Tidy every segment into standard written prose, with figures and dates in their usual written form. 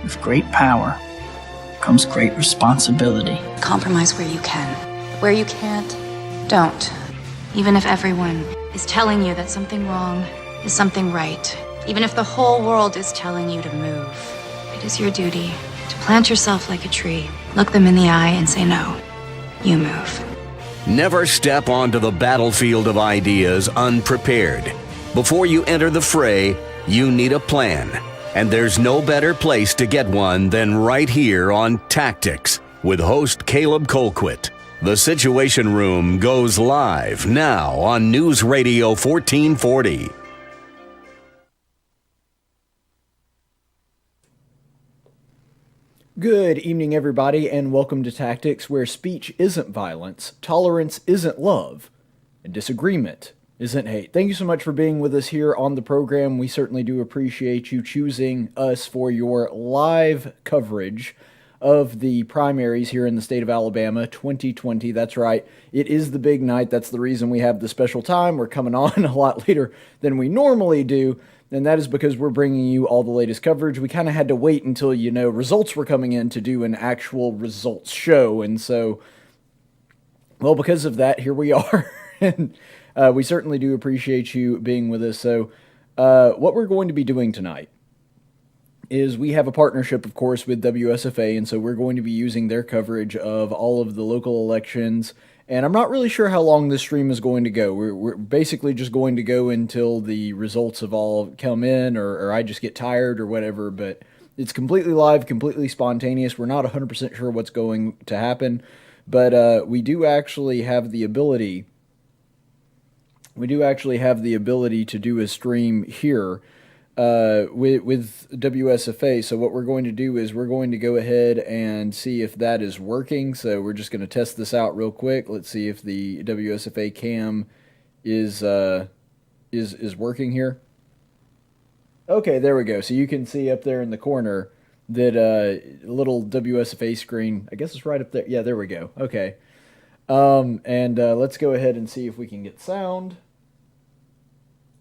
With great power comes great responsibility. Compromise where you can. Where you can't, don't. Even if everyone is telling you that something wrong is something right. Even if the whole world is telling you to move. It is your duty to plant yourself like a tree, look them in the eye and say no. You move. Never step onto the battlefield of ideas unprepared. Before you enter the fray, you need a plan. And there's no better place to get one than right here on Tactics with host Caleb Colquitt. The Situation Room goes live now on News Radio 1440. Good evening, everybody, and welcome to Tactics, where speech isn't violence, tolerance isn't love, and disagreement isn't hate. Thank you so much for being with us here on the program. We certainly do appreciate you choosing us for your live coverage of the primaries here in the state of Alabama 2020. That's right. It is the big night. That's the reason we have the special time. We're coming on a lot later than we normally do, and that is because we're bringing you all the latest coverage. We kind of had to wait until, results were coming in to do an actual results show, and so, well, because of that, here we are. And we certainly do appreciate you being with us. So what we're going to be doing tonight is we have a partnership, of course, with WSFA, and so we're going to be using their coverage of all of the local elections. And I'm not really sure how long this stream is going to go. We're basically just going to go until the results have all come in, or I just get tired or whatever, but it's completely live, completely spontaneous. We're not 100% sure what's going to happen, but we do actually have the ability to do a stream here with WSFA. So what we're going to do is we're going to go ahead and see if that is working. So we're just going to test this out real quick. Let's see if the WSFA cam is working here. Okay, there we go. So you can see up there in the corner that little WSFA screen. I guess it's right up there. Yeah, there we go. Okay. And let's go ahead and see if we can get sound.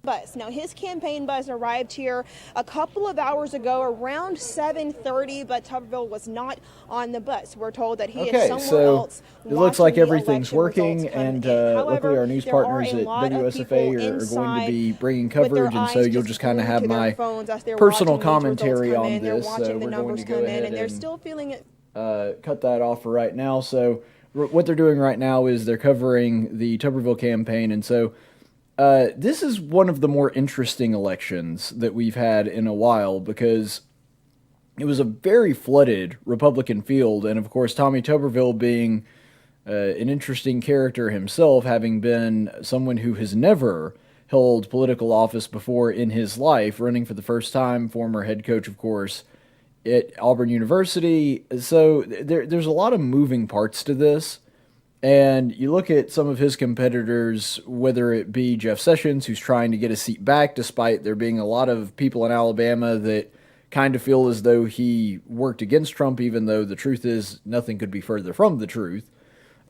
Bus. Now, his campaign bus arrived here a couple of hours ago, around 7:30, but Tuberville was not on the bus. We're told that he is somewhere else. It looks like everything's working, and luckily our news partners at WSFA are going to be bringing coverage, and so you'll just kind of have my personal commentary on this. So we're going to go ahead and cut that off for right now. So what they're doing right now is they're covering the Tuberville campaign, and so this is one of the more interesting elections that we've had in a while, because it was a very flooded Republican field, and of course Tommy Tuberville being an interesting character himself, having been someone who has never held political office before in his life, running for the first time, former head coach, of course, at Auburn University. So there's a lot of moving parts to this. And you look at some of his competitors, whether it be Jeff Sessions, who's trying to get a seat back, despite there being a lot of people in Alabama that kind of feel as though he worked against Trump, even though the truth is nothing could be further from the truth.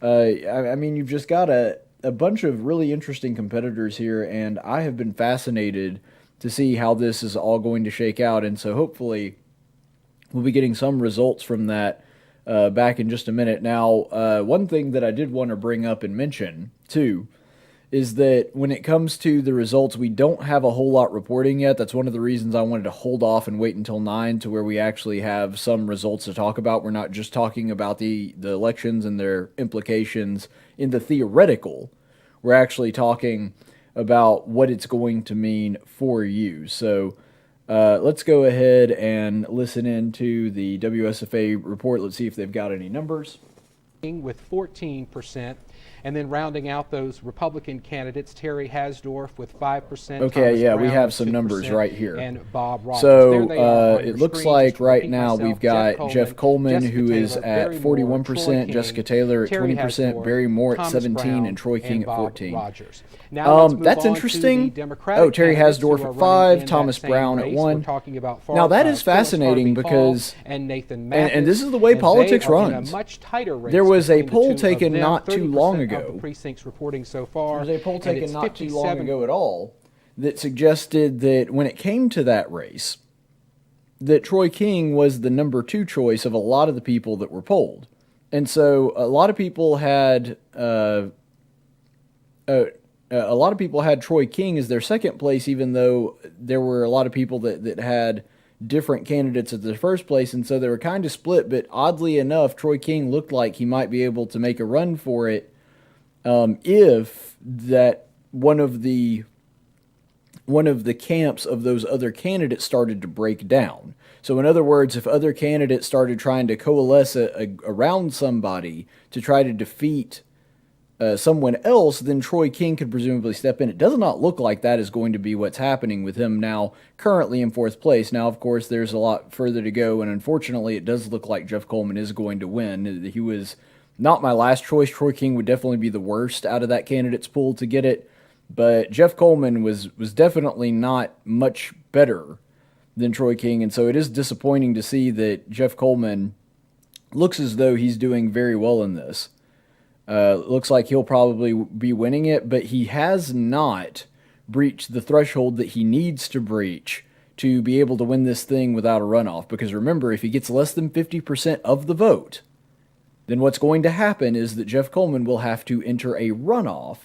I mean, you've just got a bunch of really interesting competitors here, and I have been fascinated to see how this is all going to shake out. And so hopefully we'll be getting some results from that back in just a minute. Now, one thing that I did want to bring up and mention, too, is that when it comes to the results, we don't have a whole lot reporting yet. That's one of the reasons I wanted to hold off and wait until 9 to where we actually have some results to talk about. We're not just talking about the elections and their implications in the theoretical. We're actually talking about what it's going to mean for you. So let's go ahead and listen into the WSFA report. Let's see if they've got any numbers. With 14%, and then rounding out those Republican candidates, Terry Hasdorf with 5%. Okay, Thomas yeah, Brown we have with some 2%, numbers right here. And Bob Rogers. So it looks like right now we've got Jeff Coleman, who is at 41%, Jessica Taylor at 20%, Barry Moore at 17%, and Troy King at 14%. That's interesting. Oh, Terry Hasdorf at 5%, Thomas Brown at 1%. Now that is fascinating because, and this is the way politics runs. There was a poll taken not too long ago. There was a poll taken not too long ago at all that suggested that when it came to that race, that Troy King was the number 2 choice of a lot of the people that were polled. And so a lot of people had Troy King as their second place, even though there were a lot of people that had different candidates at the first place, and so they were kind of split. But oddly enough, Troy King looked like he might be able to make a run for it if that one of the camps of those other candidates started to break down. So in other words, if other candidates started trying to coalesce around somebody to try to defeat someone else, then Troy King could presumably step in. It does not look like that is going to be what's happening with him now, currently in 4th place. Now, of course, there's a lot further to go, and unfortunately, it does look like Jeff Coleman is going to win. He was not my last choice. Troy King would definitely be the worst out of that candidates pool to get it, but Jeff Coleman was definitely not much better than Troy King, and so it is disappointing to see that Jeff Coleman looks as though he's doing very well in this. Looks like he'll probably be winning it, but he has not breached the threshold that he needs to breach to be able to win this thing without a runoff. Because remember, if he gets less than 50% of the vote, then what's going to happen is that Jeff Coleman will have to enter a runoff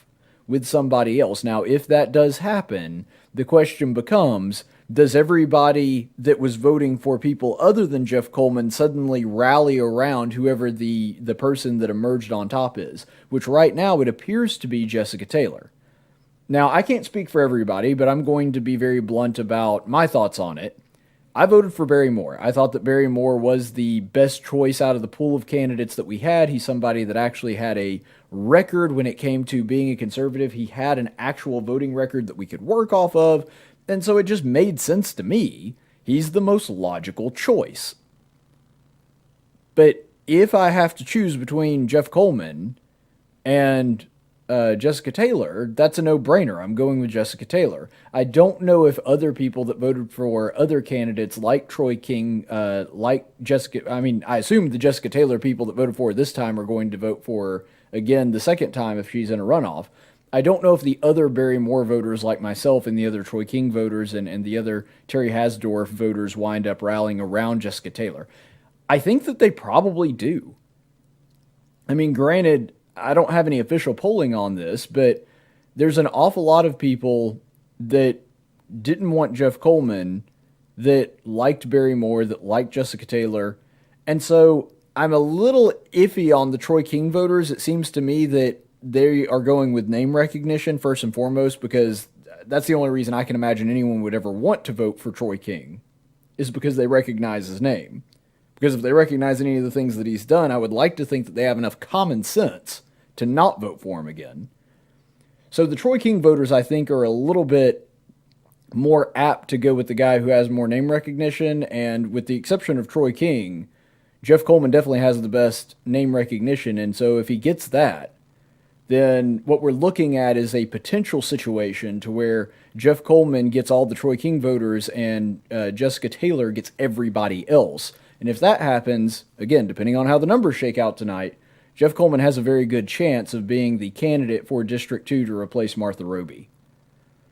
with somebody else. Now, if that does happen, the question becomes, does everybody that was voting for people other than Jeff Coleman suddenly rally around whoever the person that emerged on top is? Which right now it appears to be Jessica Taylor. Now, I can't speak for everybody, but I'm going to be very blunt about my thoughts on it. I voted for Barry Moore. I thought that Barry Moore was the best choice out of the pool of candidates that we had. He's somebody that actually had a record when it came to being a conservative. He had an actual voting record that we could work off of. And so it just made sense to me. He's the most logical choice. But if I have to choose between Jeff Coleman and Jessica Taylor, that's a no-brainer. I'm going with Jessica Taylor. I don't know if other people that voted for other candidates like Troy King, like Jessica, I assume the Jessica Taylor people that voted for her this time are going to vote for her again the second time if she's in a runoff. I don't know if the other Barry Moore voters like myself and the other Troy King voters and the other Terry Hasdorf voters wind up rallying around Jessica Taylor. I think that they probably do. Granted, I don't have any official polling on this, but there's an awful lot of people that didn't want Jeff Coleman that liked Barry Moore, that liked Jessica Taylor. And so I'm a little iffy on the Troy King voters. It seems to me that they are going with name recognition first and foremost, because that's the only reason I can imagine anyone would ever want to vote for Troy King, is because they recognize his name. Because if they recognize any of the things that he's done, I would like to think that they have enough common sense to not vote for him again. So the Troy King voters, I think, are a little bit more apt to go with the guy who has more name recognition, and with the exception of Troy King, Jeff Coleman definitely has the best name recognition, and so if he gets that, then what we're looking at is a potential situation to where Jeff Coleman gets all the Troy King voters and Jessica Taylor gets everybody else. And if that happens, again, depending on how the numbers shake out tonight, Jeff Coleman has a very good chance of being the candidate for District 2 to replace Martha Roby.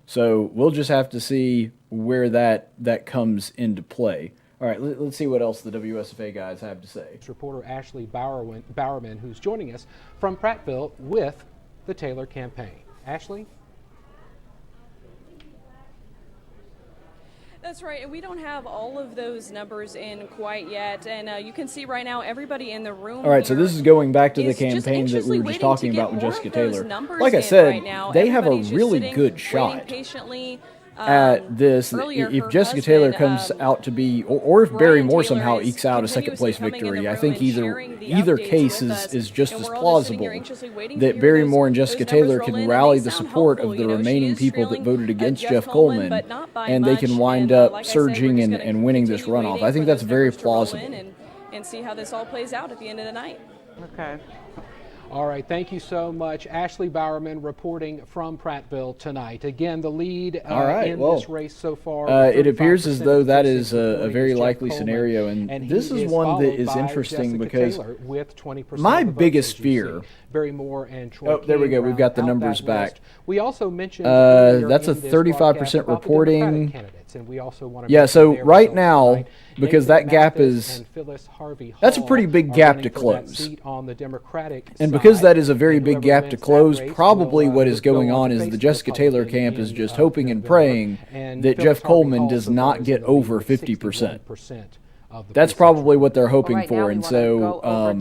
So we'll just have to see where that comes into play. All right, let's see what else the WSFA guys have to say. Reporter Ashley Bowerman, who's joining us from Prattville with the Taylor campaign. Ashley? That's right, and we don't have all of those numbers in quite yet, and you can see right now everybody in the room. All right, so this is going back to the campaign that we were just talking about with Jessica Taylor. Like I said, they have a really good shot at this. If Jessica Taylor comes out to be, or if Barry Moore somehow ekes out a second place victory, I think either case is just as plausible, that Barry Moore and Jessica Taylor can rally the support of the remaining people that voted against Jeff Coleman, and they can wind up surging and winning this runoff. I think that's very plausible. And see how this all plays out at the end of the night. Okay. All right, thank you so much. Ashley Bowerman reporting from Prattville tonight. Again, the lead in this race so far. It appears as though that is a very likely scenario, and this is one that is interesting because my biggest fear. Barry Moore and Troy there we go. We've got the numbers back. We also mentioned that's a 35% reporting. and we also want to. Yeah, so right now, because that gap is, that's a pretty big gap to close. And because that is a very big gap to close, probably what is going on is the Jessica Taylor camp is just hoping and praying that Jeff Coleman does not get over 50%. That's probably what they're hoping for, and so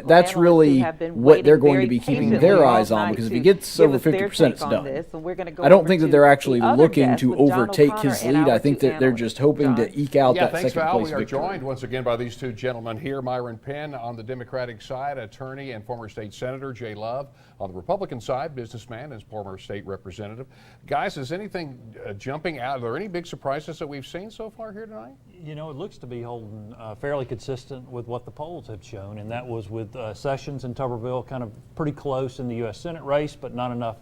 that's really what they're going to be keeping their eyes on, because if he gets over 50%, it's done. I don't think that they're actually looking to overtake his lead. I think that they're just hoping to eke out that second place victory. We are joined once again by these two gentlemen here, Myron Penn on the Democratic side, attorney and former state senator, Jay Love on the Republican side, businessman and former state representative. Guys, is anything jumping out? Are there any big surprises that we've seen so far here tonight? You know, it looks to be holding fairly consistent with what the polls have shown, and that was with Sessions and Tuberville kind of pretty close in the U.S. Senate race, but not enough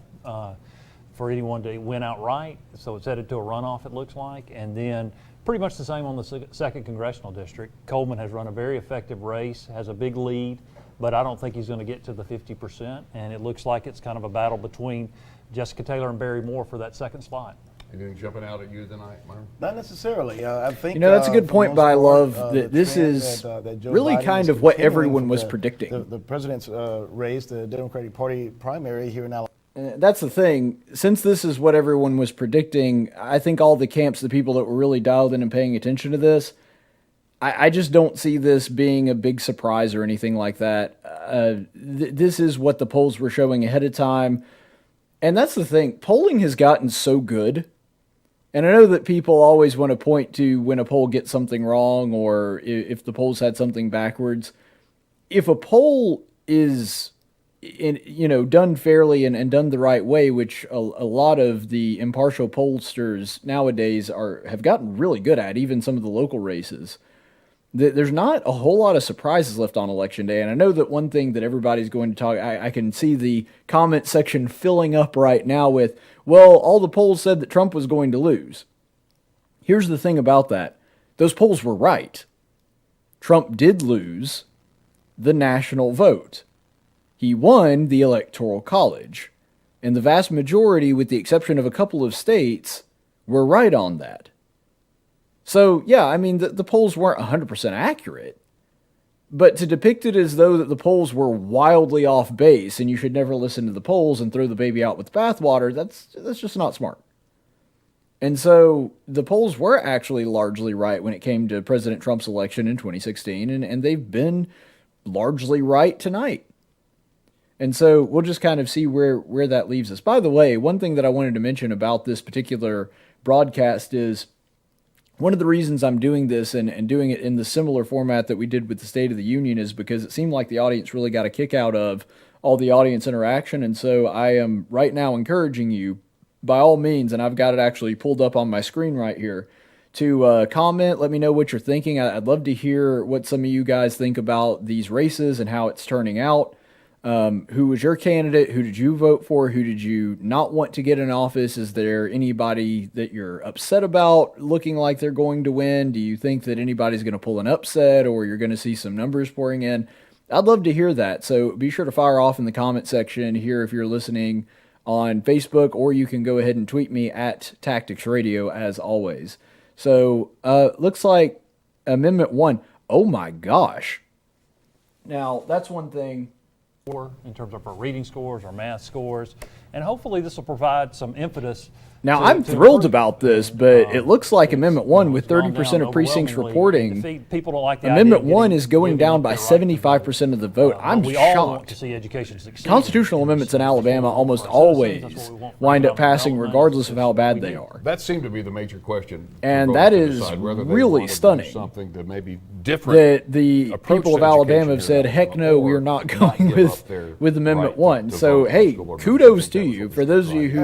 for anyone to win outright. So it's headed to a runoff, it looks like, and then pretty much the same on the 2nd Congressional District. Coleman has run a very effective race, has a big lead, but I don't think he's going to get to the 50%, and it looks like it's kind of a battle between Jessica Taylor and Barry Moore for that second spot. Anything jumping out at you tonight, Myron? Not necessarily. I think that's a good point by Love. That this is really Biden kind of what everyone was predicting. The president's race, the Democratic Party primary here in Alabama. That's the thing. Since this is what everyone was predicting, I think all the camps, the people that were really dialed in and paying attention to this, I just don't see this being a big surprise or anything like that. This is what the polls were showing ahead of time. And that's the thing. Polling has gotten so good. And I know that people always want to point to when a poll gets something wrong or if the polls had something backwards. If a poll is done fairly and done the right way, which a lot of the impartial pollsters nowadays have gotten really good at, even some of the local races, there's not a whole lot of surprises left on Election Day. And I know that one thing that everybody's going to talk, I can see the comment section filling up right now with, well, all the polls said that Trump was going to lose. Here's the thing about that. Those polls were right. Trump did lose the national vote. He won the Electoral College. And the vast majority, with the exception of a couple of states, were right on that. So, yeah, I mean, the polls weren't 100% accurate. But to depict it as though that the polls were wildly off base and you should never listen to the polls and throw the baby out with the bathwater, that's just not smart. And so the polls were actually largely right when it came to President Trump's election in 2016, and they've been largely right tonight. And so we'll just kind of see where that leaves us. By the way, one thing that I wanted to mention about this particular broadcast is one of the reasons I'm doing this and doing it in the similar format that we did with the State of the Union is because it seemed like the audience really got a kick out of all the audience interaction. And so I am right now encouraging you, by all means, and I've got it actually pulled up on my screen right here, to comment. Let me know what you're thinking. I'd love to hear what some of you guys think about these races and how it's turning out. Who was your candidate? Who did you vote for? Who did you not want to get in office? Is there anybody that you're upset about looking like they're going to win? Do you think that anybody's going to pull an upset or you're going to see some numbers pouring in? I'd love to hear that. So be sure to fire off in the comment section here if you're listening on Facebook, or you can go ahead and tweet me at Tactics Radio as always. So looks like Amendment 1. Oh my gosh. Now, that's one thing. In terms of our reading scores, our math scores, and hopefully this will provide some impetus. Now, I'm thrilled about this, but it looks like Amendment 1, with 30% of precincts reporting, people don't like the Amendment 1 is going down by 75% of the vote. I'm shocked. To see education succeed. Constitutional amendments in Alabama almost always wind up passing regardless of how bad they are. That seemed to be the major question. And that is really stunning. Something to maybe different. That the people of Alabama have said, heck no, we're not going with Amendment 1. So, hey, kudos to you. For those of you who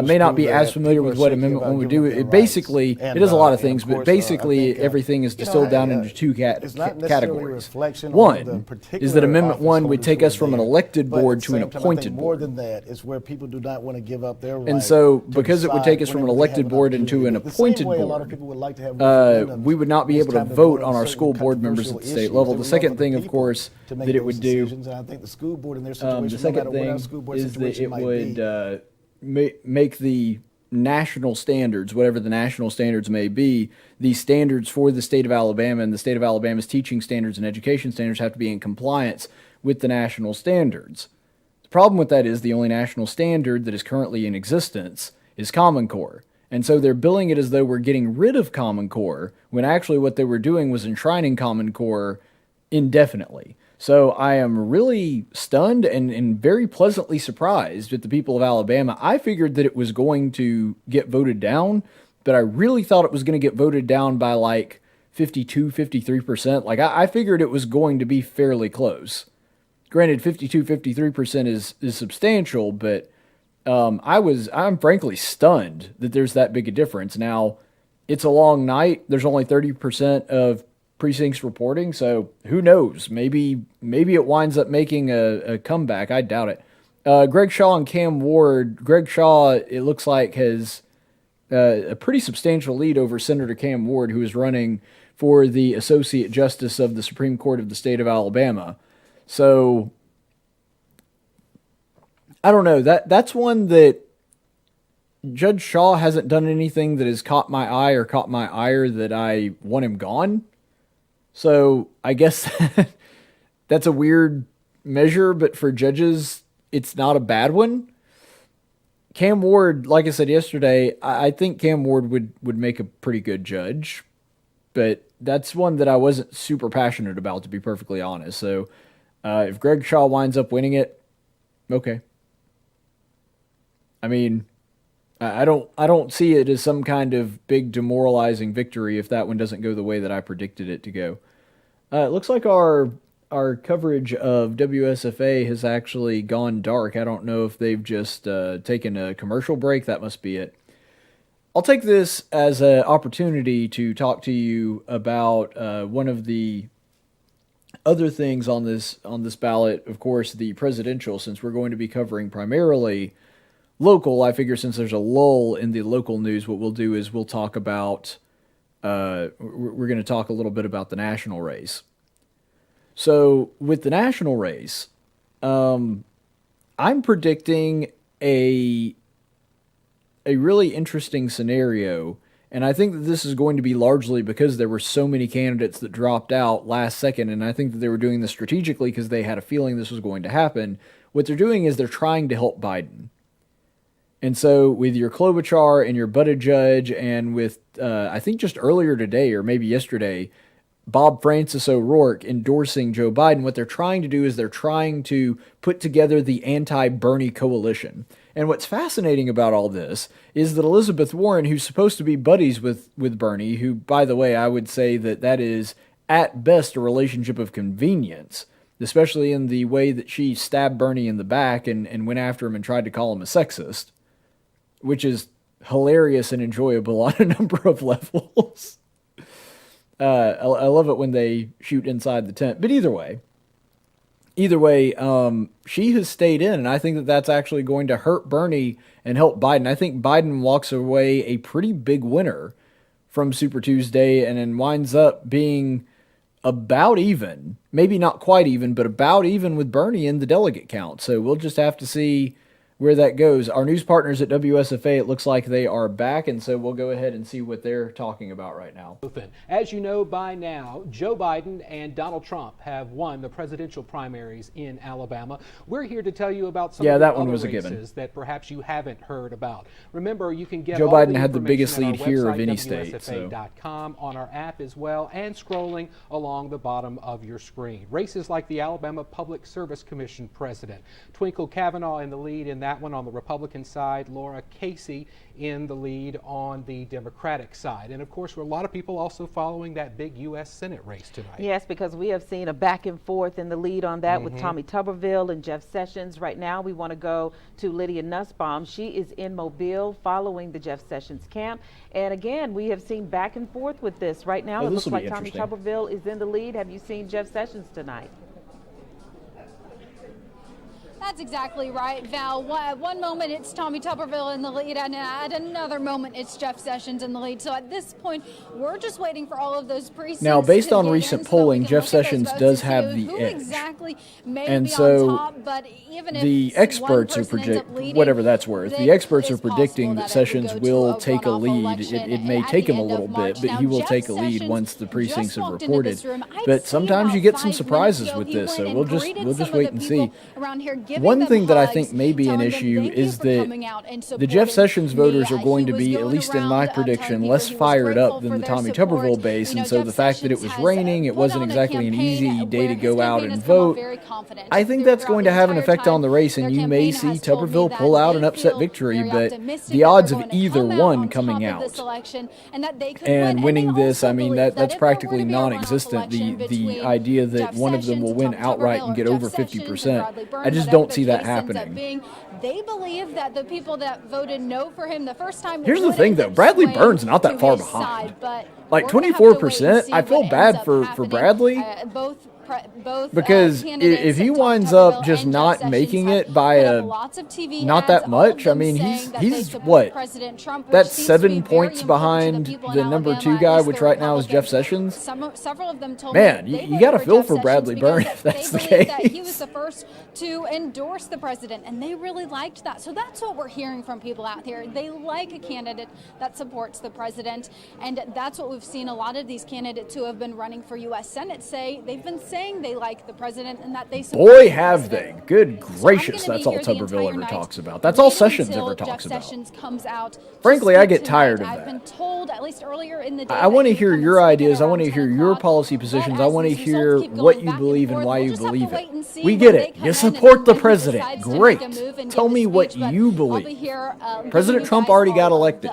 may not be as familiar with what Amendment 1 would do, it basically, it does a lot of things, but basically everything is distilled down into two categories. One is that Amendment 1 would take us from an elected board to an appointed board. More than that is where people do not want to give up their right. And so, because it would take us from an elected board into an appointed board, we would not be able to vote on our school board members at the state level. The second thing, of course, that it would do, the second thing is that it would make the national standards, whatever the national standards may be, the standards for the state of Alabama and the state of Alabama's teaching standards and education standards have to be in compliance with the national standards. The problem with that is the only national standard that is currently in existence is Common Core. And so they're billing it as though we're getting rid of Common Core, when actually what they were doing was enshrining Common Core indefinitely. So I am really stunned and very pleasantly surprised at the people of Alabama. I figured that it was going to get voted down, but I really thought it was going to get voted down by like 52, 53%. Like I figured it was going to be fairly close. Granted, 52, 53% is substantial, but I'm frankly stunned that there's that big a difference. Now, it's a long night. There's only 30% of precincts reporting, so who knows? Maybe it winds up making a comeback. I doubt it. Greg Shaw and Cam Ward. Greg Shaw, it looks like, has a pretty substantial lead over Senator Cam Ward, who is running for the Associate Justice of the Supreme Court of the state of Alabama. So I don't know. That's one that Judge Shaw hasn't done anything that has caught my eye or caught my ire that I want him gone. So I guess that's a weird measure, but for judges, it's not a bad one. Cam Ward, like I said yesterday, I think Cam Ward would make a pretty good judge, but that's one that I wasn't super passionate about, to be perfectly honest. So if Greg Shaw winds up winning it, okay. I mean, I don't see it as some kind of big demoralizing victory if that one doesn't go the way that I predicted it to go. It looks like our coverage of WSFA has actually gone dark. I don't know if they've just taken a commercial break. That must be it. I'll take this as an opportunity to talk to you about one of the other things on this ballot. Of course, the presidential, since we're going to be covering primarily local. I figure since there's a lull in the local news, what we'll do is we'll talk about, we're going to talk a little bit about the national race. So with the national race, I'm predicting a really interesting scenario, and I think that this is going to be largely because there were so many candidates that dropped out last second, and I think that they were doing this strategically because they had a feeling this was going to happen. What they're doing is they're trying to help Biden. And so with your Klobuchar and your Buttigieg, and with, I think just earlier today or maybe yesterday, Bob Francis O'Rourke endorsing Joe Biden, what they're trying to do is they're trying to put together the anti-Bernie coalition. And what's fascinating about all this is that Elizabeth Warren, who's supposed to be buddies with Bernie, who, by the way, I would say that is at best a relationship of convenience, especially in the way that she stabbed Bernie in the back and went after him and tried to call him a sexist, which is hilarious and enjoyable on a number of levels. I love it when they shoot inside the tent. But either way, she has stayed in, and I think that that's actually going to hurt Bernie and help Biden. I think Biden walks away a pretty big winner from Super Tuesday and then winds up being about even, maybe not quite even, but about even with Bernie in the delegate count. So we'll just have to see where that goes. Our news partners at WSFA, it looks like they are back, and so we'll go ahead and see what they're talking about right now. As you know by now, Joe Biden and Donald Trump have won the presidential primaries in Alabama. We're here to tell you about some of the other races that perhaps you haven't heard about. Remember, you can get Joe all Biden the had the biggest lead website, here of any state. WSFA.com, on our app as well, and scrolling along the bottom of your screen. Races like the Alabama Public Service Commission president, Twinkle Kavanaugh in the lead in that one on the Republican side, Laura Casey in the lead on the Democratic side. And of course, a lot of people also following that big U.S. Senate race tonight. Yes, because we have seen a back and forth in the lead on that with Tommy Tuberville and Jeff Sessions. Right now, we want to go to Lydia Nussbaum. She is in Mobile following the Jeff Sessions camp. And again, we have seen back and forth with this. Right now, it looks like Tommy Tuberville is in the lead. Have you seen Jeff Sessions tonight? That's exactly right, Val. One moment it's Tommy Tuberville in the lead, and at another moment it's Jeff Sessions in the lead. So at this point, we're just waiting for all of those precincts. Now, based on recent polling, Jeff Sessions does have the edge. Exactly and so top, but even the experts are predicting, whatever that's worth, the experts are predicting that Sessions will take a lead. It may take him a little bit, but he will take a lead once the precincts have reported. But sometimes you get some surprises with this, so we'll just wait and see. One thing that I think may be an issue is that the Jeff Sessions voters are going to be, at least in my prediction, less fired up than the Tommy Tuberville base, and so the fact that it was raining, it wasn't exactly an easy day to go out and vote, I think that's going to have an effect on the race, and you may see Tuberville pull out an upset victory, but the odds of either one coming out and winning this, I mean, that's practically non-existent. The idea that one of them will win outright and get over 50%, I just don't see that happening. They believe that the people that voted no for him the first time. Here's the thing, though. Bradley Byrne's not that far behind. Like 24%, I feel bad for Bradley. Because if he winds up just not making it by not that much, I mean, he's what? That's 7 points behind the number 2 guy, which right now is Jeff Sessions. Several of them told Man, me you got to feel for Bradley Byrne if that's the case. That he was the first to endorse the president, and they really liked that. So that's what we're hearing from people out here. They like a candidate that supports the president, and that's what we've seen. A lot of these candidates who have been running for U.S. Senate say they've been saying they like the president and that they support Boy, have they. Good gracious, that's all Tuberville ever talks about. That's all Sessions ever talks about. Frankly, I get tired of that. I've been told, at least earlier in the day, I want to hear your ideas. I want to hear your policy positions. I want to hear what you believe and why you believe it. We get it. You support the president. Great. Tell me what you believe. President Trump already got elected.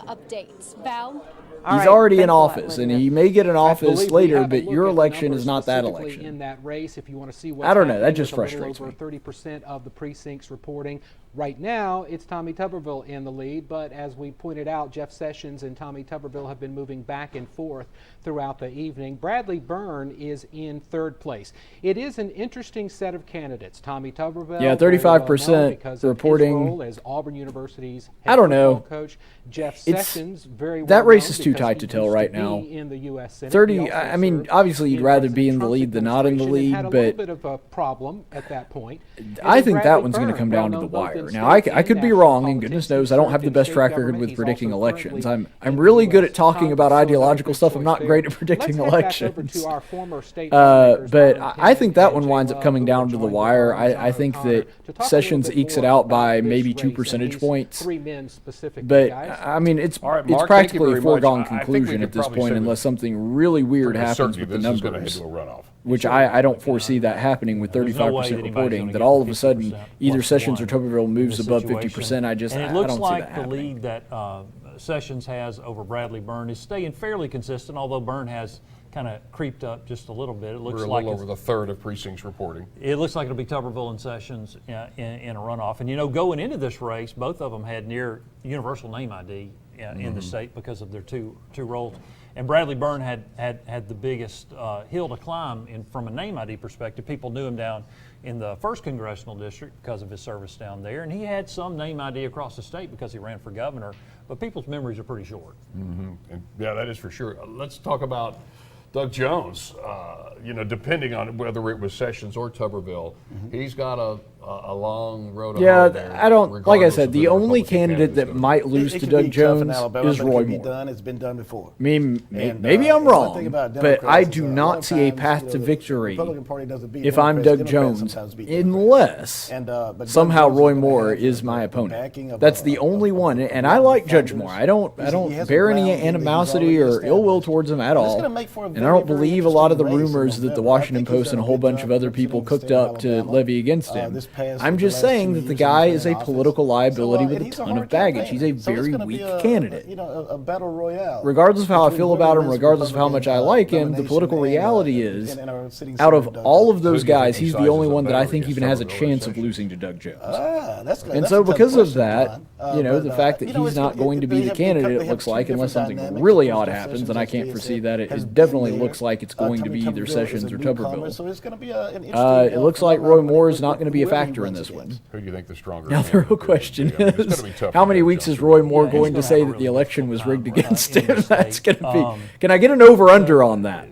He's already in office, and he may get an office later, but your election is not that election. In that race, if you want to see what's I don't know. That just frustrates me. Over 30% of the precincts reporting. Right now, it's Tommy Tuberville in the lead, but as we pointed out, Jeff Sessions and Tommy Tuberville have been moving back and forth throughout the evening. Bradley Byrne is in third place. It is an interesting set of candidates. Tommy Tuberville, 35% reporting. His role as Auburn University's I don't know. Coach. Jeff Sessions, very well that race is known too tight to tell right now. In the U.S. Senate. 30. I mean, obviously, you'd rather be in the lead than not in the lead, had a but little bit of a problem at that point. I think that one's going to come down to the wire. Now, I could be wrong, and goodness knows I don't have the best track record with predicting elections. I'm really good at talking about ideological stuff. I'm not great at predicting elections. But I think that one winds up coming down to the wire. I think that Sessions ekes it out by maybe 2 percentage points. But, I mean, it's practically a foregone conclusion at this point unless something really weird happens with the numbers. Which I don't foresee that happening with 35% reporting, that all of a sudden either Sessions or Tuberville moves above 50%. I don't see that happening. And it looks like the lead that Sessions has over Bradley Byrne is staying fairly consistent, although Byrne has kind of creeped up just a little bit. It looks like over the third of precincts reporting. It looks like it'll be Tuberville and Sessions in a runoff. And, you know, going into this race, both of them had near universal name ID in the state because of their two roles. And Bradley Byrne had the biggest hill to climb from a name ID perspective. People knew him down in the 1st Congressional District because of his service down there. And he had some name ID across the state because he ran for governor. But people's memories are pretty short. And yeah, that is for sure. Let's talk about Doug Jones. You know, depending on whether it was Sessions or Tuberville, he's got a long road ahead there. I don't, like I said, the only candidate that might lose to Doug Jones is Roy Moore. It's been done before. I mean, maybe I'm wrong, but I do not see a path to victory if I'm Doug Jones, unless somehow Roy Moore is my opponent. That's the only one, and I like Judge Moore. I don't bear any animosity or ill will towards him at all, and I don't believe a lot of the rumors that the Washington Post and a whole bunch of other people cooked up to levy against him. I'm just saying that the guy is a political liability with a ton of baggage. He's a very weak candidate. Regardless of how I feel about him, regardless of how much I like him, the political reality is, out of all of those guys, he's the only one that I think even has a chance of losing to Doug Jones. And so because of that, you know, the fact that he's not going to be the candidate, it looks like, unless something really odd happens, and I can't foresee that, it definitely looks like it's going to be either Sessions or Tuberville. It looks like Roy Moore is not going to be a factor in this one. Who do you think the stronger? Now the real question is, how many weeks is Roy Moore going to say that the election was rigged against him? That's going to be. Can I get an over/under on that?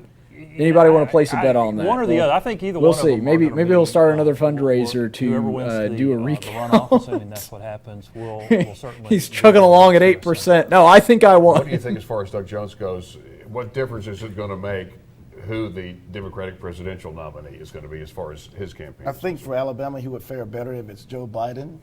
Anybody want to place a bet on that? One or the other. I think either we'll one. See. Of them maybe he'll start another fundraiser to do a recount. The runoff, assuming that's what happens, we'll certainly. He's chugging along at 8%. No, I think I won. What do you think as far as Doug Jones goes? What difference is it going to make who the Democratic presidential nominee is going to be as far as his campaign? I think for Alabama, he would fare better if it's Joe Biden,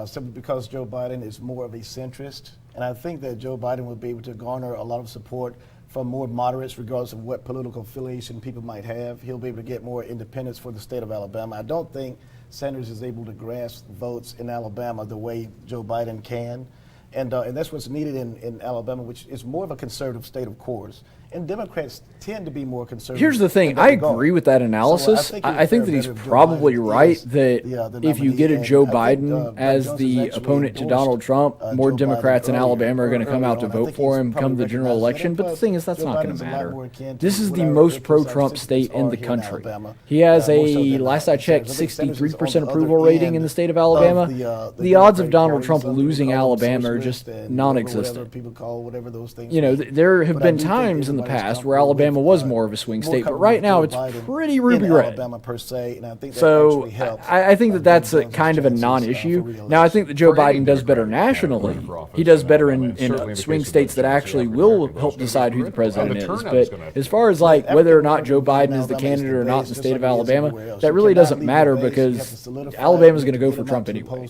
simply because Joe Biden is more of a centrist. And I think that Joe Biden would be able to garner a lot of support from more moderates, regardless of what political affiliation people might have. He'll be able to get more independence for the state of Alabama. I don't think Sanders is able to grasp votes in Alabama the way Joe Biden can. And that's what's needed in Alabama, which is more of a conservative state, of course. And Democrats tend to be more conservative. Here's the thing. I agree with that analysis. So I think that he's probably right that if you get a Joe Biden as the opponent to Donald Trump, more Democrats in Alabama are going to come out to vote for him come the general election. But the thing is, that's not going to matter. This is the most pro-Trump state in the country. He has a, last I checked, 63% approval rating in the state of Alabama. The odds of Donald Trump losing Alabama are just non-existent. You know, there have been times in the past where Alabama was more of a swing state, but right now it's pretty ruby red. So I think that that's a kind of a non-issue. Now I think that Joe Biden does better nationally. He does better in swing states that actually will help decide who the president is. But as far as like whether or not Joe Biden is the candidate or not in the state of Alabama, that really doesn't matter because Alabama's going to go for Trump anyway.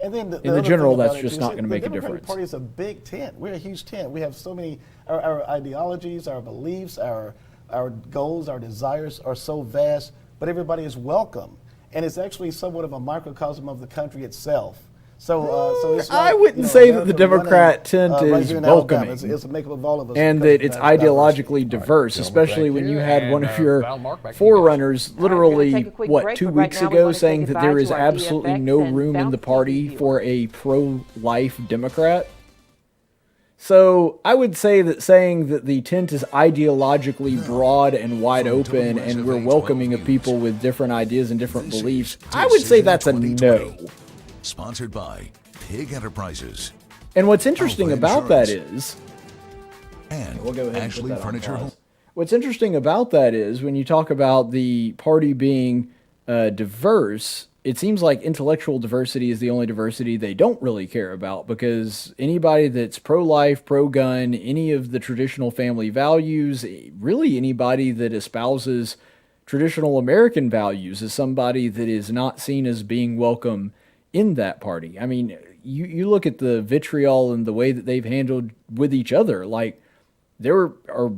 And then in the general, that's just not going to make a difference. The Democratic Party is a big tent. We're a huge tent. We have so many, our ideologies, our beliefs, our goals, our desires are so vast, but everybody is welcome. And it's actually somewhat of a microcosm of the country itself. So it's like, I wouldn't say that the Democrat tent is welcoming, it's a makeup of all of us, and that it's ideologically diverse, especially when you had one of your forerunners literally, 2 weeks ago saying that there is absolutely no room in the party for a pro-life Democrat. So I would say that saying that the tent is ideologically broad and wide open and we're welcoming of people with different ideas and different beliefs, I would say that's a no. Sponsored by Pig Enterprises. And what's interesting about that is, and we'll go ahead Ashley and Furniture Home. What's interesting about that is when you talk about the party being diverse, it seems like intellectual diversity is the only diversity they don't really care about, because anybody that's pro-life, pro-gun, any of the traditional family values, really anybody that espouses traditional American values is somebody that is not seen as being welcome in that party. I mean, you look at the vitriol and the way that they've handled with each other. Like, there are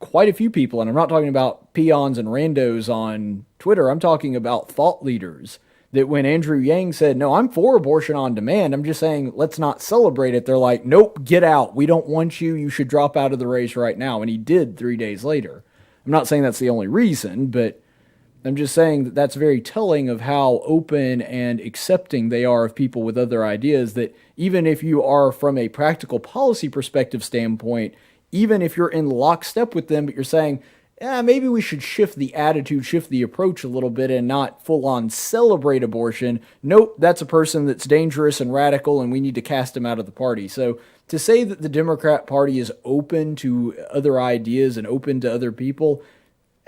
quite a few people, and I'm not talking about peons and randos on Twitter. I'm talking about thought leaders that when Andrew Yang said, no, I'm for abortion on demand, I'm just saying, let's not celebrate it. They're like, nope, get out. We don't want you. You should drop out of the race right now. And he did 3 days later. I'm not saying that's the only reason, but I'm just saying that that's very telling of how open and accepting they are of people with other ideas, that even if you are from a practical policy perspective standpoint, even if you're in lockstep with them, but you're saying, maybe we should shift the attitude, shift the approach a little bit and not full on celebrate abortion. Nope, that's a person that's dangerous and radical and we need to cast him out of the party. So to say that the Democrat Party is open to other ideas and open to other people,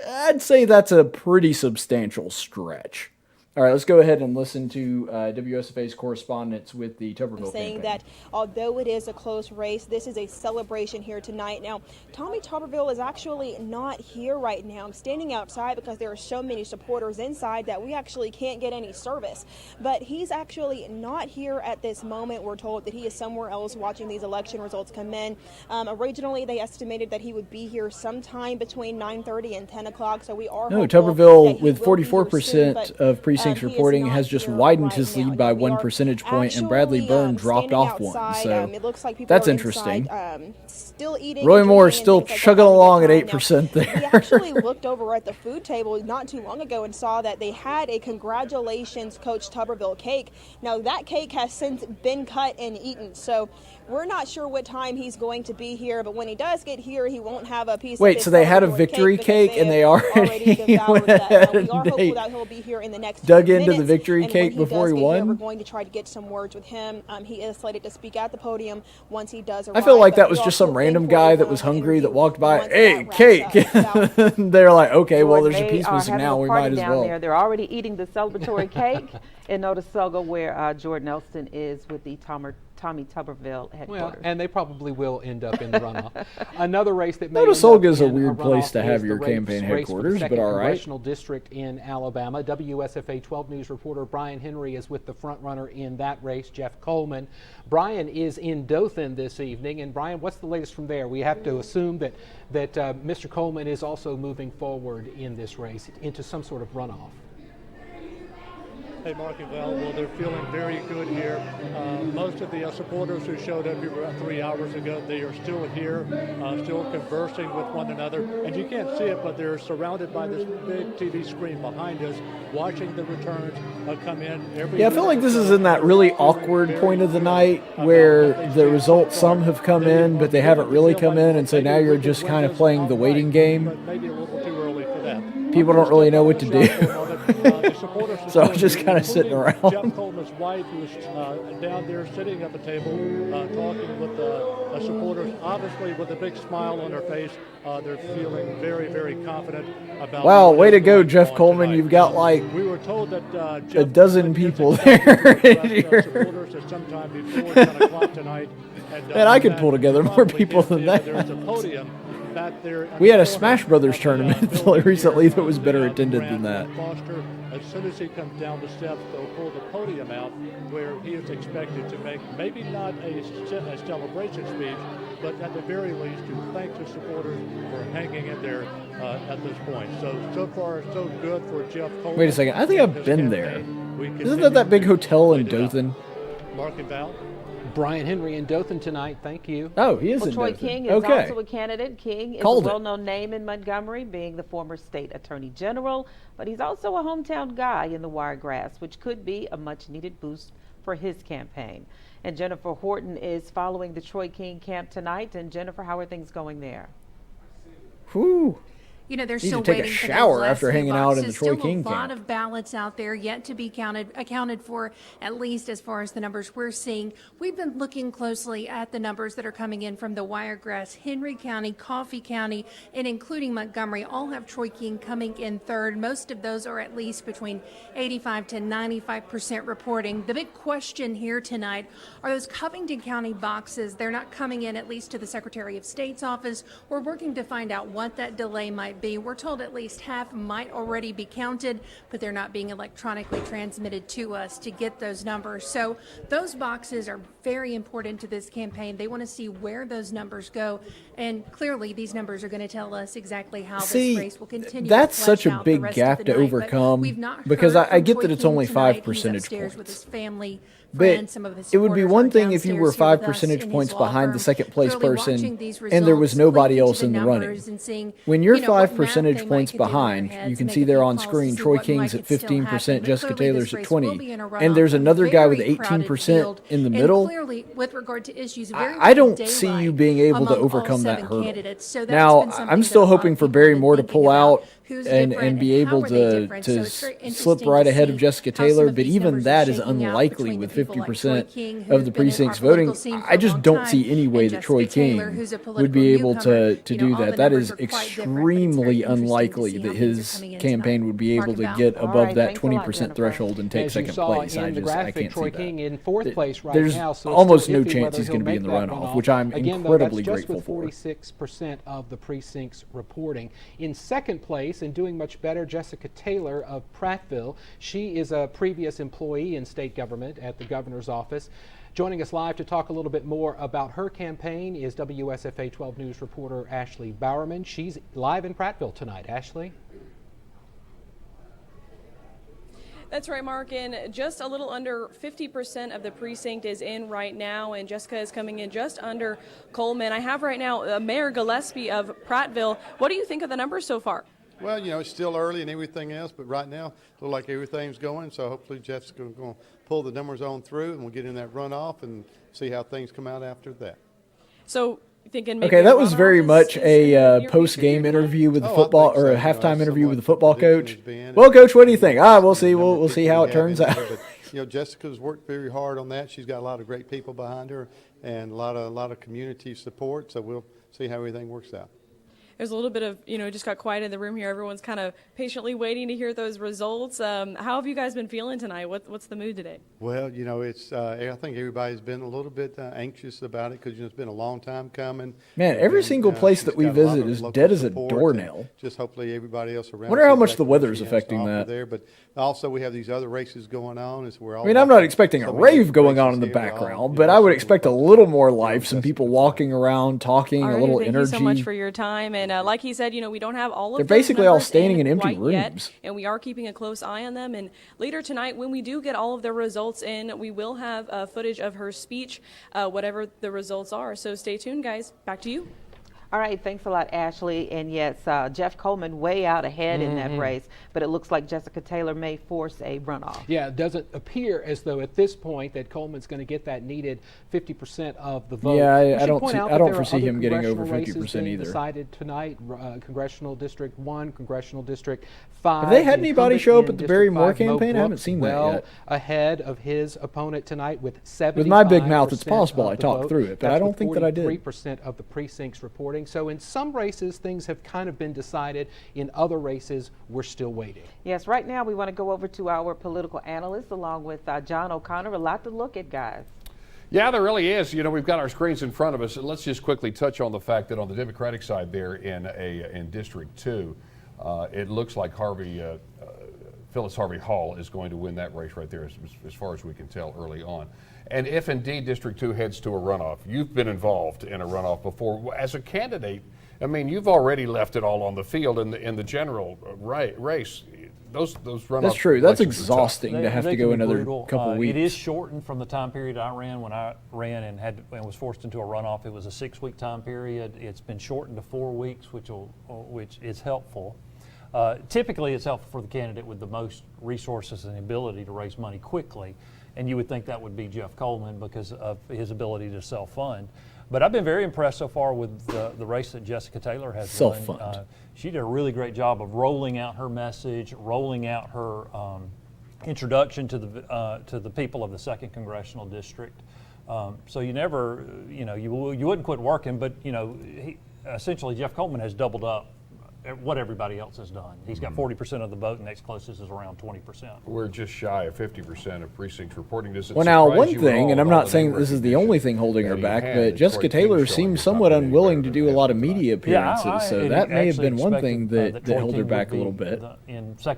I'd say that's a pretty substantial stretch. All right, let's go ahead and listen to WSFA's correspondence with the Tuberville saying campaign. That although it is a close race, this is a celebration here tonight. Now, Tommy Tuberville is actually not here right now. I'm standing outside because there are so many supporters inside that we actually can't get any service. But he's actually not here at this moment. We're told that he is somewhere else watching these election results come in. Originally, they estimated that he would be here sometime between 9:30 and 10 o'clock. So we are Tuberville, with 44% of precincts reporting, has just widened his lead by 1 percentage point, and Bradley Byrne dropped off one. So it looks like that's interesting. Inside, still eating. Roy Moore is still chugging along at 8% there. We actually looked over at the food table not too long ago and saw that they had a congratulations Coach Tuberville cake. Now that cake has since been cut and eaten. So We're not sure what time he's going to be here, but when he does get here, he won't have a piece of Wait, his so they had a celebratory victory cake and they already devoured that. Now, we are hopeful that he'll be here in the next dug few into the minutes, victory and cake when before he does get here, won? we're going to try to get some words with him. He is slated to speak at the podium once he does arrive. I feel like but that we was are just some hoping random for guy a that was hungry that interview walked by. once Hey, that cake! wraps up. They're like, okay, well, there's a They piece are missing having now. a We party might as down well. there. They're already eating the celebratory cake in Notasulga, where Jordan Elston is with the Tommy Tuberville headquarters. Well, and they probably will end up in the runoff. Another race that may Notasulga end up is a in weird place runoff to have is the your race campaign for the headquarters, but second all right. Congressional district in Alabama. WSFA 12 News reporter Brian Henry is with the front runner in that race, Jeff Coleman. Brian is in Dothan this evening, and Brian, what's the latest from there? We have to assume that Mr. Coleman is also moving forward in this race into some sort of runoff. Hey, Mark and Val, well, they're feeling very good here. Most of the supporters who showed up here about 3 hours ago, they are still here, still conversing with one another. And you can't see it, but they're surrounded by this big TV screen behind us, watching the returns come in. Yeah, I feel like this is in that really awkward point of the night where the results, some have come in, but they haven't really come in, and so now you're just kind of playing the waiting game. Maybe a little too early for that. People don't really know what to do. So I'm just kind of sitting around. Jeff Coleman's wife, who's down there sitting at the table, talking with the supporters, obviously with a big smile on her face. They're feeling very, very confident about. Wow, way to go, Jeff Coleman. You've got like we were told that a dozen people there. Supporters at some time before 10 o'clock tonight. And I could pull together more people than that. There's a podium back there. We had a Smash Brothers tournament recently that was better attended than that. Foster, as soon as he comes down the steps, they'll pull the podium out where he is expected to make maybe not a celebration speech, but at the very least to thank the supporters for hanging in there at this point. So far, so good for Jeff Coleman. Wait a second. I think I've been there. Isn't that big hotel in Dothan? Mark and Val? Brian Henry in Dothan tonight. Thank you. Oh, he is in Troy Dothan. King is also a candidate. King is a well-known name in Montgomery, being the former state attorney general, but he's also a hometown guy in the Wiregrass, which could be a much-needed boost for his campaign. And Jennifer Horton is following the Troy King camp tonight. And Jennifer, how are things going there? Whew. You know, they're Need still to take waiting a for shower those after hanging out in the Troy King Still a lot camp. of ballots out there yet to be accounted for, at least as far as the numbers we're seeing. We've been looking closely at the numbers that are coming in from the Wiregrass, Henry County, Coffee County, and including Montgomery, all have Troy King coming in third. Most of those are at least between 85 to 95% reporting. The big question here tonight are those Covington County boxes. They're not coming in, at least to the Secretary of State's office. We're working to find out what that delay might be. We're told at least half might already be counted, but they're not being electronically transmitted to us to get those numbers. So those boxes are very important to this campaign. They want to see where those numbers go, and clearly these numbers are going to tell us exactly how this race will continue. That's to flesh such a out the big rest gap of the to night. overcome, We've not because heard I from get Troy that it's King only tonight. 5 He's percentage upstairs points. with his family. But Some of his it would be supporters one are thing if you were downstairs 5 here with us percentage in points his law behind the firm, second place clearly person watching these and there was results, nobody linking to else the in the numbers running. and seeing, When you're you know, 5 what math percentage they might points could do in their behind, heads you to can make see a there few on calls to screen see Troy what King's might at still happen. 15%, But Jessica clearly Taylor's this at race will 20, be in a and there's runoff, a another guy with very crowded 18% field, in the and middle. clearly, with regard to issues, very I don't daylight see you being able to among all overcome that 7 hurdle. candidates. So that's Now, been something I'm that still a lot of hoping for people have Barry been Moore to thinking pull about. out Who's and different be and how able are they to, different? So it's very slip interesting right to ahead of see Jessica how some Taylor, of but these even numbers that are is shaking out unlikely between with the people like 50% Troy King, who of have the been in our precincts voting. political scene for I a just long don't time, see any way and that Troy Jessica Taylor, King who's a would political be able newcomer. to You know, do all the that. That numbers is are quite different, but it's very extremely interesting to unlikely see that how things are his coming in campaign tonight. would be able to Mark get and Val. above right, that thanks a lot, 20% Jennifer. threshold and take As you second saw place. in I the just graphic, can't Troy see that. King in fourth place right There's now, so it's almost still no iffy chance whether he's he'll going to be make in the that runoff, runoff. which I'm Again, though, incredibly that's just grateful with for. 46% of the precincts reporting. In second place and doing much better, Jessica Taylor of Prattville. She is a previous employee in state government at the governor's office. Joining us live to talk a little bit more about her campaign is WSFA 12 News reporter Ashley Bowerman. She's live in Prattville tonight. Ashley? That's right, Mark, and just a little under 50% of the precinct is in right now, and Jessica is coming in just under Coleman. I have right now Mayor Gillespie of Prattville. What do you think of the numbers so far? Well, you know, it's still early and everything else, but right now, it looks like everything's going. So hopefully Jeff's going to pull the numbers on through, and we'll get in that runoff and see how things come out after that. So thinking maybe Okay, that was runoff very much a near post-game future? interview with the Oh, I football, think so. or a You know, halftime that's interview somewhat with the football the prediction coach. has been. Well, coach, what do you think? We'll see. The number We'll of see people how we it have turns in out. there, but, you know, Jessica's worked very hard on that. She's got a lot of great people behind her and a lot of community support. So we'll see how everything works out. There's a little bit of, you know, just got quiet in the room here. Everyone's kind of patiently waiting to hear those results. How have you guys been feeling tonight? What's the mood today? Well, you know, it's I think everybody's been a little bit anxious about it because, you know, it's been a long time coming. Man, every single place that we she's got a lot visit of is local dead as a support, doornail. and just hopefully everybody else around. Wonder how sees much exactly the what weather's she has affecting to offer that. there. But also we have these other races going on. As we're all I mean, I'm not watching expecting a so many rave different going on races in the here. We're all, background, you but know, I would super expect a focused little on more what life, some Jessica people does. walking around, talking, All a right, little thank energy. you so much for your time. And like he said, you know, we don't have all of They're those basically all numbers standing in empty quite yet, rooms. and we are keeping a close eye on them. And later tonight, when we do get all of the results in, we will have footage of her speech, whatever the results are. So stay tuned, guys. Back to you. All right, thanks a lot, Ashley. And yes, Jeff Coleman way out ahead in that race, but it looks like Jessica Taylor may force a runoff. Yeah, it doesn't appear as though at this point that Coleman's going to get that needed 50% of the vote. Yeah, We I should don't point see- out I that don't there are foresee other him getting over congressional races 50% being either. decided tonight. Congressional District 1, Congressional District 5. Have they had the anybody incumbent show up in at the Barry District Moore 5, Mo campaign? I haven't Brooks, seen that well yet. ahead of his opponent tonight with 75%. With my big mouth, it's possible of I the talked vote. through it, but That's I don't with think that I did. 43% of the precincts reporting. So in some races, things have kind of been decided. In other races, we're still waiting. Yes, right now we want to go over to our political analyst along with John O'Connor. A lot to look at, guys. Yeah, there really is. You know, we've got our screens in front of us. Let's just quickly touch on the fact that on the Democratic side there in District 2, it looks like Phyllis Harvey Hall is going to win that race right there as far as we can tell early on. And if indeed District 2 heads to a runoff, you've been involved in a runoff before. As a candidate, I mean, you've already left it all on the field in the general race. Those runoffs. That's true. That's elections are tough. exhausting to have to go another couple weeks. It is shortened from the time period I ran when I ran and was forced into a runoff. It was a 6-week time period. It's been shortened to 4 weeks, which is helpful. Typically, it's helpful for the candidate with the most resources and ability to raise money quickly, and you would think that would be Jeff Coleman because of his ability to self-fund. But I've been very impressed so far with the race that Jessica Taylor has Self-fund. won. She did a really great job of rolling out her message, rolling out her introduction to the people of the 2nd Congressional District. So you never, you wouldn't quit working, but essentially Jeff Coleman has doubled up what everybody else has done. He's got 40% of the vote, and next closest is around 20%. We're just shy of 50% of precincts reporting. Does it Well, now, surprise one you at thing, all and I'm with all not the saying name that this is the only thing holding her that he back, had but that Jessica Troy Taylor King's showing seems is somewhat not getting unwilling better to do a than lot of Jessica media tonight. appearances, so that may have been one thing that held her back a little bit.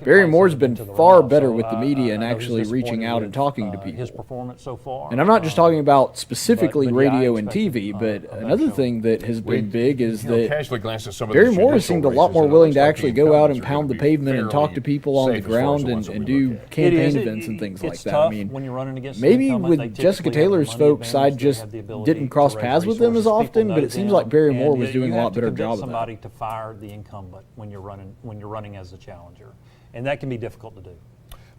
Barry Moore's been far better with the media and actually reaching out and talking to people. His performance so far. And I'm not just talking about specifically but yeah, I radio and expect TV, a but better another show. thing that has been big is that casually glance at some of Barry the Moore judicial seemed a lot races, more and it willing looks to like actually the go out incumbents and are pound the gonna be pavement and talk to fairly people on the safe as far as ground the ones that and we do look at. campaign events and things like It's that. tough I mean, when you're running against an maybe incumbent. They with Jessica typically have the Taylor's money folks, I advantage. They just have the ability didn't cross to raise paths with them as resources. People often, but know it seems them, like Barry Moore and was doing you a have lot to better convince job of somebody that. to fire the incumbent when you're running as the challenger, and that can be difficult to do.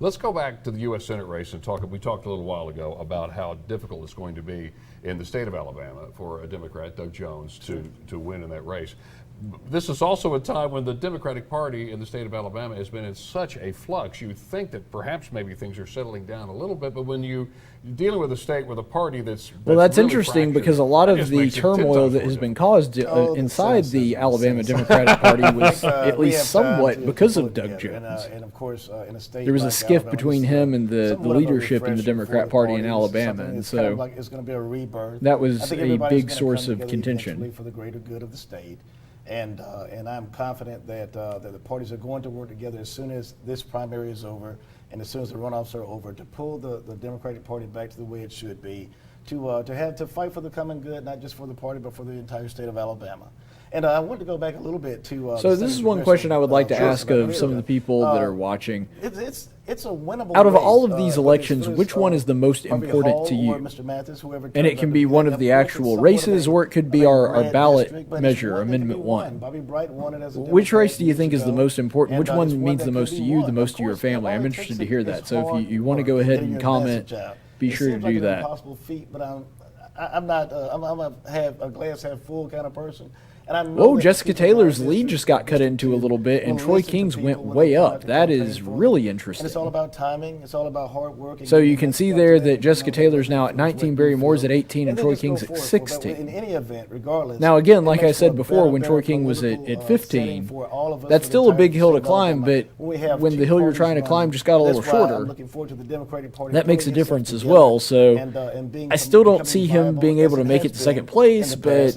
Let's go back to the U.S. Senate race and talk. We talked a little while ago about how difficult it's going to be in the state of Alabama for a Democrat, Doug Jones, to win in that race. This is also a time when the Democratic Party in the state of Alabama has been in such a flux. You think that perhaps maybe things are settling down a little bit, but when you're dealing with a state with a party that's Well, that's really interesting fractured, because a lot that of just the makes it turmoil tough that for has you. been caused inside the Alabama Democratic Party was at least somewhat because of Doug Jones. And of course, in a state There was a like skiff Alabama, between this is him and the somewhat of a leadership in the refresher Democrat for the Party in party. This is Alabama, something and that's kind of so like it's going to be a rebirth. that was I think a everybody's big gonna source come of together contention. eventually for the greater good of the state. And I'm confident that the parties are going to work together as soon as this primary is over and as soon as the runoffs are over to pull the Democratic Party back to the way it should be, to fight for the common good, not just for the party but for the entire state of Alabama. And I want to go back a little bit to. So this is one question I would like to ask of some of the people that are watching. It's a winnable Out of race, all of these elections, which one is the most important to you? And it can be one of the actual races, or it could be our ballot measure, Amendment 1. Which race do you think is the most important? Which one means the most to you, the most to your family? I'm interested to hear that. So if you want to go ahead and comment, be sure to do that. Impossible feat, but I'm not. I'm a glass half full kind of person. And I know Jessica Taylor's lead just got cut into a little bit, and Troy King's went way up. That is really interesting. And it's all about timing. It's all about hard work. So you can see there that Jessica Taylor's now at 19, Barry Moore's at 18, and Troy King's at 16. In any event, regardless. Now again, like I said before, when Troy King was at 15, that's still a big hill to climb, but when the hill you're trying to climb just got a little shorter, that makes a difference as well. So I still don't see him being able to make it to second place, but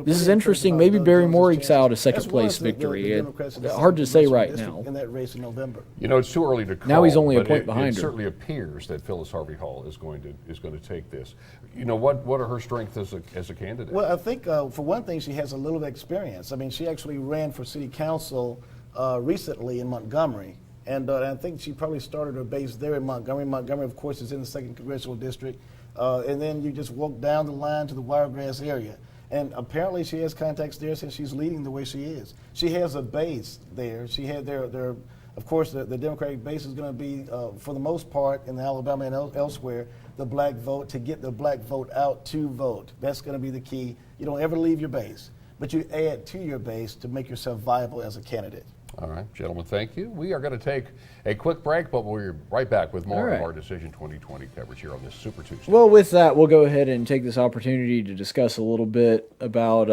this is interesting. Maybe Barry Moore ekes out a second place victory. Hard to say right now. In that race in November. You know, it's too early to call. Now he's only a point behind her. It certainly appears that Phyllis Harvey Hall is going to take this. You know, what are her strengths as a candidate? Well, I think for one thing, she has a little experience. I mean, she actually ran for city council recently in Montgomery. And I think she probably started her base there in Montgomery. Montgomery, of course, is in the 2nd Congressional District. And then you just walk down the line to the Wiregrass area. And apparently she has contacts there since she's leading the way she is. She has a base there. She had of course, the Democratic base is going to be, for the most part, in Alabama and elsewhere, the black vote, to get the black vote out to vote. That's going to be the key. You don't ever leave your base, but you add to your base to make yourself viable as a candidate. All right, gentlemen, thank you. We are going to take a quick break, but we're right back with more of our Decision 2020 coverage here on this Super Tuesday. Well, with that, we'll go ahead and take this opportunity to discuss a little bit about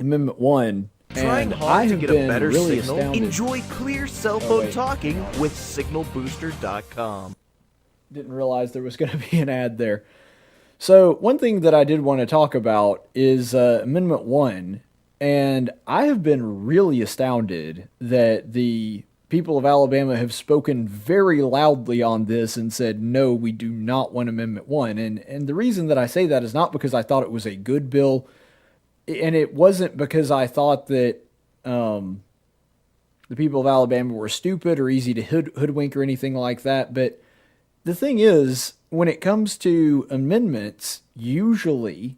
Amendment 1. Trying and hard I to have get a been better really signal? astounded. Enjoy clear cell phone talking with signalbooster.com. Didn't realize there was going to be an ad there. So one thing that I did want to talk about is Amendment 1. And I have been really astounded that the people of Alabama have spoken very loudly on this and said, no, we do not want Amendment 1. And the reason that I say that is not because I thought it was a good bill, and it wasn't because I thought that the people of Alabama were stupid or easy to hoodwink or anything like that. But the thing is, when it comes to amendments, usually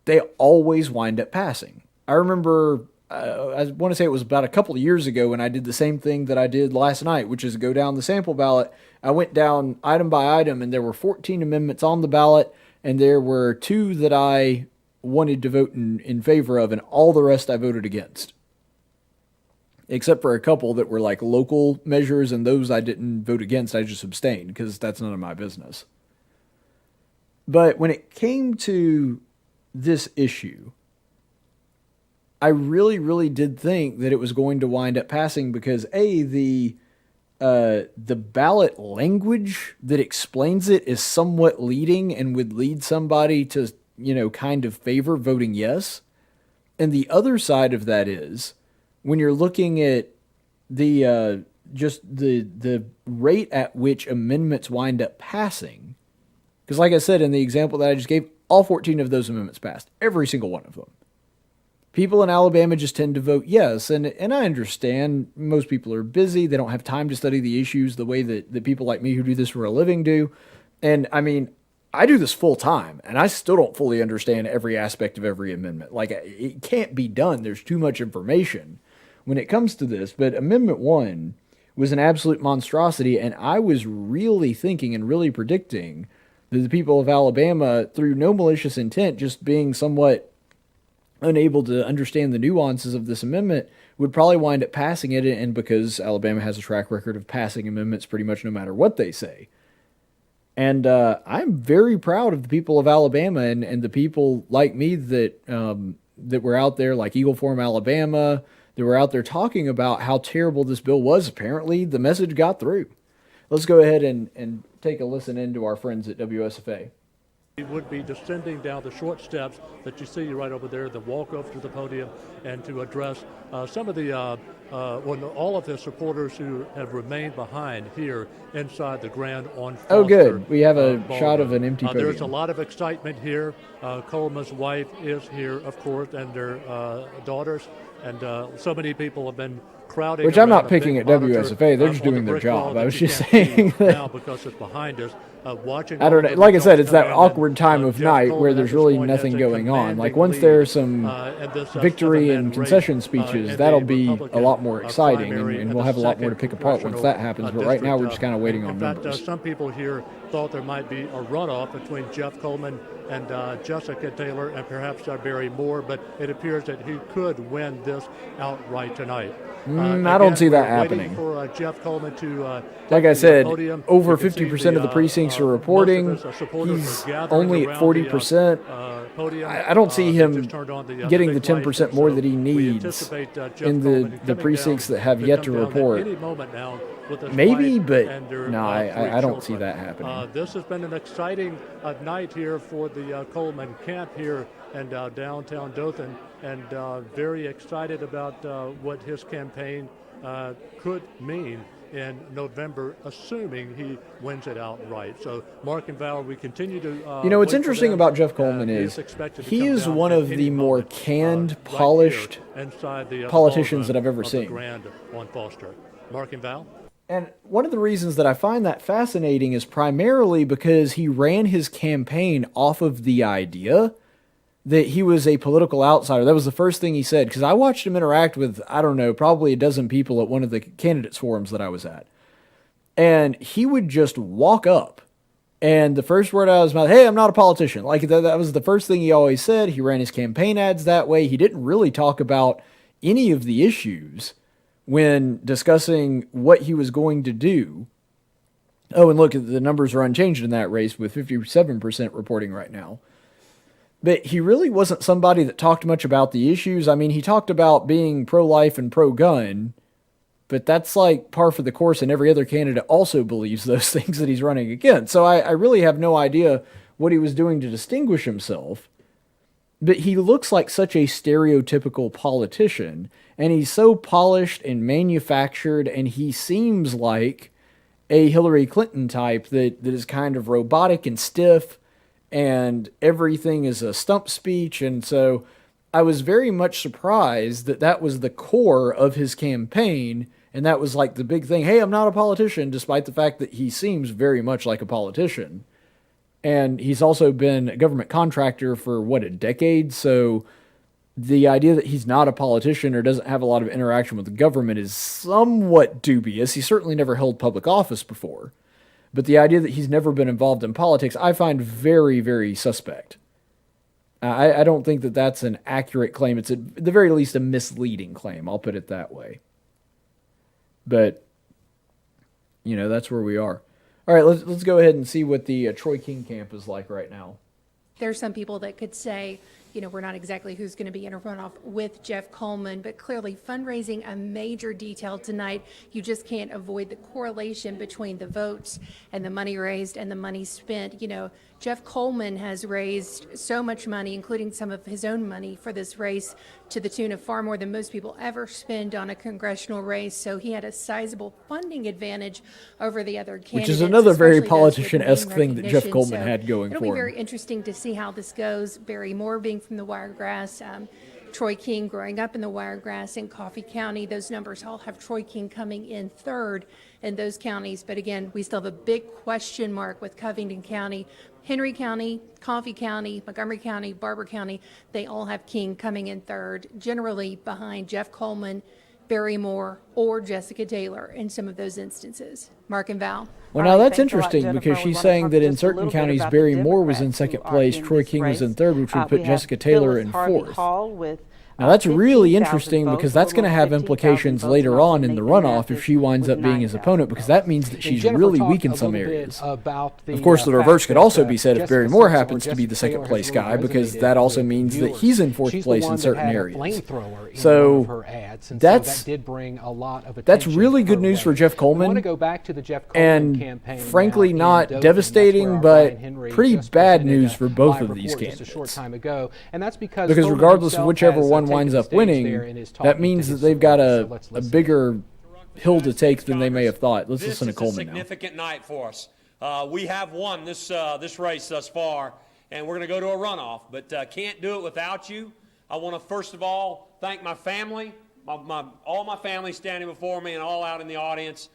they always wind up passing. I remember, I want to say it was about a couple of years ago when I did the same thing that I did last night, which is go down the sample ballot. I went down item by item, and there were 14 amendments on the ballot, and there were 2 that I wanted to vote in favor of, and all the rest I voted against. Except for a couple that were like local measures, and those I didn't vote against. I just abstained because that's none of my business. But when it came to this issue, I really, really did think that it was going to wind up passing because the ballot language that explains it is somewhat leading and would lead somebody to, kind of favor voting yes. And the other side of that is when you're looking at the rate at which amendments wind up passing, because like I said in the example that I just gave, all 14 of those amendments passed, every single one of them. People in Alabama just tend to vote yes, and I understand most people are busy. They don't have time to study the issues the way that people like me who do this for a living do. And I mean, I do this full time, and I still don't fully understand every aspect of every amendment. Like, it can't be done. There's too much information when it comes to this. But Amendment 1 was an absolute monstrosity, and I was really thinking and really predicting that the people of Alabama, through no malicious intent, just being somewhat unable to understand the nuances of this amendment, would probably wind up passing it, and because Alabama has a track record of passing amendments pretty much no matter what they say. And I'm very proud of the people of Alabama and the people like me that were out there, like Eagle Forum, Alabama, that were out there talking about how terrible this bill was. Apparently, the message got through. Let's go ahead and take a listen into our friends at WSFA. He would be descending down the short steps that you see right over there, the walk over to the podium, and to address some of the all of the supporters who have remained behind here inside the Grand on Foster. Oh, good. We have a ballroom. shot of an empty podium. There's a lot of excitement here. Coleman's wife is here, of course, and their daughters, and so many people have been crowding. Which I'm not picking at WSFA. They're just doing their job. I was just saying that. Now because it's behind us. Watching I don't know. Like I said, it's that awkward time of night where there's really nothing going on. Like once there's some victory and concession speeches, that'll be a lot more exciting, and we'll have a lot more to pick apart once that happens. But right now, we're just kind of waiting on numbers. In fact, some people here thought there might be a runoff between Jeff Coleman and Jessica Taylor and perhaps Barry Moore, but it appears that he could win this outright tonight. I don't see that happening. For Jeff Coleman to, like I said, over 50% of the precincts are reporting. He's only at 40%. I don't see him getting the 10% more that he needs in the precincts that have yet to report. Maybe, but no, I don't see that happening. This has been an exciting night here for the Coleman camp here in downtown Dothan, and very excited about what his campaign could mean in November, assuming he wins it outright. So, Mark and Val, we continue to. What's interesting about Jeff Coleman is he is one of the more canned, polished politicians that I've ever seen. Grand on Foster. Mark and Val. And one of the reasons that I find that fascinating is primarily because he ran his campaign off of the idea that he was a political outsider. That was the first thing he said, because I watched him interact with, I don't know, probably a dozen people at one of the candidates forums that I was at. And he would just walk up, and the first word out of his mouth, hey, I'm not a politician. Like, that was the first thing he always said. He ran his campaign ads that way. He didn't really talk about any of the issues when discussing what he was going to do. Oh, and look, the numbers are unchanged in that race with 57% reporting right now. But he really wasn't somebody that talked much about the issues. I mean, he talked about being pro-life and pro-gun, but that's like par for the course, and every other candidate also believes those things that he's running against. So I really have no idea what he was doing to distinguish himself. But he looks like such a stereotypical politician, and he's so polished and manufactured, and he seems like a Hillary Clinton type that is kind of robotic and stiff, and everything is a stump speech. And so I was very much surprised that that was the core of his campaign, and that was like the big thing. Hey, I'm not a politician, despite the fact that he seems very much like a politician. And he's also been a government contractor for, a decade? So the idea that he's not a politician or doesn't have a lot of interaction with the government is somewhat dubious. He certainly never held public office before. But the idea that he's never been involved in politics, I find very, very suspect. I don't think that that's an accurate claim. It's at the very least a misleading claim. I'll put it that way. But, that's where we are. All right, let's go ahead and see what the Troy King camp is like right now. There's some people that could say, we're not exactly who's going to be in a runoff with Jeff Coleman, but clearly fundraising a major detail tonight. You just can't avoid the correlation between the votes and the money raised and the money spent. Jeff Coleman has raised so much money, including some of his own money for this race, to the tune of far more than most people ever spend on a congressional race. So he had a sizable funding advantage over the other candidates. Which is another very politician-esque thing that Jeff Coleman had going for him. It'll be very interesting to see how this goes. Barry Moore being from the Wiregrass, Troy King growing up in the Wiregrass in Coffee County. Those numbers all have Troy King coming in third in those counties. But again, we still have a big question mark with Covington County. Henry County, Coffee County, Montgomery County, Barber County, they all have King coming in third, generally behind Jeff Coleman, Barry Moore, or Jessica Taylor in some of those instances. Mark and Val. Well, now that's interesting because she's saying that in certain counties, Barry Moore was in second place, Troy King was in third, which would put Jessica Taylor in fourth. Hall with Now that's really interesting because that's going to have implications later on in the runoff if she winds up being his opponent, because that means that she's really weak in some areas. Of course, the reverse could also be said if Barry Moore happens to be the second place guy, because that also means that he's in fourth place in certain areas. So that's really good news for Jeff Coleman, and frankly not devastating, but pretty bad news for both of these candidates. Because regardless of whichever one winds up winning, that means that they've got a bigger hill to take than they may have thought. Let's listen to Coleman now. This is a significant night for us. We have won this race thus far, and we're going to go to a runoff, but can't do it without you. I want to first of all thank my family, all my family standing before me and all out in the audience.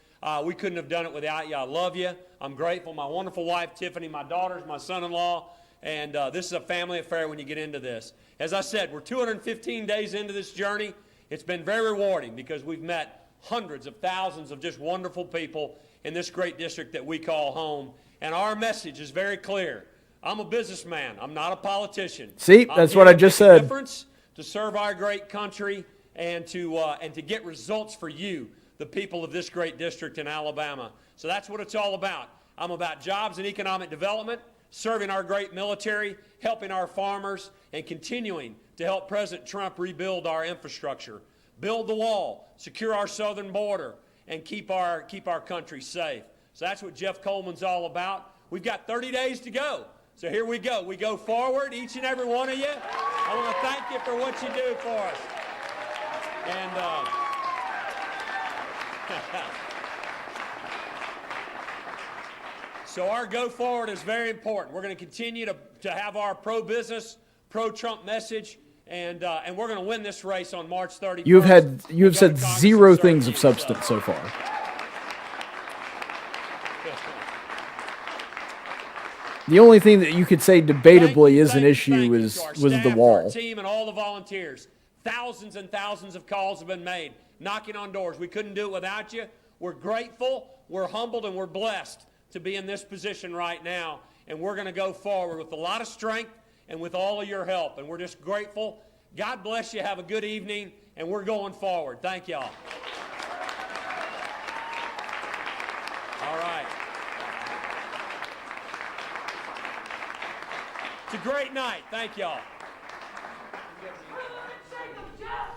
We couldn't have done it without you. I love you. I'm grateful. My wonderful wife, Tiffany, my daughters, my son-in-law, and this is a family affair when you get into this. As I said, we're 215 days into this journey. It's been very rewarding because we've met hundreds of thousands of just wonderful people in this great district that we call home. And our message is very clear. I'm a businessman. I'm not a politician. See, that's what I just said. Difference to serve our great country and to get results for you, the people of this great district in Alabama. So that's what it's all about. I'm about jobs and economic development, serving our great military, helping our farmers, and continuing to help President Trump rebuild our infrastructure, build the wall, secure our southern border, and keep our country safe. So that's what Jeff Coleman's all about. We've got 30 days to go. So here we go. We go forward, each and every one of you. I want to thank you for what you do for us. And so our go forward is very important. We're going to continue to have our pro-business, pro-Trump message, and we're going to win this race on March 31st. You have said zero things of substance so far. The only thing that you could say debatably is an issue was the wall. Our team and all the volunteers. Thousands and thousands of calls have been made, knocking on doors. We couldn't do it without you. We're grateful, we're humbled, and we're blessed to be in this position right now. And we're going to go forward with a lot of strength and with all of your help. And we're just grateful. God bless you. Have a good evening. And we're going forward. Thank y'all. All right. It's a great night. Thank y'all.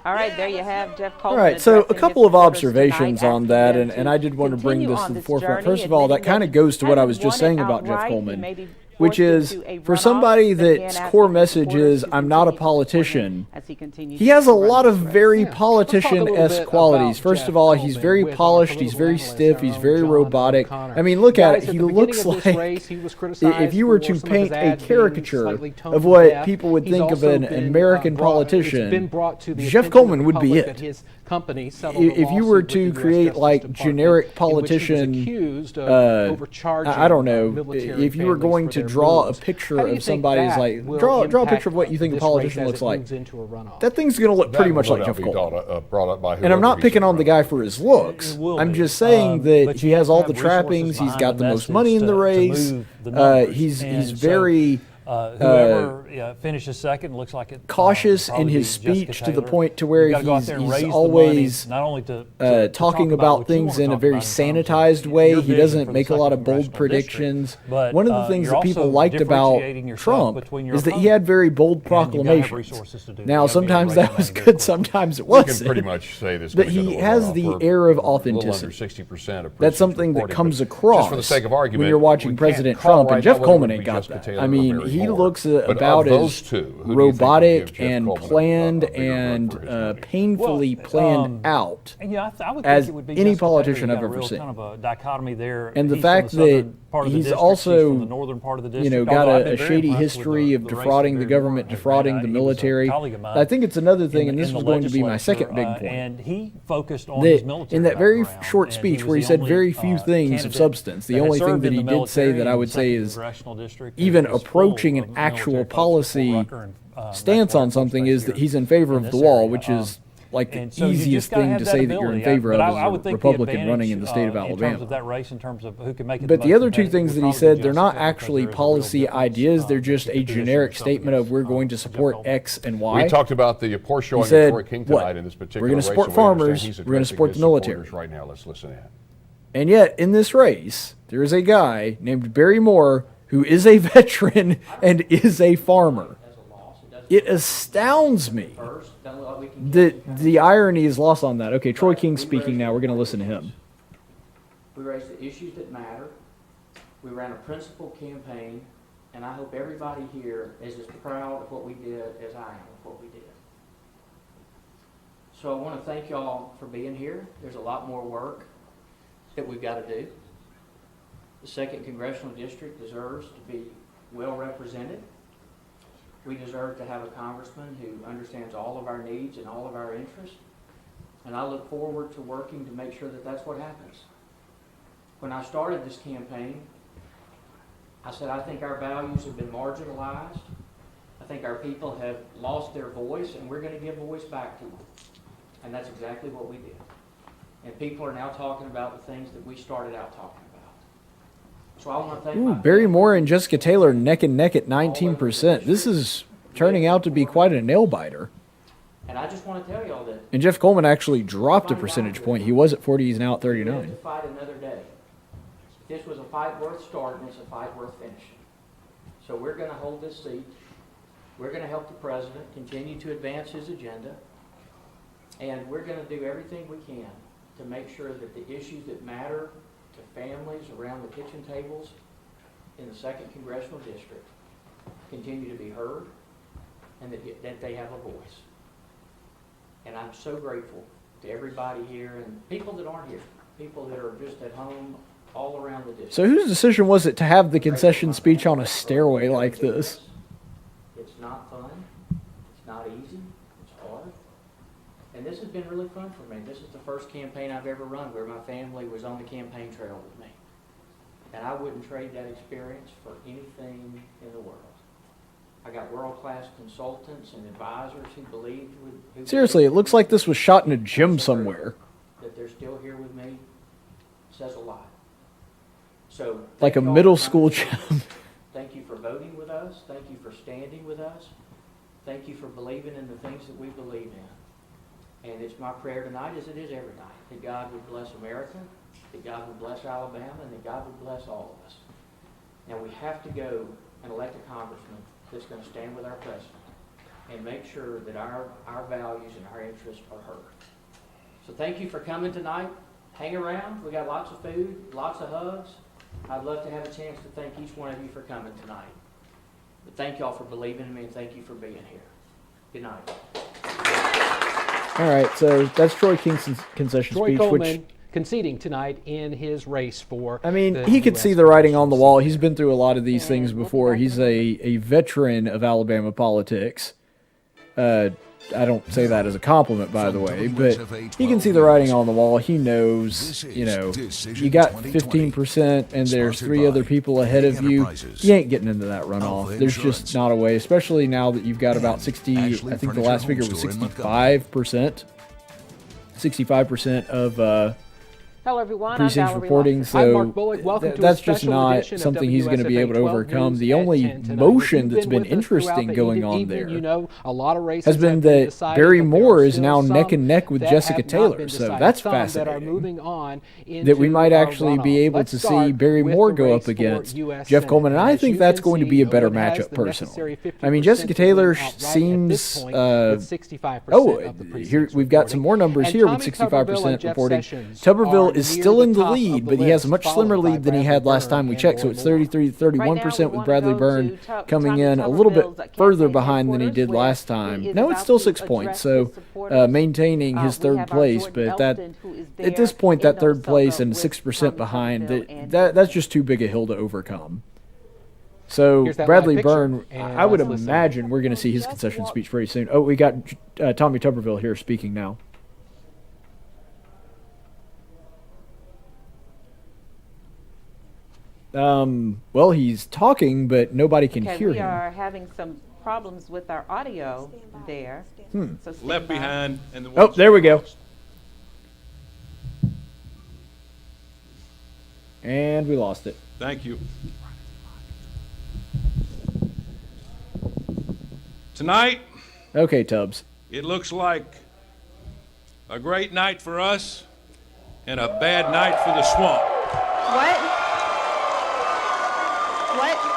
All right, there you have Jeff Coleman. All right, so a couple of observations on that, and I did want to bring this to the forefront. First of all, that kind of goes to what I was just saying about Jeff Coleman, which is, for somebody that's core message is, I'm not a politician, he has a lot of very politician-esque qualities. First of all, he's very polished, he's very stiff, he's very robotic. I mean, look at it, he looks like, if you were to paint a caricature of what people would think of an American politician, Jeff Coleman would be it. If you were to create like generic politician, I don't know, if you were going to draw a picture of somebody's like, draw a picture of what you think a politician looks like, that thing's going to look pretty much like Jeff Coleman. And I'm not picking on the guy for his looks. I'm just saying that he has all the trappings, he's got the most money in the race, he's very... whoever finishes second looks like it. Cautious in his speech to the point to where he's always not only to talking about things in a very sanitized way. He doesn't make a lot of bold predictions. One of the things that people liked about Trump is that he had very bold proclamations. Now, sometimes that was good, sometimes it wasn't. You can pretty much say this. But he has the air of authenticity. That's something that comes across when you're watching President Trump, and Jeff Coleman ain't got that. I mean, he looks about as robotic and planned and painfully planned out as any politician I've ever seen. Kind of a dichotomy there. And the fact that he's also, got a shady history of defrauding the government, defrauding the military. I think it's another thing, and this was going to be my second big point. And he focused on his military in that very short speech where he said very few things of substance. The only thing that he did say that I would say is even approaching an actual policy stance on something is that he's in favor of the wall, which is like the And so you easiest just gotta thing have to that say that you're in ability. favor But of I would is a think the Republican running in the advantage, state of in terms Alabama. of that race, in terms of who can make it But the the most other two competitive things would that he probably said, be they're not Jessica, because actually there is a real policy difference, ideas. They're just that a you could position generic yourself statement against, of we're going to support difficult. X and Y. We talked about the Porsche showing He said, Troy King what? tonight in this particular We're going race. to support and we understand farmers. he's We're going to addressing support his the military. supporters right now. Let's listen in. And yet, in this race, there is a guy named Barry Moore who is a veteran and is a farmer. It astounds me that the irony is lost on that. Okay, Troy King speaking now. We're going to listen to him. We raised the issues that matter. We ran a principled campaign, and I hope everybody here is as proud of what we did as I am of what we did. So I want to thank y'all for being here. There's a lot more work that we've got to do. The 2nd Congressional District deserves to be well represented. We deserve to have a congressman who understands all of our needs and all of our interests. And I look forward to working to make sure that that's what happens. When I started this campaign, I said, I think our values have been marginalized. I think our people have lost their voice, and we're going to give voice back to them. And that's exactly what we did. And people are now talking about the things that we started out talking about. So I want to thank Barry Moore and Jessica Taylor neck and neck at 19%. This is turning out to be quite a nail-biter. And I just want to tell y'all that. And Jeff Coleman actually dropped a percentage point. He was at 40, he's now at 39. We have to fight another day. This was a fight worth starting. It's a fight worth finishing. So we're going to hold this seat. We're going to help the president continue to advance his agenda. And we're going to do everything we can to make sure that the issues that matter to families around the kitchen tables in the 2nd Congressional District continue to be heard and that they have a voice. And I'm so grateful to everybody here and people that aren't here, people that are just at home all around the district. So whose decision was it to have the concession speech on a stairway like this? It's not fun. It's not easy. It's hard. And this has been really fun for me. This is the first campaign I've ever run where my family was on the campaign trail with me. And I wouldn't trade that experience for anything in the world. I got world-class consultants and advisors who believed Seriously, it looks like this was shot in a gym somewhere. that they're still here with me says a lot. So Like a thank you all middle for school coming. gym. Thank you for voting with us. Thank you for standing with us. Thank you for believing in the things that we believe in. And it's my prayer tonight, as it is every night, that God would bless America, that God would bless Alabama, and that God would bless all of us. Now we have to go and elect a congressman that's going to stand with our president and make sure that our values and our interests are heard. So thank you for coming tonight. Hang around. We got lots of food, lots of hugs. I'd love to have a chance to thank each one of you for coming tonight. But thank y'all for believing in me and thank you for being here. Good night. All right, so that's Troy King's concession Troy speech, Coleman which, conceding tonight in his race for. I mean, he could see the writing on the wall. He's been through a lot of these things before. He's a veteran of Alabama politics. I don't say that as a compliment, by the way, but he can see the writing on the wall. He knows, you know, you got 15% and there's 3 other people ahead of you. You ain't getting into that runoff. There's just not a way, especially now that you've got about 60, I think the last figure was 65%. 65% of Hello, everyone. precincts I'm reporting, Lawson. so I'm Mark Bullock. Welcome to a that's just special not edition of something he's going to be WSFA able to 12 overcome. News The at only 10 tonight. motion If you've that's been with us throughout interesting the going on evening, there you know, a lot of races has been have been that decided, Barry but there Moore are is still now neck some and neck with that Jessica have not Taylor, been so decided. that's Some that are fascinating. moving on That we might into our actually be runoff. able Let's to see start Barry with Moore the go race up for against US Jeff Senate. Coleman, and I As think you that's can going to see, be a better Wood has matchup the personally. necessary I mean, 50% Jessica to win Taylor outright at this seems. point, with 65% Oh, of the precincts here we've got some more numbers And here with Tommy Tuberville and 65% Jeff reporting. Sessions Tuberville are is near still the in the top of lead, the but he has a list, much slimmer followed by lead than he Bradley had last Byrne time we and checked. So Roy it's Moore. 33 to 31% with Bradley Byrne coming in a little bit further behind than he did last time. No, it's still 6 points, so maintaining his third place, but that at this point, that third place and 6% behind, that's just too big a hill to overcome. So Here's that Bradley live picture, Byrne, and I would let's listen. imagine we're going to see his concession speech pretty soon. Oh, we got Tommy Tuberville here speaking now. Well, he's talking, but nobody can hear We him. are having some problems with our audio there. So stand Left by. behind and the Oh, there we go. And we lost it. Thank you. Tonight, Okay, Tubbs. it looks like a great night for us and a bad night for the swamp. What? What?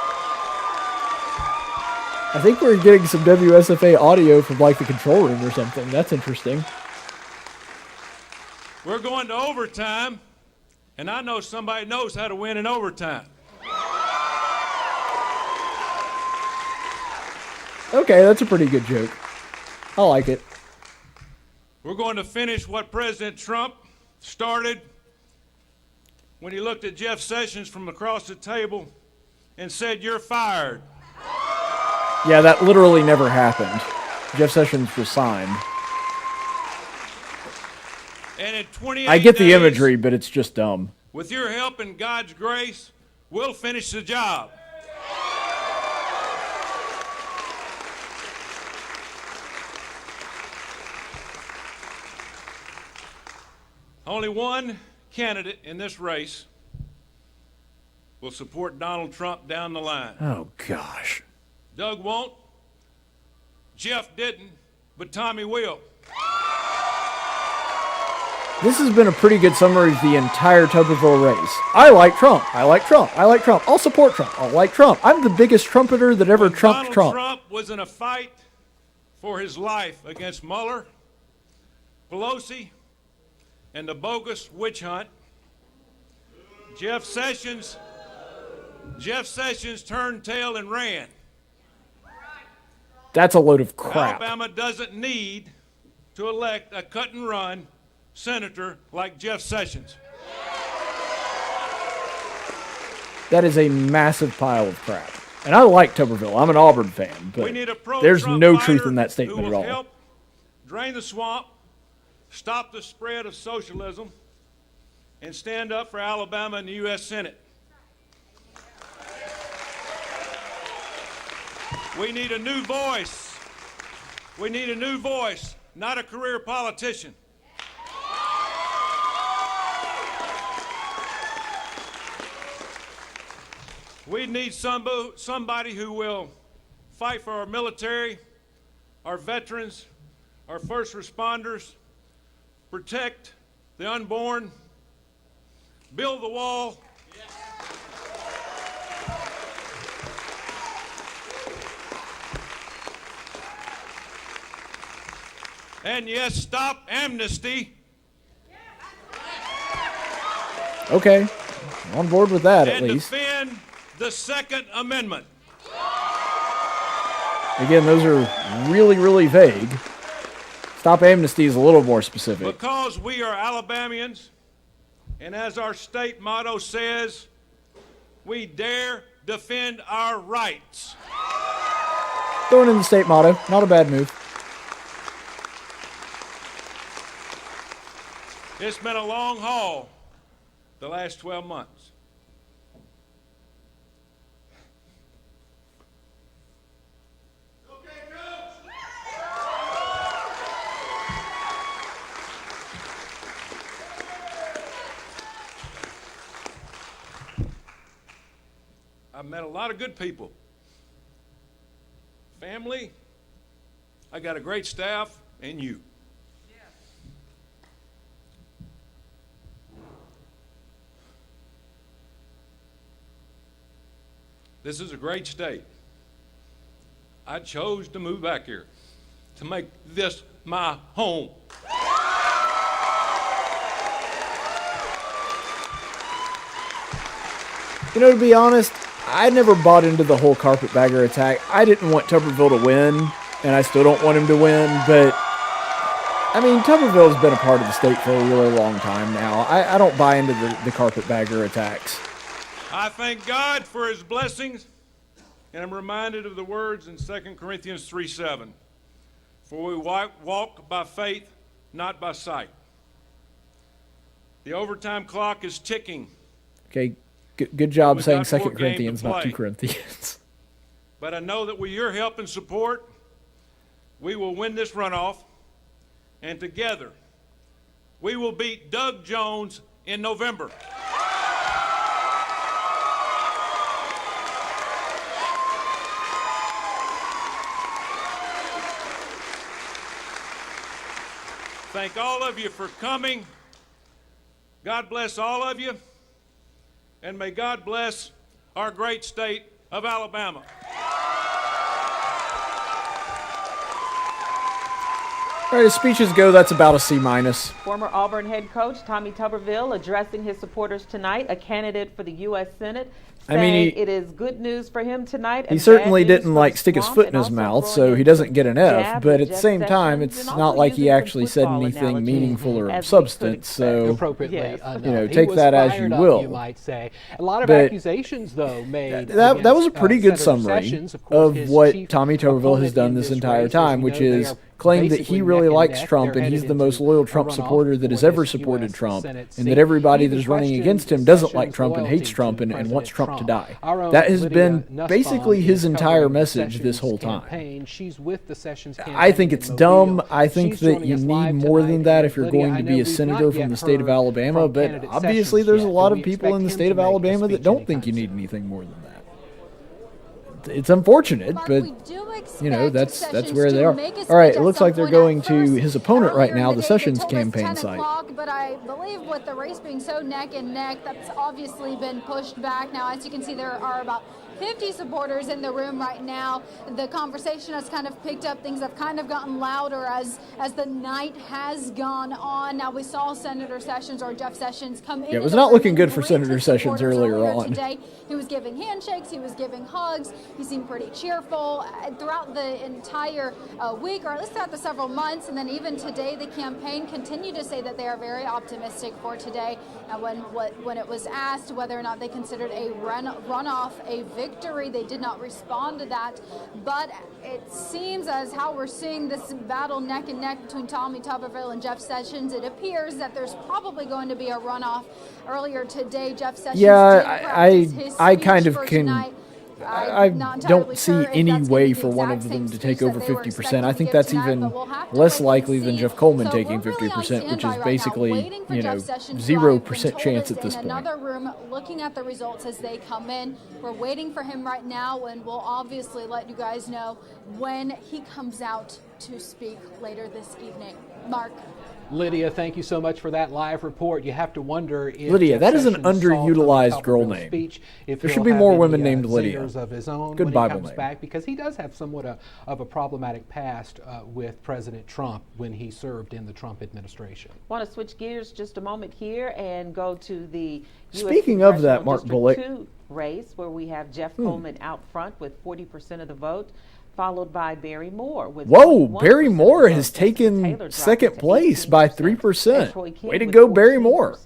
I think we're getting some WSFA audio from like the control room or something. That's interesting. We're going to overtime, and I know somebody knows how to win in overtime. Okay, that's a pretty good joke. I like it. We're going to finish what President Trump started when he looked at Jeff Sessions from across the table and said, "You're fired." Yeah, that literally never happened. Jeff Sessions resigned. And in 28 I get the days, imagery, but it's just dumb. with your help and God's grace, we'll finish the job. Only one candidate in this race will support Donald Trump down the line. Oh, gosh. Doug won't, Jeff didn't, but Tommy will. This has been a pretty good summary of the entire Tuberville race. I like Trump. I like Trump. I like Trump. I'll support Trump. I'll like Trump. I'm the biggest trumpeter that ever trumped Donald Trump. Trump was in a fight for his life against Mueller, Pelosi, and the bogus witch hunt. Jeff Sessions turned tail and ran. That's a load of crap. Alabama doesn't need to elect a cut and run senator like Jeff Sessions. That is a massive pile of crap. And I like Tuberville. I'm an Auburn fan, but We need a there's pro-Trump no fighter truth in that who statement at will all. help drain the swamp, stop the spread of socialism, and stand up for Alabama in the U.S. Senate. We need a new voice. We need a new voice, not a career politician. We need somebody who will fight for our military, our veterans, our first responders, protect the unborn, build the wall, and yes, stop amnesty. Okay. I'm on board with that, at and least. defend the Second Amendment. Again, those are really, really vague. Stop amnesty is a little more specific. Because we are Alabamians, and as our state motto says, we dare defend our rights. Throwing in the state motto, not a bad move. It's been a long haul the last 12 months. I've met a lot of good people. Family, I got a great staff, and you. This is a great state. I chose to move back here, to make this my home. You know, to be honest, I never bought into the whole carpetbagger attack. I didn't want Tuberville to win, and I still don't want him to win, but I mean, Tuberville's been a part of the state for a really long time now. I don't buy into the carpetbagger attacks. I thank God for his blessings, and I'm reminded of the words in 2 Corinthians 3:7. For we walk by faith, not by sight. The overtime clock is ticking. Okay, good job We've saying got 2 more game to Corinthians, not 2 play. Corinthians. but I know that with your help and support, we will win this runoff, and together we will beat Doug Jones in November. Thank all of you for coming. God bless all of you, and may God bless our great state of Alabama. All right, as speeches go, that's about a C-. Former Auburn head coach Tommy Tuberville addressing his supporters tonight, a candidate for the U.S. Senate, saying it is good news for him tonight. He certainly didn't stick his foot in his mouth, so he doesn't get an F. But at the same time, it's not like he actually said anything meaningful or of substance. So take that as you will. You might say a lot of accusations, though, made. That was a pretty good summary of what Tommy Tuberville has done this entire time, which is claim that he really likes Trump and he's the most loyal Trump supporter that has ever supported Trump, and that everybody that is running against him doesn't like Trump and hates Trump and wants Trump to die. That has been basically his entire message this whole time. I think it's dumb. I think that you need more than that if you're going to be a senator from the state of Alabama, but obviously there's a lot of people in the state of Alabama that don't think you need anything more than that. It's unfortunate, but that's where they are. All right, it looks like they're going to his opponent right now, the Sessions campaign site. But I believe with the race being so neck and neck, that's obviously been pushed back. Now, as you can see, there are about 50 supporters in the room right now. The conversation has kind of picked up. Things have kind of gotten louder as the night has gone on. Now, we saw Senator Sessions, or Jeff Sessions, come in. It was not looking good for Senator Sessions earlier on. Today. He was giving handshakes. He was giving hugs. He seemed pretty cheerful throughout the entire week, or at least throughout the several months. And then even today, the campaign continued to say that they are very optimistic for today. When it was asked whether or not they considered a runoff a victory, they did not respond to that. But it seems, as how we're seeing this battle neck and neck between Tommy Tuberville and Jeff Sessions, it appears that there's probably going to be a runoff. Earlier today, Jeff Sessions I kind of can. I don't see any way for one of them to take over 50%. I think that's even less likely than Jeff Coleman taking 50%, which is basically, 0% chance at this point. Another room looking at the results as they come in. We're waiting for him right now, and we'll obviously let you guys know when he comes out to speak later this evening. Mark. Lydia, thank you so much for that live report. You have to wonder if Lydia, that is an underutilized girl name. There should be more women named Lydia. Of his own Good Bible name. Back, because he does have somewhat of a problematic past with President Trump when he served in the Trump administration. Want to switch gears just a moment here and go to the Speaking of that, Mark Bullock, District 2 race where we have Jeff Coleman out front with 40% of the vote, followed by Barry Moore with Barry Moore has taken second place by 3%. Way to go, Barry Moore.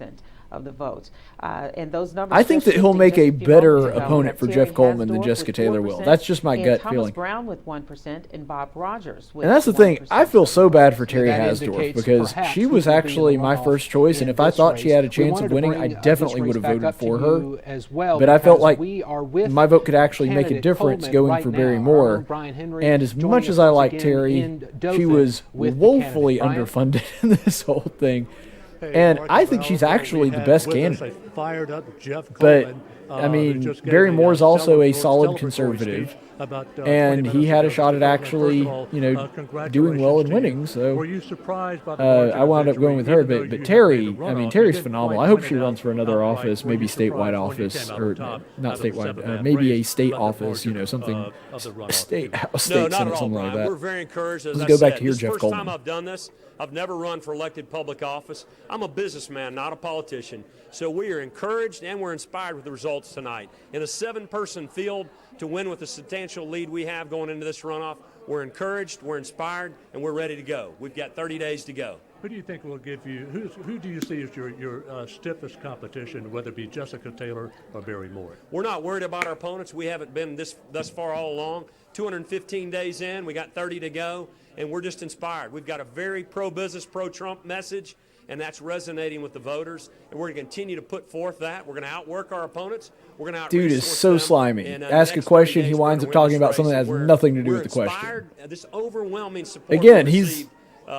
Of the votes. And those numbers I think that he'll make a better opponent for Jeff Coleman than Jessica Taylor will. That's just my gut Thomas feeling. Brown with 1% and Bob Rogers with And that's the thing. I feel so bad for Terry Hasdorf because she was actually my first choice, and if I thought she had a chance of winning, I definitely would have voted for her. But I felt like my vote could actually make a difference going for Barry Moore. And as much as I like Terry, she was woefully underfunded in this whole thing. And I think she's actually the best candidate. But, I mean, Barry Moore's also a solid conservative, and he had a shot at actually, doing well and winning. So I wound up going with her. But Terry, Terry's phenomenal. I hope she runs for another office, maybe statewide office, or not statewide, maybe a state office, something, state senate, something like that. We're very encouraged. Let's go back to hear Jeff Coleman. First time I've done this. I've never run for elected public office. I'm a businessman, not a politician. So we are encouraged and we're inspired with the results tonight. In a 7-person field to win with the substantial lead we have going into this runoff, we're encouraged, we're inspired, and we're ready to go. We've got 30 days to go. Who do you think will give you, who do you see as your stiffest competition, whether it be Jessica Taylor or Barry Moore? We're not worried about our opponents. We haven't been thus far all along. 215 days in, we got 30 to go, and we're just inspired. We've got a very pro-business, pro-Trump message, and that's resonating with the voters, and we're going to continue to put forth that. We're going to outwork our opponents. We're going to Dude is so slimy. Ask a question, he winds up talking about something that has nothing to do with the question. This overwhelming support Again,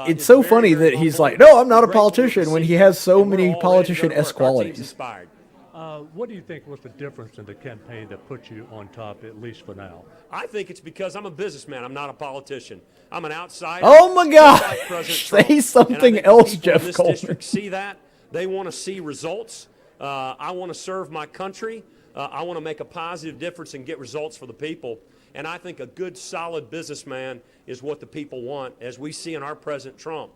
it's so funny that he's like, no, I'm not a politician, when he has so many politician-esque qualities. What do you think was the difference in the campaign that put you on top, at least for now? I think it's because I'm a businessman. I'm not a politician. I'm an outsider. Oh my God! Say something else, Jeff Coleman. District see that. They want to see results. I want to serve my country. I want to make a positive difference and get results for the people. And I think a good, solid businessman is what the people want, as we see in our President Trump.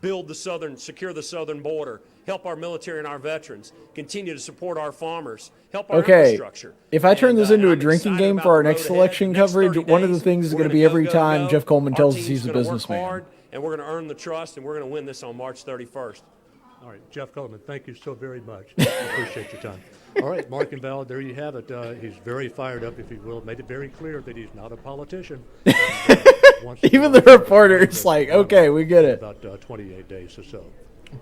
Secure the southern border, help our military and our veterans, continue to support our farmers, help our infrastructure. If I turn this into a drinking game for our next election coverage, one of the things is going to be every time Jeff Coleman tells us he's a businessman. And we're going to earn the trust, and we're going to win this on March 31st. All right, Jeff Coleman, thank you so very much. I appreciate your time. All right, Mark and Val, there you have it. He's very fired up, if you will. Made it very clear that he's not a politician. Even the reporter is like, okay, we get it. About 28 days or so.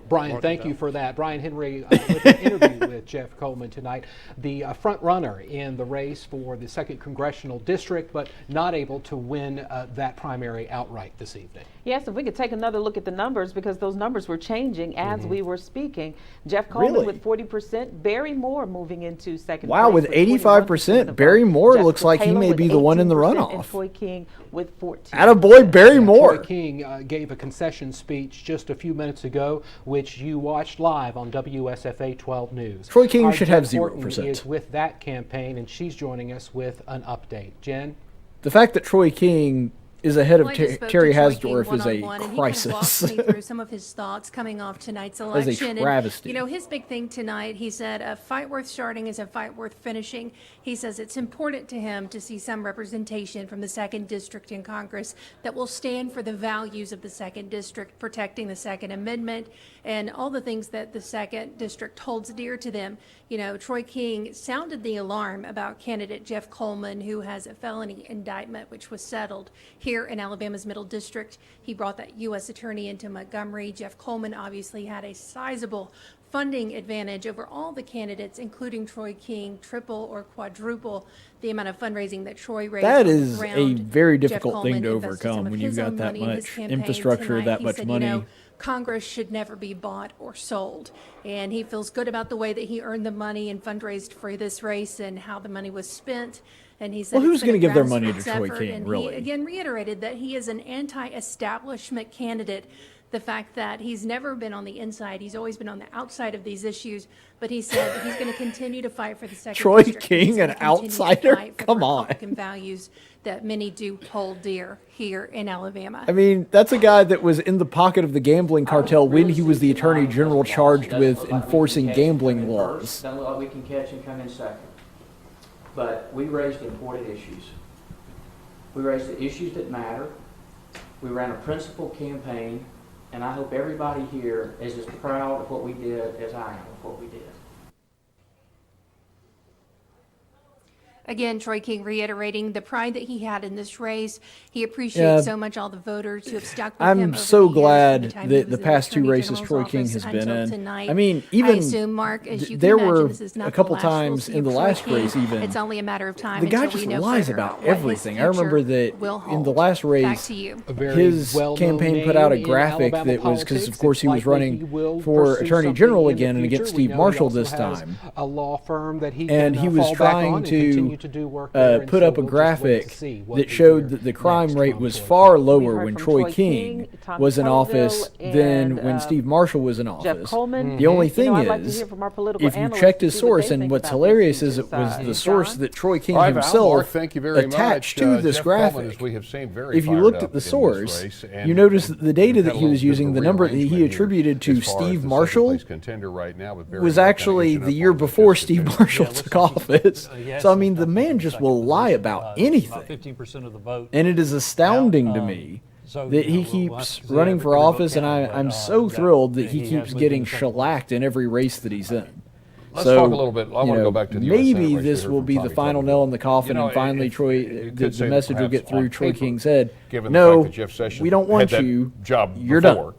Brian, thank you for that. Brian Henry with an interview with Jeff Coleman tonight, the front runner in the race for the 2nd Congressional District, but not able to win that primary outright this evening. Yes, if we could take another look at the numbers, because those numbers were changing as we were speaking. Jeff Coleman with 40%, Barry Moore moving into second place. Wow, with 85%, Barry Moore looks like he may be the one in the runoff. And Troy King with 14%. Attaboy, Barry Moore. Troy King gave a concession speech just a few minutes ago, which you watched live on WSFA 12 News. Troy King should have 0%. Is with that campaign, and she's joining us with an update. Jen? The fact that Troy King is ahead of Terry Hasdorf is a crisis. And he through some of his thoughts coming off tonight's election. As a travesty. And, his big thing tonight, he said, a fight worth starting is a fight worth finishing. He says it's important to him to see some representation from the 2nd District in Congress that will stand for the values of the 2nd District, protecting the Second Amendment and all the things that the 2nd District holds dear to them. Troy King sounded the alarm about candidate Jeff Coleman, who has a felony indictment, which was settled here in Alabama's Middle District. He brought that U.S. attorney into Montgomery. Jeff Coleman obviously had a sizable funding advantage over all the candidates, including Troy King, triple or quadruple the amount of fundraising that Troy raised. That is a very difficult thing to overcome when you've got that much infrastructure, that much money. Congress should never be bought or sold. And he feels good about the way that he earned the money and fundraised for this race and how the money was spent. And he said, well, who's going to give their money to Troy King, and really? He again reiterated that he is an anti-establishment candidate. The fact that he's never been on the inside, he's always been on the outside of these issues. But he said that he's going to continue to fight for the 2nd Troy District. King, an outsider? Come on. Republican values that many do hold dear here in Alabama. I mean, that's a guy that was in the pocket of the gambling cartel when he was the Attorney General charged with enforcing gambling laws. Doesn't look like we can catch and come in second. But we raised important issues. We raised the issues that matter. We ran a principled campaign, and I hope everybody here is as proud of what we did as I am of what we did. Again, Troy King reiterating the pride that he had in this race. He appreciates so much all the voters who have stuck with him. I'm so glad that the past 2 races Troy King has been in. I mean, even there were a couple times in the last race even. It's only a matter of time. The guy just lies about everything. I remember that in the last race, his campaign put out a graphic that was, because of course he was running for Attorney General again and against Steve Marshall this time. A law firm that he and he was trying to put up a graphic that showed that the crime rate was far lower when Troy King was in office than when Steve Marshall was in office. The only thing is, if you checked his source, and what's hilarious is it was the source that Troy King himself attached to this graphic. If you looked at the source, you notice that the data that he was using, the number that he attributed to Steve Marshall, was actually the year before Steve Marshall took office. So I mean, the man just will lie about anything. About 15% of the vote. And it is astounding to me that he keeps running for office, and I'm so thrilled that he keeps getting shellacked in every race that he's in. Let's talk a little bit. I want to go back to the US Senate maybe race. this will be the final nail in the coffin, and finally the message will get through. Troy King's head. No, we don't want you. You're done.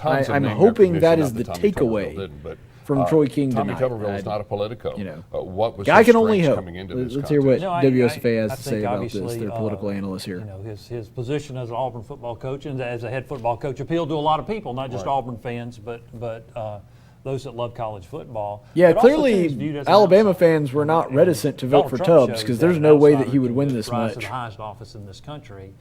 I'm hoping that is the takeaway from Troy King Tommy tonight. Tuberville is not a politico. What was guy his can only strengths hope. coming into this Let's hear what contest? WSFA has to say about this. Their political analyst here. His position as an Auburn football coach and as a head football coach appealed to a lot of people, not just Auburn fans, but those that love college football. Yeah, clearly Alabama fans were not reticent to vote for Tubbs because there's no way that he would win this much. To the highest office in this country.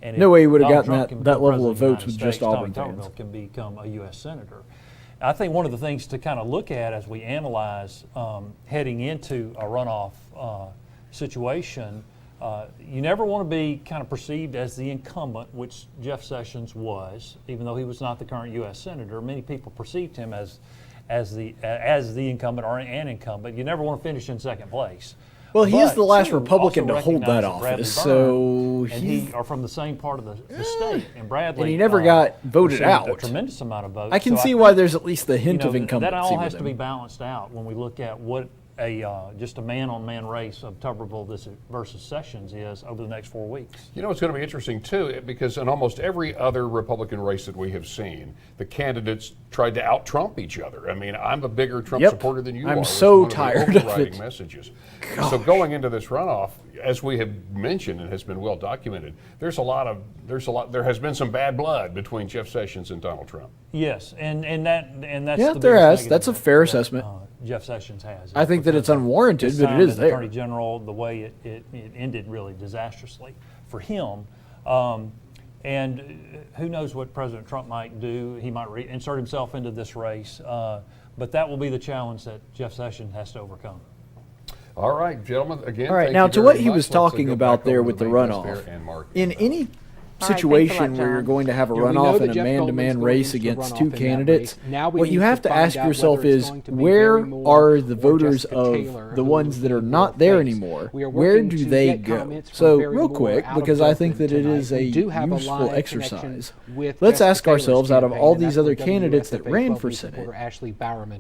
And no way he would have gotten that level of votes with just Auburn Tommy fans. Tuberville can become a U.S. Senator. I think one of the things to kind of look at as we analyze heading into a runoff situation, you never want to be kind of perceived as the incumbent, which Jeff Sessions was, even though he was not the current U.S. Senator. Many people perceived him as the incumbent or an incumbent. You never want to finish in second place. Well, he is the last Republican to hold that office, so he are from the same part of the state. And Bradley, and he never got voted out. A tremendous amount of votes. I can see why there's at least the hint of incumbency. That all has with to be balanced out when we look at what just a man-on-man race of Tuberville versus Sessions is over the next 4 weeks. You know, it's going to be interesting, too, because in almost every other Republican race that we have seen, the candidates tried to out-Trump each other. I mean, I'm a bigger Trump supporter than you are. I'm so tired of it. Messages. So going into this runoff, as we have mentioned and has been well documented, there has been some bad blood between Jeff Sessions and Donald Trump. Yes, and that's yeah, there has. That's a fair assessment. Jeff Sessions has. I think that it's unwarranted, but it is there. Attorney General, the way it ended really disastrously for him. And who knows what President Trump might do. He might insert himself into this race. But that will be the challenge that Jeff Sessions has to overcome. All right, gentlemen, again. All right, now to what he was talking about there with the runoff. In any situation where you're going to have a runoff in a man-to-man race against two candidates, what you have to ask yourself is, where are the voters of the ones that are not there anymore? Where do they go? So real quick, because I think that it is a useful exercise, let's ask ourselves, out of all these other candidates that ran for Senate,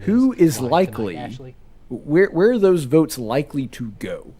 who is likely, where are those votes likely to go?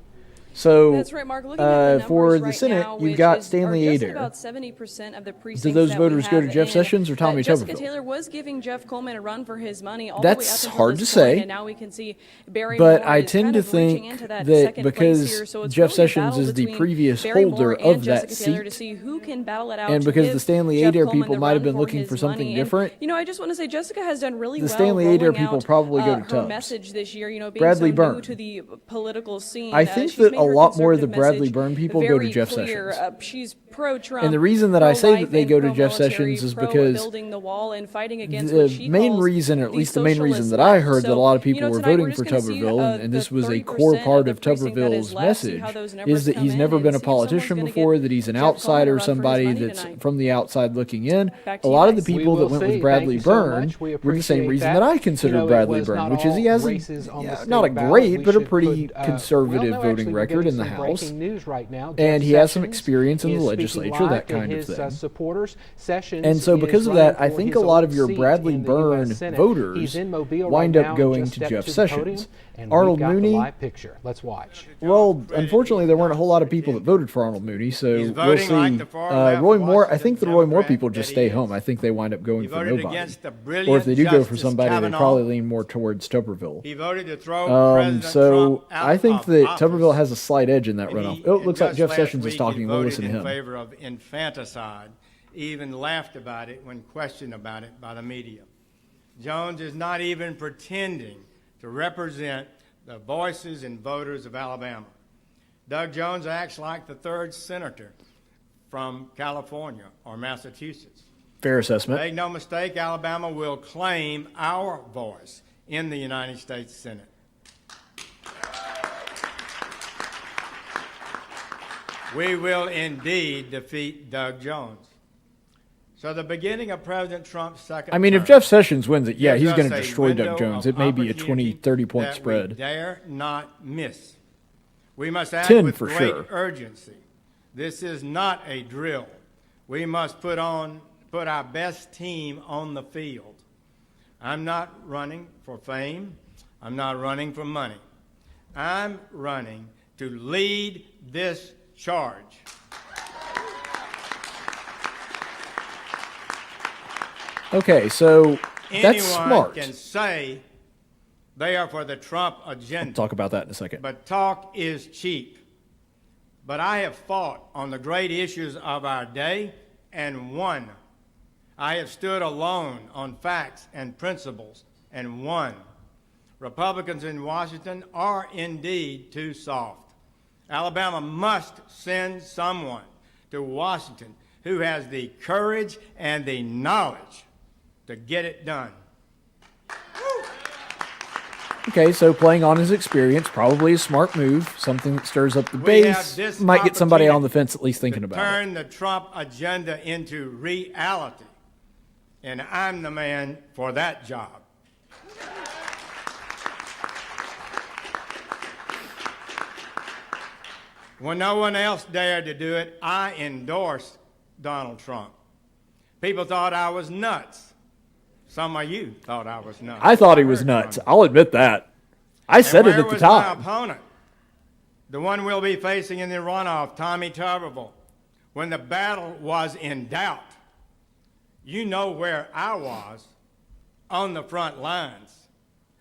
So that's right, Mark. Looking at the for the right Senate, now, you've got Stanley Adair. About 70% of the precincts. Do those that voters we go to have Jeff in, Sessions or Tommy Jessica Tuberville? Taylor was giving Jeff Coleman a run for his money. All That's the way up hard to this say. point, and now we can see Barry but Moore I is tend kind to of reaching think into that that because here, so it's Jeff really a Sessions battle is the between previous Barry holder Moore of and that Jessica Taylor seat, to see who can battle it out and to because give the Stanley Jeff Adair Coleman people the might have run been looking his for something money. different. And, I just want to say Jessica has done really The well. Stanley Adair rolling people out, probably go to her Tubbs. message this year, being Bradley so Byrne. new to the political scene. I think she's that made a her lot more of the conservative Bradley message Byrne people go to very Jeff clear. Sessions. She's pro-Trump, And the reason that I say that pro-life, they go to and Jeff pro-military, Sessions is because pro-building the wall and fighting against what the she main calls reason, or at the least the main reason socialist that I left. heard that a So, lot of people were tonight we're voting just for gonna see, Tuberville, and this the was a 30% core part of the of precinct that is Tuberville's left, see message, how those numbers is that come he's in never and been a see if someone's politician gonna before, give that he's an Jeff Coleman a outsider, run for his somebody money that's tonight. from the outside looking in. Back to A you lot of guys. the We people that will went see. with Thank Bradley you so Byrne much. We were the same appreciate reason that. that I consider Bradley Byrne, which is he has not a great, but a pretty conservative voting record in the House. And he has some experience in the legislature, that kind of thing. And so because of that, I think a lot of your Bradley Byrne voters wind up going to Jeff Sessions. Arnold Mooney. Let's watch. Well, unfortunately, there weren't a whole lot of people that voted for Arnold Mooney, so we'll see. Roy Moore, I think the Roy Moore people just stay home. I think they wind up going for nobody. Or if they do go for somebody, they probably lean more towards Tuberville. He voted to throw President so Trump out I think of that office. Tuberville has a slight edge in that runoff. Oh, it looks like Just Jeff last Sessions is week, talking. he We'll voted listen to in him. favor of infanticide, even laughed about it when questioned about it by the media. Jones is not even pretending to represent the voices and voters of Alabama. Doug Jones acts like the third senator from California or Massachusetts. Fair assessment. Make no mistake, Alabama will claim our voice in the United States Senate. We will indeed defeat Doug Jones. So the beginning of President Trump's second I mean, if term Jeff Sessions wins it, yeah, gives he's us going to a destroy Doug window Jones. of It may be a opportunity 20, 30-point that spread. we dare not miss. We must act 10 with for great sure. urgency. This is not a drill. We must put our best team on the field. I'm not running for fame. I'm not running for money. I'm running to lead this charge. Okay, so that's Anyone smart. can say they are for the Trump agenda. We'll talk about that in a second. But talk is cheap. But I have fought on the great issues of our day and won. I have stood alone on facts and principles and won. Republicans in Washington are indeed too soft. Alabama must send someone to Washington who has the courage and the knowledge to get it done. Okay, so playing on his experience, probably a smart move, something that stirs up the base, might get somebody on the fence at least thinking about it. Turn the Trump agenda into reality, and I'm the man for that job. When no one else dared to do it, I endorsed Donald Trump. People thought I was nuts. Some of you thought I was nuts. I thought he was nuts. I'll admit that. I said it at the time. My opponent, the one we'll be facing in the runoff, Tommy Tuberville, when the battle was in doubt? You know where I was, on the front lines.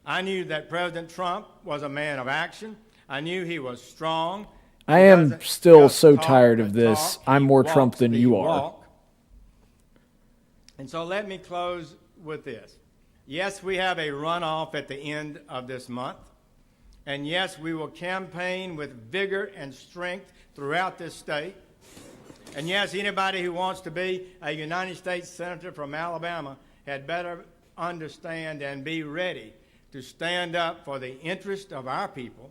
I knew that President Trump was a man of action. I knew he was strong. I am still so tired of this. I'm more Trump than you are. And so let me close with this. Yes, we have a runoff at the end of this month. And yes, we will campaign with vigor and strength throughout this state. And yes, anybody who wants to be a United States Senator from Alabama had better understand and be ready to stand up for the interest of our people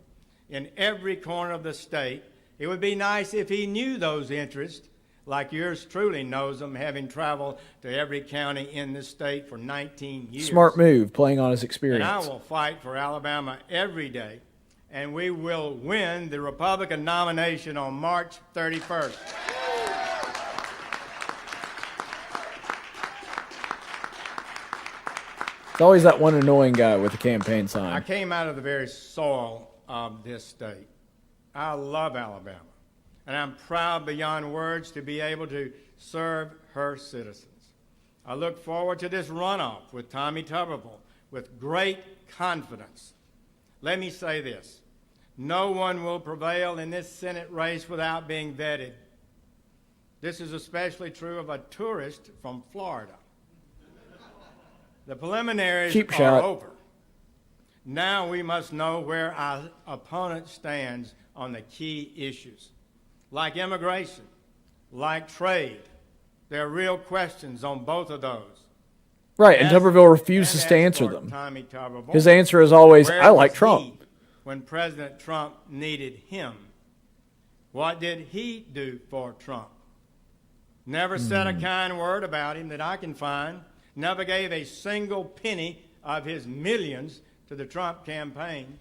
in every corner of the state. It would be nice if he knew those interests, like yours truly knows them, having traveled to every county in this state for 19 years. Smart move, playing on his experience. And I will fight for Alabama every day, and we will win the Republican nomination on March 31st. It's always that one annoying guy with the campaign sign. I came out of the very soil of this state. I love Alabama, and I'm proud beyond words to be able to serve her citizens. I look forward to this runoff with Tommy Tuberville with great confidence. Let me say this. No one will prevail in this Senate race without being vetted. This is especially true of a tourist from Florida. The preliminaries are over. Now we must know where our opponent stands on the key issues, like immigration, like trade. There are real questions on both of those. Right, and Tuberville refuses to answer them. His answer is always, I like Trump. When President Trump needed him, what did he do for Trump? Never said a kind word about him that I can find. Never gave a single penny of his millions to the Trump campaign.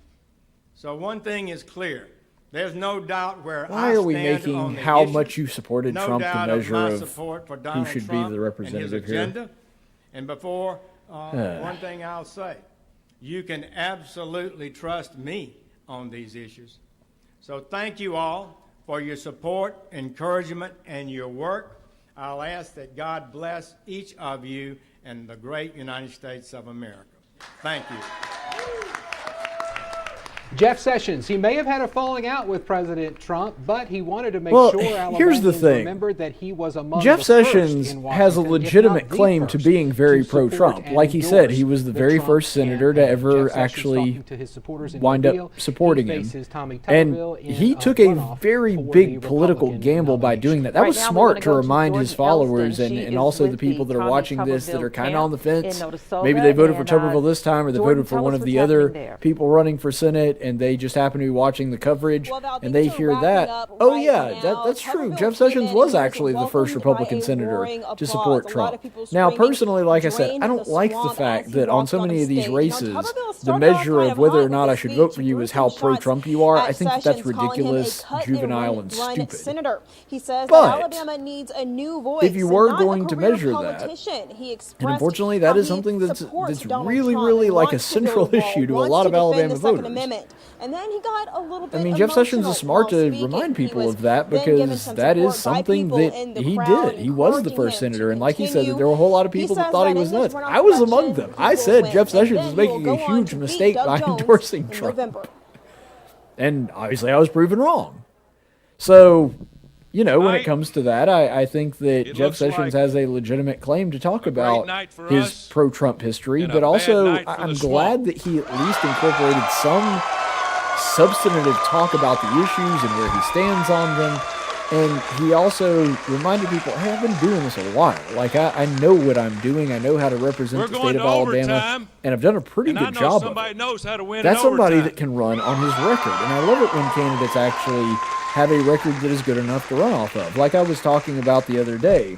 So one thing is clear. There's no doubt where Why I are we stand making on the how issue. much you supported No Trump the doubt measure my of support for who Donald should Trump be the representative and his here? agenda. And before, one thing I'll say, you can absolutely trust me on these issues. So thank you all for your support, encouragement, and your work. I'll ask that God bless each of you and the great United States of America. Thank you. Jeff Sessions, he may have had a falling out with President Trump, but he wanted to make sure here's the Alabamians thing. remembered that he was among Jeff the Sessions first in has a Washington, legitimate if not the claim to first, being very to support pro-Trump. and Like he said, he endorse was the the very Trump first senator to campaign. ever Jeff Sessions actually talking to his supporters in wind Mobile. up supporting He him. faces Tommy And Tuberville in he a took a runoff very for the big political Republican gamble by doing that. That Right was now we're smart gonna to go to remind his Jordan followers Elston. and, She and is also the with people the that are Tommy watching this that Tuberville are kind of camp on the fence. in Minnesota, Maybe they voted for and, Tuberville this time, or they Jordan, voted for tell one us of what's the happening other there. people running for Senate, and they just happen to be watching the coverage, and they hear that. Oh yeah, that's true. Jeff Sessions was actually the first Republican senator to support Trump. Now, personally, like I said, I don't like the fact that on so many of these races, the measure of whether or not I should vote for you is how pro-Trump you are, I think that's ridiculous, juvenile, and stupid. Senator. He says But that Alabama needs a new voice. if you were going to measure that, and unfortunately that is something that's really, really like a central issue to a lot of Alabama voters. And then he got a little bit I mean, Jeff Sessions is smart to remind people of that because that is something that he did. He was the first senator, and like he said, that there were a whole lot of people that thought he was nuts. I was among them. I said Jeff Sessions is making a huge mistake by endorsing Trump. And obviously I was proven wrong. So, you know, when it comes to that, I think that Jeff Sessions has a legitimate claim to talk about his pro-Trump history, but also I'm glad that he at least incorporated some substantive talk about the issues and where he stands on them. And he also reminded people, hey, I've been doing this a while. Like, I know what I'm doing. I know how to represent the state of Alabama. And I've done a pretty good job of it. That's somebody that can run on his record. And I love it when candidates actually have a record that is good enough to run off of. Like I was talking about the other day.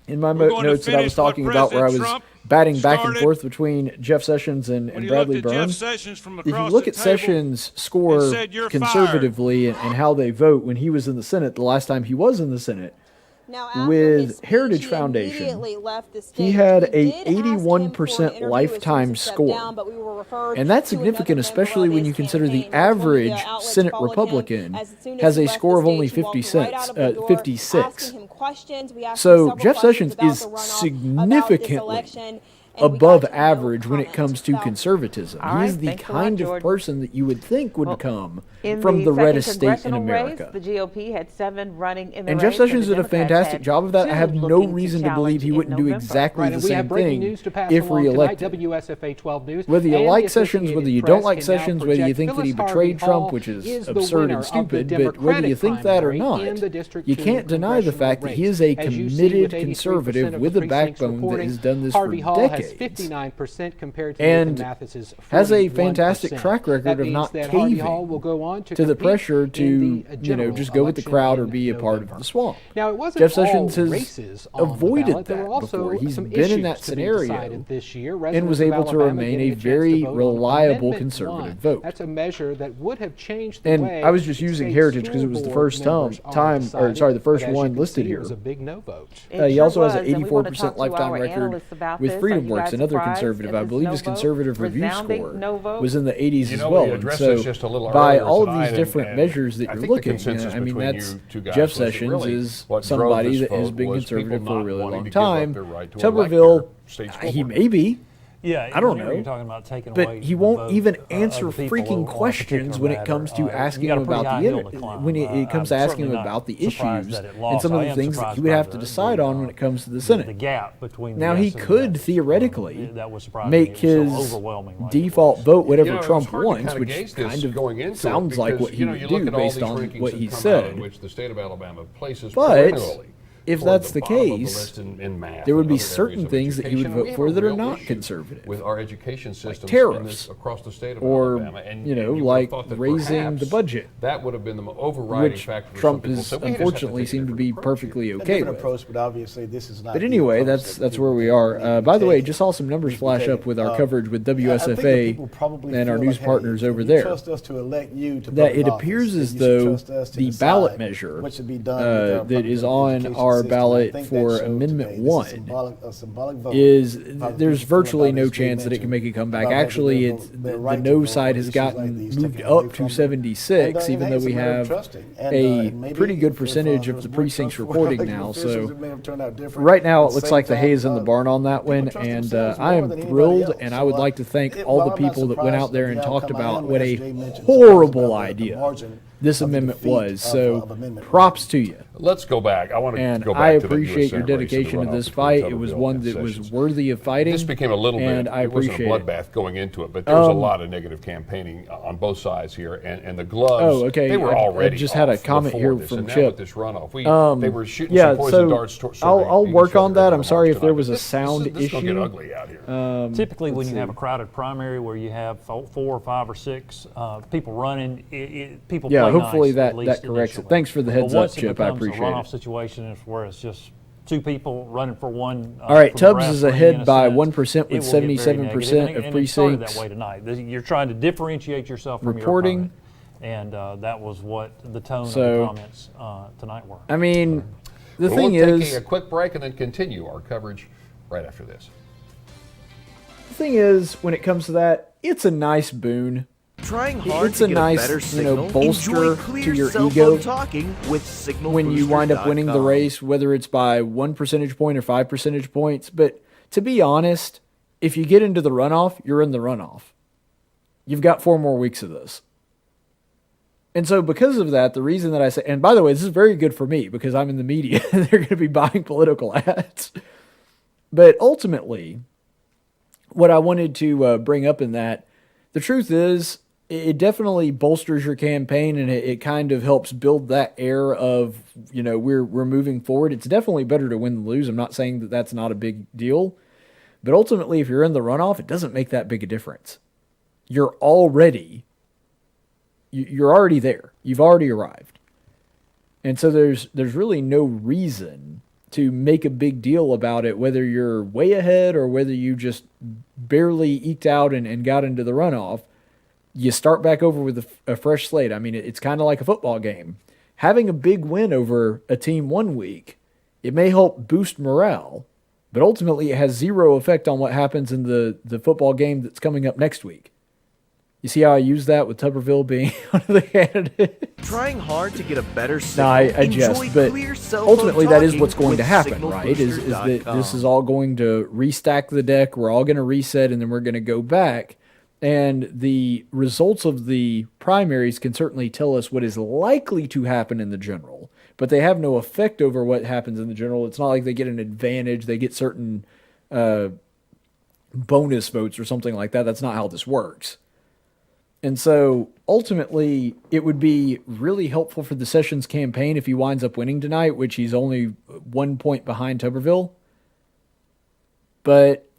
In my notes that I was talking about where I was batting back and forth between Jeff Sessions and Bradley Burns. If you look at Sessions' score conservatively and how they vote when he was in the Senate the last time he was in the Senate, with Heritage Foundation, he had a 81% lifetime score. And that's significant, especially when you consider the average Senate Republican has a score of only 56. So Jeff Sessions is significantly above average when it comes to conservatism. He's the kind of person that you would think would come from the reddest state in America. The GOP had 7 running in the and race. Jeff Sessions did a fantastic job of that. I have no reason to believe he wouldn't do exactly the same thing if reelected. WSFA 12 News. Whether you like Sessions, whether you don't like Sessions, whether you think that he betrayed Trump, which is absurd and stupid, but whether you think that or not, you can't deny the fact that he is a committed conservative with a backbone that has done this for decades. 59% compared to and Mathis's 41%. Has a fantastic track record of not caving to the pressure to, just go with the crowd or be a part of the swamp. Now, it wasn't Jeff Sessions all has races avoided there that were also before. He's some been in that issues to be scenario decided this year. and was able to remain a very reliable conservative vote. That's a measure that would have changed the And way I was just using Heritage because it was the first the first one listed here. It was a big no vote. He also has an 84% lifetime record with Freedom Works, another conservative. I believe his conservative review score was in the 80s as well. And so by all of these different measures that you're looking at, I mean, that's Jeff Sessions is somebody that has been conservative for a really long time. Tuberville, he may be. Yeah, I don't know. You're talking about taking but away he won't even of answer the people freaking on a questions when it comes to matter. asking You got him a pretty about high the hill to climb. when it comes to I'm asking him certainly about the not surprised issues that it and lost. some of I the am things that surprised he would by have to decide on when it comes to the Senate. The gap between now the he yes and could the theoretically that was surprising. make It was so his overwhelming like default vote whatever You know, Trump it's hard to wants, kinda which gauge this kind going into of it sounds like because, what he you know, would you look do at all based these on rankings what that he come out said. in which the state of Alabama places But perennially if toward that's the bottom of case, list in math there would and be other certain areas of things that he would education. vote We have for a that are real not issue conservative, with our education systems tariffs, across the state of or Alabama, and you would have like thought that raising perhaps the budget, that would have been the overriding which factor. For Trump some people. has So we just have to unfortunately take a seemed to be perfectly okay different with. approach, but obviously this is not. But anyway, that's where we are. By the way, just saw some numbers flash up with our coverage with WSFA and our news partners over there. That it appears as though the ballot measure that is on our ballot for Amendment 1 is there's virtually no chance that it can make a comeback. Actually, it's the no side has gotten moved up to 76, even though we have a pretty good percentage of the precincts reporting now. So right now it looks like the hay is in the barn on that one, and I am thrilled, and I would like to thank all the people that went out there and talked about what a horrible idea this amendment was. So props to you. Let's go back. I want to go back I to the appreciate US your Senate race dedication and to the this runoff fight. between It was Tuberville one and that was Sessions. worthy of fighting. This became a little and bit. I It wasn't a appreciate it. bloodbath going into it, but there was a lot of negative campaigning on both sides here, and the gloves. Oh, okay. They were already. I just had a off comment before here this, from and now Chip. with this runoff, they were shooting some poison darts. I'll work on that. I'm sorry if there was a sound This is gonna issue. get ugly out here. Typically, when you have a crowded primary where you have 4 or 5 or 6 people running, people Yeah, play hopefully nice, at that least corrects it. initially. Thanks for the heads But up, once Chip. I becomes appreciate a runoff it. situation is where it's just two people running for one. All right, for Tubbs Nebraska is in a ahead by sense, 1% with it will get very 77% negative. of And it started precincts. that way tonight. You're trying to differentiate yourself from Reporting. your opponent. And that was what the tone of So, the comments tonight were. I mean, the Well, thing we'll is, take a quick break and then continue our coverage right after this. the thing is, when it comes to that, it's a nice boon. Trying hard It's to a get nice, a better signal. bolster Enjoy clear to your cell ego phone talking with when you wind up winning the signalbooster.com. race, whether it's by 1 percentage point or 5 percentage points. But to be honest, if you get into the runoff, you're in the runoff. You've got 4 more weeks of this. And so because of that, the reason that I say, and by the way, this is very good for me because I'm in the media and they're going to be buying political ads. But ultimately, what I wanted to bring up in that, the truth is, it definitely bolsters your campaign and it kind of helps build that air of, we're moving forward. It's definitely better to win than lose. I'm not saying that that's not a big deal. But ultimately, if you're in the runoff, it doesn't make that big a difference. You're already there. You've already arrived. And so there's really no reason to make a big deal about it, whether you're way ahead or whether you just barely eked out and got into the runoff. You start back over with a fresh slate. I mean, it's kind of like a football game. Having a big win over a team 1 week, it may help boost morale, but ultimately it has zero effect on what happens in the football game that's coming up next week. You see how I use that with Tuberville being one of the candidates? Trying hard to get a better No, signal. I jest, Enjoy but clear cell phone ultimately that is talking what's going with to happen, right? Is that signalbooster.com. this is all going to restack the deck. We're all going to reset, and then we're going to go back. And the results of the primaries can certainly tell us what is likely to happen in the general, but they have no effect over what happens in the general. It's not like they get an advantage. They get certain bonus votes or something like that. That's not how this works. And so ultimately, it would be really helpful for the Sessions campaign if he winds up winning tonight, which he's only 1 point behind Tuberville. But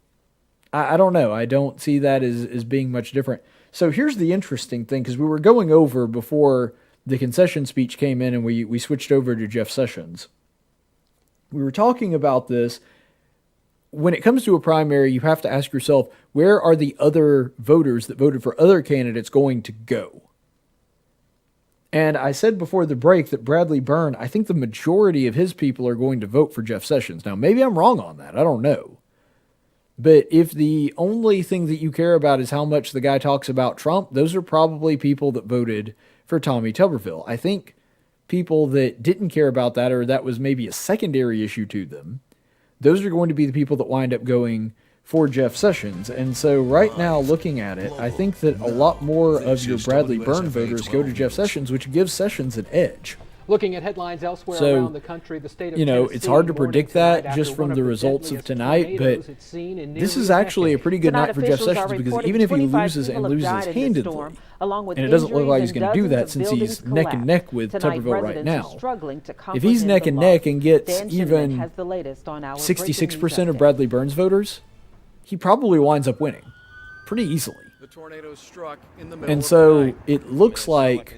I don't know. I don't see that as being much different. So here's the interesting thing, because we were going over before the concession speech came in and we switched over to Jeff Sessions. We were talking about this. When it comes to a primary, you have to ask yourself, where are the other voters that voted for other candidates going to go? And I said before the break that Bradley Byrne, I think the majority of his people are going to vote for Jeff Sessions. Now, maybe I'm wrong on that. I don't know. But if the only thing that you care about is how much the guy talks about Trump, those are probably people that voted for Tommy Tuberville. I think people that didn't care about that, or that was maybe a secondary issue to them, those are going to be the people that wind up going for Jeff Sessions. And so right now, looking at it, I think that a lot more of your Bradley Byrne voters go to Jeff Sessions, which gives Sessions an edge. Looking at headlines elsewhere So, around the country, the state of it's hard to predict that just from the results of tonight, but this is actually a pretty good night for Jeff Sessions, because even if he loses and loses handedly, and it doesn't look like he's going to do that since he's neck and neck with Tuberville right now, if he's neck and neck and gets even 66% of Bradley Byrne's voters, he probably winds up winning pretty easily. The tornado struck in the middle And of so the night. it looks like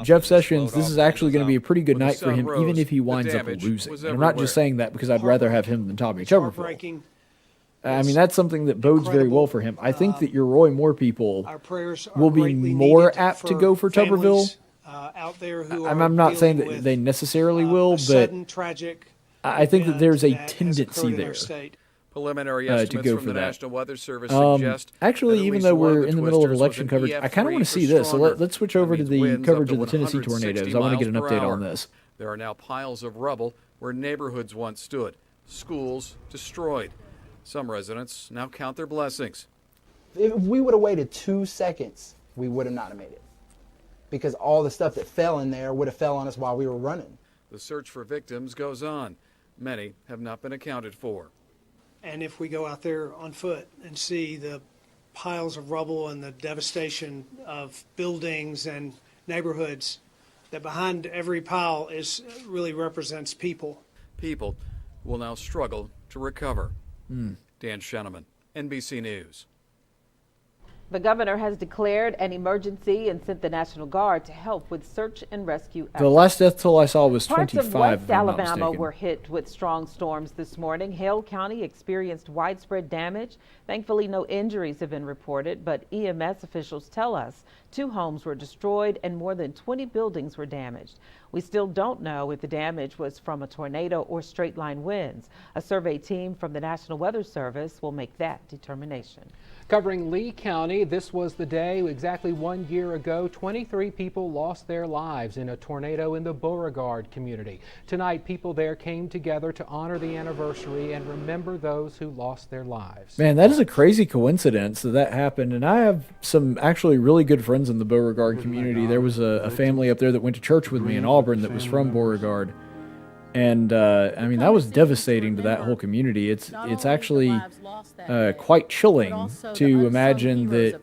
Jeff Sessions, this is actually going to be a pretty good night for him, even if he winds up losing. And I'm not just saying that because I'd rather have him than Tommy Tuberville. I mean, that's something that bodes very well for him. I think that your Roy Moore people will be more apt to go for Tuberville. I'm not saying that they necessarily will, but I think that there's a tendency there. Preliminary To estimates go from for the that. National Weather Service suggest actually, that at even least though one of we're the in the middle of twisters election was an coverage, I kind of want to F3 see or this. So stronger. let's switch over to That means the winds coverage up of the to Tennessee 160 tornadoes. I want to get an miles per update hour. on this. There are now piles of rubble where neighborhoods once stood, schools destroyed. Some residents now count their blessings. If we would have waited 2 seconds, we would have not made it. Because all the stuff that fell in there would have fell on us while we were running. The search for victims goes on. Many have not been accounted for. And if we go out there on foot and see the piles of rubble and the devastation of buildings and neighborhoods, that behind every pile really represents people. People will now struggle to recover. Hmm. Dan Sheneman, NBC News. The governor has declared an emergency and sent the National Guard to help with search and rescue efforts. The last death toll I saw was Parts 25. of West if I'm not Alabama mistaken. were hit with strong storms this morning. Hale County experienced widespread damage. Thankfully, no injuries have been reported, but EMS officials tell us 2 homes were destroyed and more than 20 buildings were damaged. We still don't know if the damage was from a tornado or straight-line winds. A survey team from the National Weather Service will make that determination. Covering Lee County, this was the day exactly 1 year ago 23 people lost their lives in a tornado in the Beauregard community. Tonight, people there came together to honor the anniversary and remember those who lost their lives. Man, that is a crazy coincidence that happened. And I have some actually really good friends in the Beauregard community. There was a family up there that went to church with me in Auburn that was from Beauregard. And I mean, that was devastating to that whole community. It's actually quite chilling to imagine that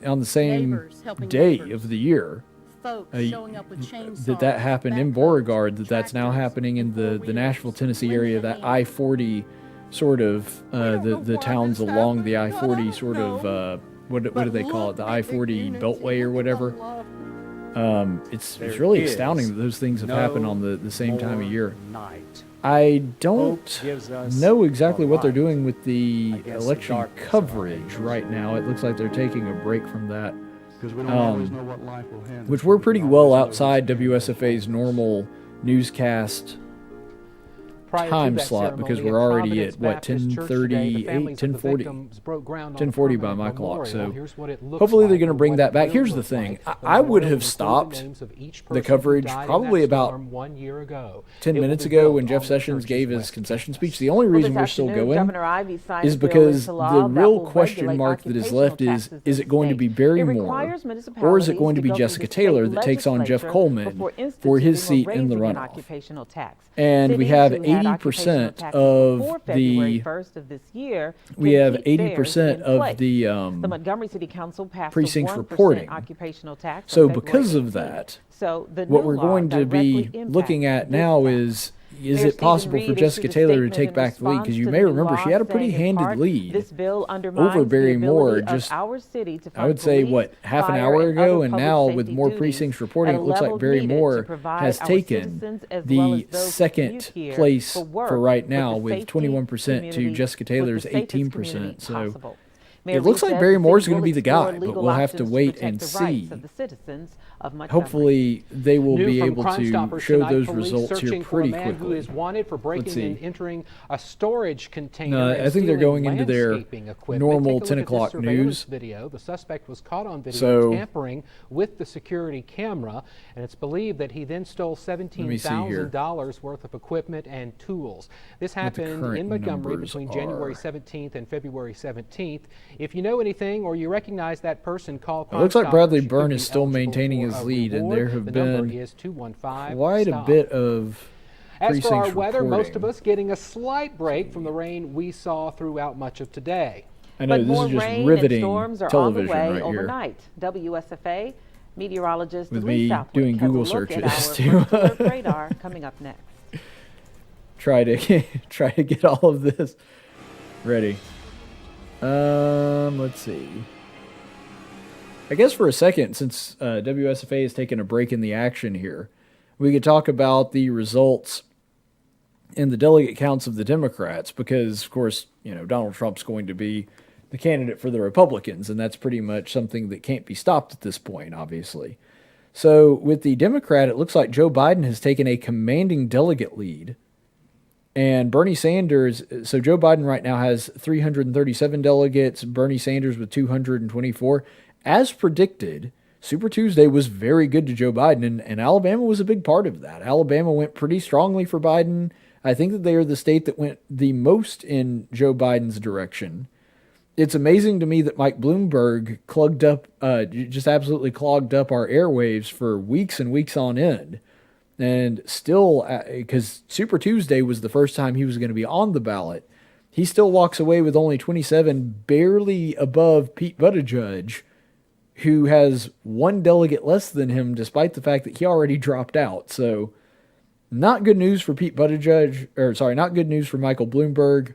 on the same day of the year that happened in Beauregard, that's now happening in the Nashville, Tennessee area, that I-40 sort of, the towns along the I-40 sort of, what do they call it, the I-40 Beltway or whatever. It's really astounding that those things have happened on the same time of year. I don't know exactly what they're doing with the election coverage right now. It looks like they're taking a break from that, which we're pretty well outside WSFA's normal newscast time slot because we're already at what, 10:38, 10:40, 10:40 by my clock. So hopefully they're going to bring that back. Here's the thing: I would have stopped the coverage probably about 10 minutes ago when Jeff Sessions gave his concession speech. The only reason we're still going is because the real question mark that is left is it going to be Barry Moore or is it going to be Jessica Taylor that takes on Jeff Coleman for his seat in the runoff? And we have 80% of the Montgomery City Council passed precincts a 1% reporting. occupational tax. So because of that, what we're going to be looking at now is it possible for Jessica Taylor to take back the lead? Because you may remember she had a pretty handed lead over Barry Moore just, I would say, what, half an hour ago? And now with more precincts reporting, it looks like Barry Moore has taken the second place for right now with 21% to Jessica Taylor's 18%. So it looks like Barry Moore's going to be the guy, but we'll have to wait and see. Hopefully they will be able to show those results here pretty quickly. Who is wanted for breaking and entering a storage container. I think they're going into their normal 10 o'clock news. Video. The suspect was caught on video tampering with the security camera, and it's believed that he then stole $17,000 worth of equipment and tools. This happened in Montgomery between January 17th and February 17th. If you know anything or you recognize that person, call Crime It looks like Bradley Stoppers. Byrne is still maintaining his lead, and there have been quite a bit of As for our precincts weather, reporting. most of us getting a slight break from the rain we saw throughout much of today. I know, But this more is just rain riveting and storms are on the television way right here. overnight. WSFA meteorologist With Lee me Southwick doing has a Google look at searches, our too. first alert radar coming up next. Try to get all of this ready. Let's see. I guess for a second, since WSFA has taken a break in the action here, we could talk about the results in the delegate counts of the Democrats, because, of course, Donald Trump's going to be the candidate for the Republicans, and that's pretty much something that can't be stopped at this point, obviously. So with the Democrat, it looks like Joe Biden has taken a commanding delegate lead. And Bernie Sanders, so Joe Biden right now has 337 delegates, Bernie Sanders with 224. As predicted, Super Tuesday was very good to Joe Biden, and Alabama was a big part of that. Alabama went pretty strongly for Biden. I think that they are the state that went the most in Joe Biden's direction. It's amazing to me that Mike Bloomberg just absolutely clogged up our airwaves for weeks and weeks on end. And still, because Super Tuesday was the first time he was going to be on the ballot, he still walks away with only 27, barely above Pete Buttigieg, who has one delegate less than him, despite the fact that he already dropped out. So, not good news for Pete Buttigieg, not good news for Michael Bloomberg.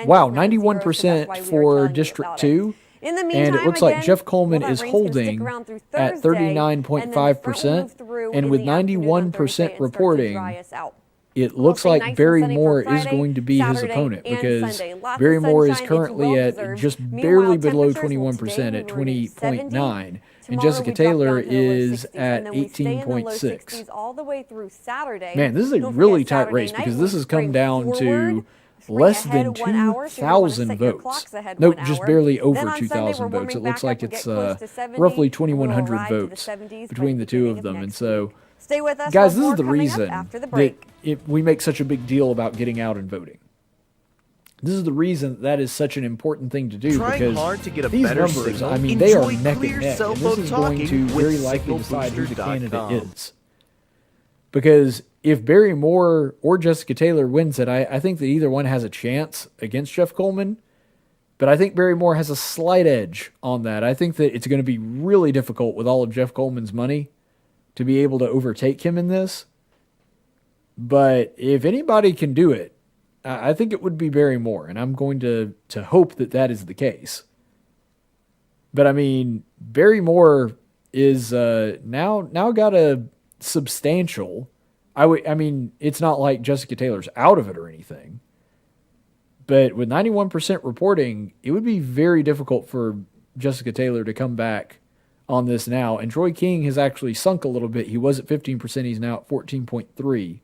again. Wow, just now 91% zero, so that's why we were for telling you District about 2. In the And meantime, it looks like again, Jeff Coleman well, that is rain's gonna stick holding around through at Thursday, and then the front will 39.5%. move through And in with the afternoon on 91% Thursday and start to reporting, dry us out. it We'll looks stay like nice and Barry sunny for Moore is Friday, going to be his Saturday, opponent and because Sunday. Lots of Barry Moore is sunshine, it's currently well at deserved. just Meanwhile, barely below temperatures, well, 21% today at we were near 70. 20.9, and Tomorrow Jessica we drop Taylor down to the low is 60s, at and then we stay in the low 18.6. 60s all the way through Saturday. Man, this is a Don't really forget tight Saturday race night because we'll this has come bring down to forward less than 2,000 votes. Nope, just barely over 2,000 votes. It looks like it's roughly 2,100 votes between the two of them. And so, Stay with us. guys, this is the reason that we make such a big deal about getting out and voting. This is the reason that is such an important thing to do. Trying because hard to get a these better numbers, signal, I mean, they are enjoy neck clear and neck. cell And this phone is going to talking very with likely decide who the candidate signalbooster.com. is. Because if Barry Moore or Jessica Taylor wins it, I think that either one has a chance against Jeff Coleman. But I think Barry Moore has a slight edge on that. I think that it's going to be really difficult with all of Jeff Coleman's money to be able to overtake him in this. But if anybody can do it, I think it would be Barry Moore, and I'm going to hope that that is the case. But I mean, Barry Moore is now got a substantial. I mean, it's not like Jessica Taylor's out of it or anything. But with 91% reporting, it would be very difficult for Jessica Taylor to come back on this now. And Troy King has actually sunk a little bit. He was at 15%. He's now at 14.3%.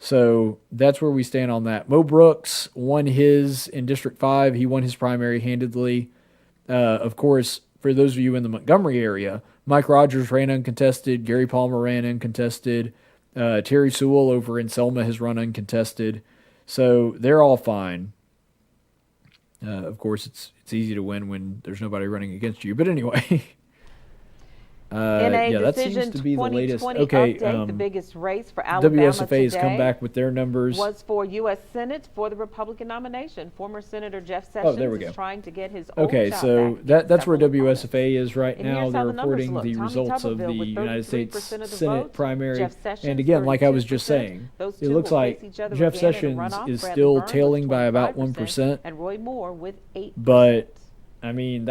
So that's where we stand on that. Mo Brooks won his in District 5. He won his primary handedly. Of course, for those of you in the Montgomery area, Mike Rogers ran uncontested. Gary Palmer ran uncontested. Terry Sewell over in Selma has run uncontested. So they're all fine. Of course, it's easy to win when there's nobody running against you. But anyway... In a that decision seems to be the latest. 2020 Okay, update, the biggest race for Alabama WSFA has come back with their numbers. Was for U.S. Senate for the Republican nomination. Former Senator Jeff Sessions is trying to get his old Okay, job so back that's where WSFA is right and now. here's They're how the numbers reporting look. the Tommy results of the Tuberville with United 33% States of the Senate votes. primary. Jeff Sessions, And again, like I was just 32%. saying, Those it two looks will like face each other Jeff again in a Sessions runoff. is Bradley still Burns with tailing by about 25%, 1%. and Roy Moore with 8%. But, I mean,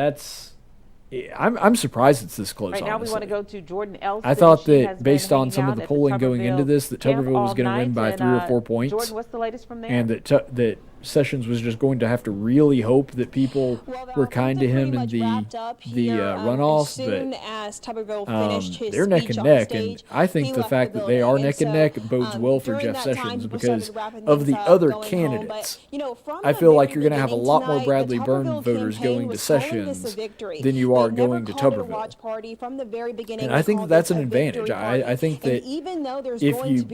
I'm surprised it's this close, Right now, honestly. we want to go to Jordan Elson. I thought She that has based been on some of hanging the out at the polling going into Tuberville this, that camp Tuberville was all going to win night, by and, 3 or 4 points. Jordan, what's the latest from there? And that Sessions was just going to have to really hope that people were kind to him in the runoff. But they're neck and neck, and I think the fact that they are neck and neck bodes well for Jeff Sessions because of the other candidates. I feel like you're going to have a lot more Bradley Byrne voters going to Sessions than you are going to Tuberville. And I think that's an advantage. I think that if you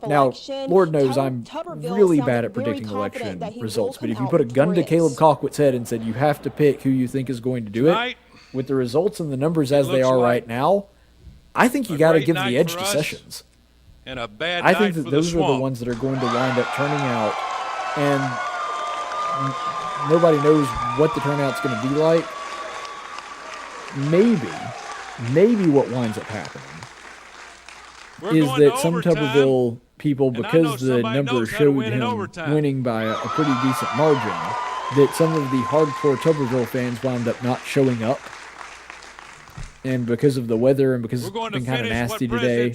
now, Lord knows I'm really bad at predicting election results, but if you put a gun to Caleb Colquitt's head and said you have to pick who you think is going to do it, with the results and the numbers as they are right now, I think you got to give the edge to Sessions. And a bad I think night that for those the are the swamp. ones that are going to wind up turning out, and nobody knows what the turnout's going to be like. Maybe what winds up happening is that some Tuberville people, because the numbers showed him winning by a pretty decent margin, that some of the hardcore Tuberville fans wound up not showing up. And because of the weather and because it's been kind of nasty today,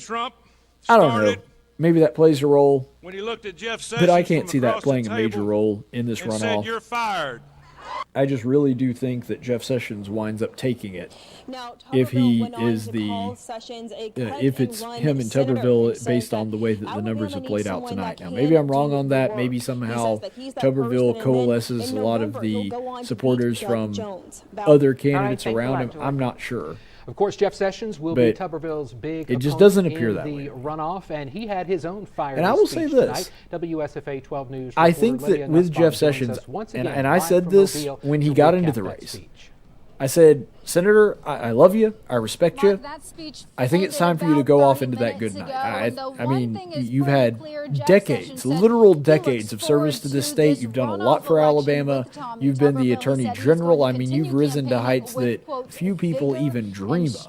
I don't know. Maybe that plays a role. When he looked at Jeff But I Sessions can't from see that across playing the a major table role in this and said, runoff. "You're fired." I just really do think that Jeff Sessions winds up taking it if he is if it's him and Tuberville based on the way that the numbers have played out tonight. Now, maybe I'm wrong on that. Maybe somehow Tuberville coalesces a lot of the supporters from other candidates around him. I'm not sure. Of course, Jeff Sessions will be Tuberville's big it just doesn't opponent appear in that the way. runoff, and he had his own fiery And I will say speech this. tonight. WSFA 12 News I reporter think Lydia that with Nussbaum Jeff joins Sessions, us once and again I live said from this Mobile when he to got recap into the that race. speech. I said, Senator, I love you. I respect you. I think it's time for you to go off into that good night. I mean, you've had decades, literal decades of service to this state. You've done a lot for Alabama. You've been the Attorney General. I mean, you've risen to heights that few people even dream of.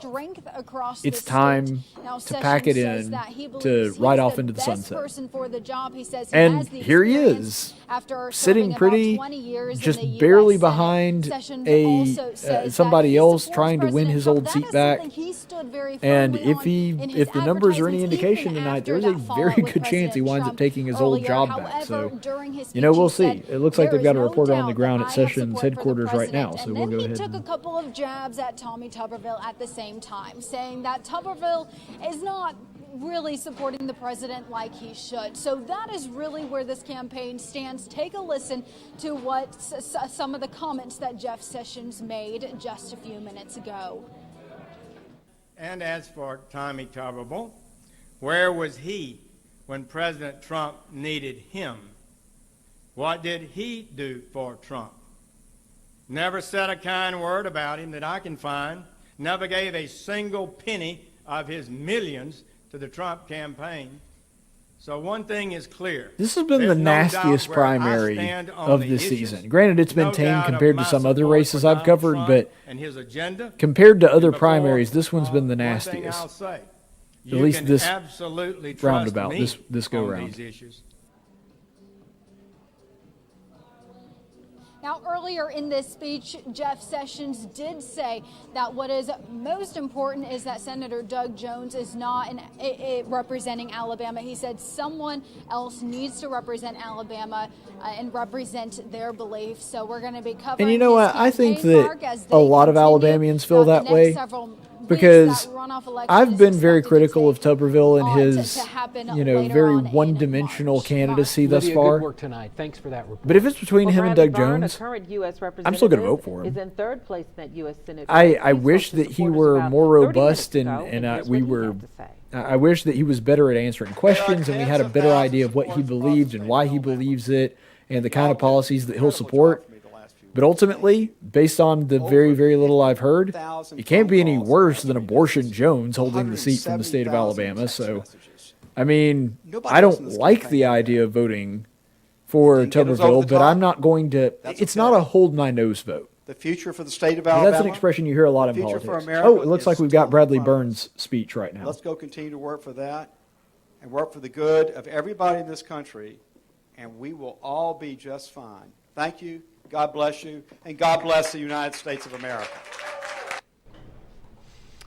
It's time to pack it in to ride off into the sunset. And here he is, sitting pretty, just barely behind somebody else trying to win his old seat back. And if the numbers are any indication tonight, there's a very good chance he winds up taking his old job back. So, we'll see. It looks like they've got a reporter on the ground at Sessions headquarters right now. So we'll go ahead. He took a couple of jabs at Tommy Tuberville at the same time, saying that Tuberville is not really supporting the president like he should. So that is really where this campaign stands. Take a listen to what some of the comments that Jeff Sessions made just a few minutes ago. And as for Tommy Tuberville, where was he when President Trump needed him? What did he do for Trump? Never said a kind word about him that I can find. Never gave a single penny of his millions to the Trump campaign. So one thing is clear. This has been the nastiest primary of this season. Granted, it's been tame compared to some other races I've covered, but compared to other primaries, this one's been the nastiest. At least this roundabout, this go-round. Now, earlier in this speech, Jeff Sessions did say that what is most important is that Senator Doug Jones is not representing Alabama. He said someone else needs to represent Alabama and represent their beliefs. So we're going to be covering. And you know what? I think that a lot of Alabamians feel that way. Because I've been very critical of Tuberville and his, very one-dimensional candidacy thus far. Good work tonight. Thanks for that report. But if it's between him and Doug Jones, I'm still going to vote for him. Is in third place in that U.S. Senate. I wish that he were more robust and I wish that he was better at answering questions and we had a better idea of what he believed and why he believes it and the kind of policies that he'll support. But ultimately, based on the very, very little I've heard, it can't be any worse than Abortion Jones holding the seat from the state of Alabama. So, I mean, I don't like the idea of voting for Tuberville, but I'm not going to. It's not a hold my nose vote. The future for the state of Alabama. That's an expression you hear a lot in politics. Oh, it looks like we've got Bradley Burns' speech right now. Let's go continue to work for that and work for the good of everybody in this country, and we will all be just fine. Thank you. God bless you, and God bless the United States of America.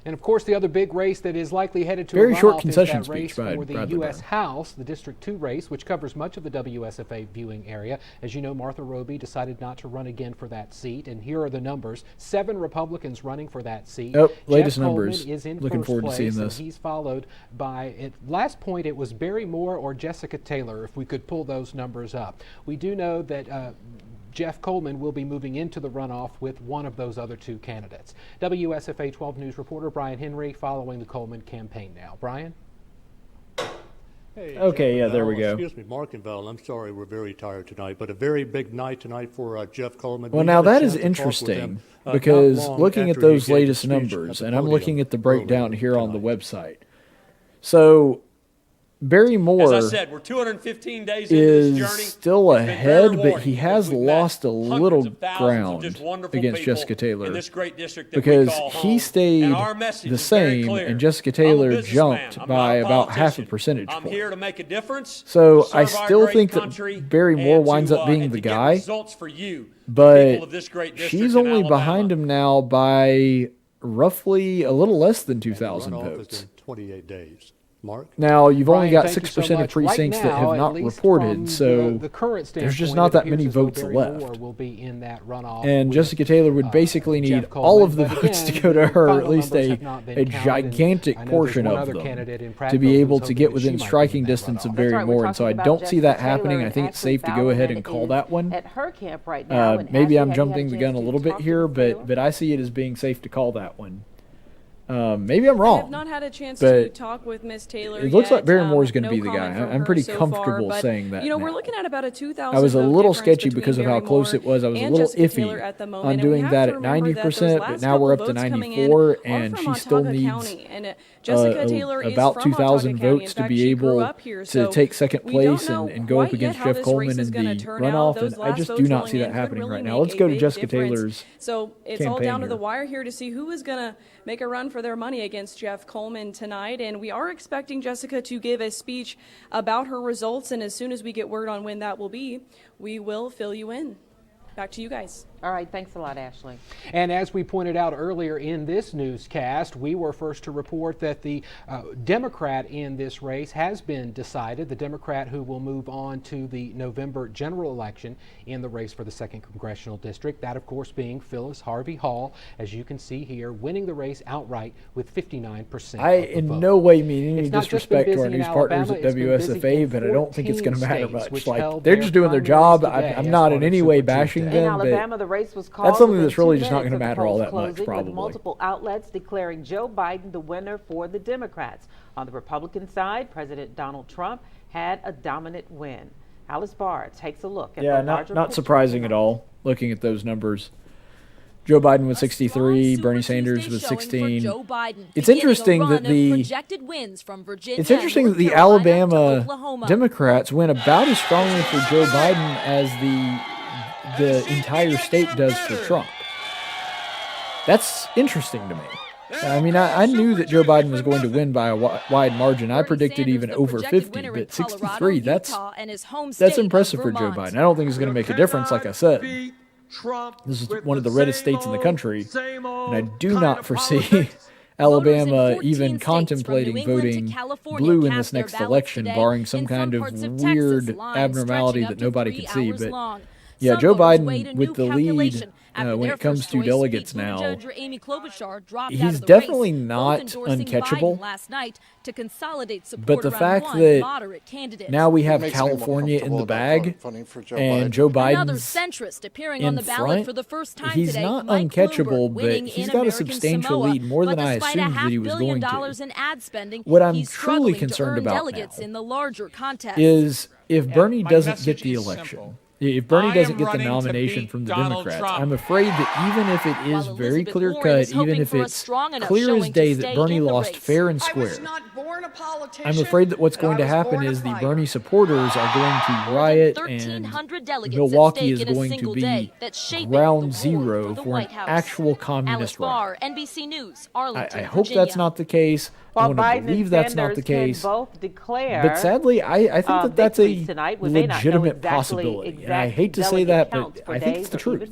And of course, the other big race that is likely headed to very a short runoff concession is that race speech by for the Bradley U.S. Burns. House, the District 2 race, which covers much of the WSFA viewing area. As you know, Martha Roby decided not to run again for that seat, and here are the numbers: 7 Republicans running for that seat. Oh, latest Jeff numbers. Coleman is in Looking first forward place, to seeing and this. he's followed by, at last point, it was Barry Moore or Jessica Taylor, if we could pull those numbers up. We do know that Jeff Coleman will be moving into the runoff with one of those other 2 candidates. WSFA 12 News reporter Brian Henry following the Coleman campaign now. Brian? Hey, okay, yeah, there we go. Excuse me, Mark and Val, I'm sorry we're very tired tonight, but a very big night tonight for Jeff Coleman. Well, now that is interesting because looking at those latest numbers, and I'm looking at the breakdown here on the website. So Barry Moore, as I said, we're 215 days into this journey. is still ahead, but he has lost a little ground against Jessica Taylor because he stayed the same, and Jessica Taylor jumped by about half a percentage point. I'm here to make a difference. So I still think that Barry Moore winds up being the guy, but she's only behind him now by roughly a little less than 2,000 votes. 28 days. Mark? Now, you've only Brian, got 6% of precincts that have not least reported, so the current there's just not that many votes left. Moore will be in that runoff and Jessica Taylor would basically need Jeff all of Coleman, the but votes again, to go to her, or at final least numbers have not been a counted, gigantic and I know portion there's one of other them candidate in to Prattville be who's able to hoping get that within she might striking be in that distance of runoff. Barry That's right, Moore, we're and so I talking don't about see that Jessica happening. Taylor, I think and it's safe to Ashley go ahead and Fowlerman call is that one. at her camp right now. And Maybe Ashley, I'm have you had jumping the chance gun a to little bit talk to here, Taylor? but I see it as being safe to call that one. Maybe I'm wrong. I have not had a chance but to talk with Miss Taylor it looks yet. like Barrymore is going to No be the guy. comment from I'm her pretty so comfortable far, but, saying that. You know, now. we're looking at about a 2,000 I was a vote little difference sketchy between because of how Barry close Moore it was. I was a and little Jessica Taylor iffy at the moment, on and we doing have that to at remember that those 90%, last but now we're up couple to votes coming in 94, are and from she still Montauk needs County, and Jessica Taylor is about from 2,000 Montauk County. votes In to fact, be she grew able up here, to so take second we don't place know and go quite up yet against how Jeff this Coleman race in is gonna the turn out. runoff, Those and I last just votes do not rolling see in that could happening really right now. make Let's a go to big Jessica difference. Taylor's So it's all campaign down to here. the wire here to see who is going to make a run for their money against Jeff Coleman tonight, and we are expecting Jessica to give a speech about her results, and as soon as we get word on when that will be, we will fill you in. Back to you guys. All right, thanks a lot, Ashley. And as we pointed out earlier in this newscast, we were first to report that the Democrat in this race has been decided, the Democrat who will move on to the November general election in the race for the 2nd Congressional District. That, of course, being Phyllis Harvey Hall, as you can see here, winning the race outright with 59% I of the in vote. no way mean any It's not just been disrespect to our busy in news partners Alabama, at it's been busy WSFA, in but I don't think it's going to 14 matter states, much. which Like, held they're their just doing their primaries job. today I'm as not part in of any Super way Tuesday. bashing In them, but Alabama, the race was called that's something within that's really 2 just not going to minutes of the matter all polls that much, closing, probably. with multiple outlets declaring Joe Biden the winner for the Democrats. On the Republican side, President Donald Trump had a dominant win. Alice Barr takes a look at yeah, the larger not picture surprising tonight. at all, looking at those numbers. Joe Biden with 63, Bernie Sanders with 16. It's interesting that the Alabama Democrats win about as strongly for Joe Biden as the entire state does for Trump. That's interesting to me. I mean, I knew that Joe Biden was going to win by a wide margin. I predicted even over 50, but 63, that's impressive for Joe Biden. I don't think it's going to make a difference, like I said. This is one of the reddest states in the country, and I do not foresee Alabama even contemplating voting blue in this next election, barring some kind of weird abnormality that nobody can see. But yeah, Joe Biden with the lead when it comes to delegates now, he's definitely not uncatchable. But the fact that now we have California in the bag and Joe Biden's in front, he's not uncatchable, but he's got a substantial lead, more than I assumed that he was going to. What I'm truly concerned about now is if Bernie doesn't get the election. If Bernie doesn't get the nomination from the Democrats, I'm afraid that even if it is very clear-cut, even if it's clear as day that Bernie lost fair and square, I'm afraid that what's going to happen is the Bernie supporters are going to riot, and Milwaukee is going to be ground zero for an actual communist riot. I hope that's not the case. I want to believe that's not the case. But sadly, I think that that's a legitimate possibility. And I hate to say that, but I think it's the truth.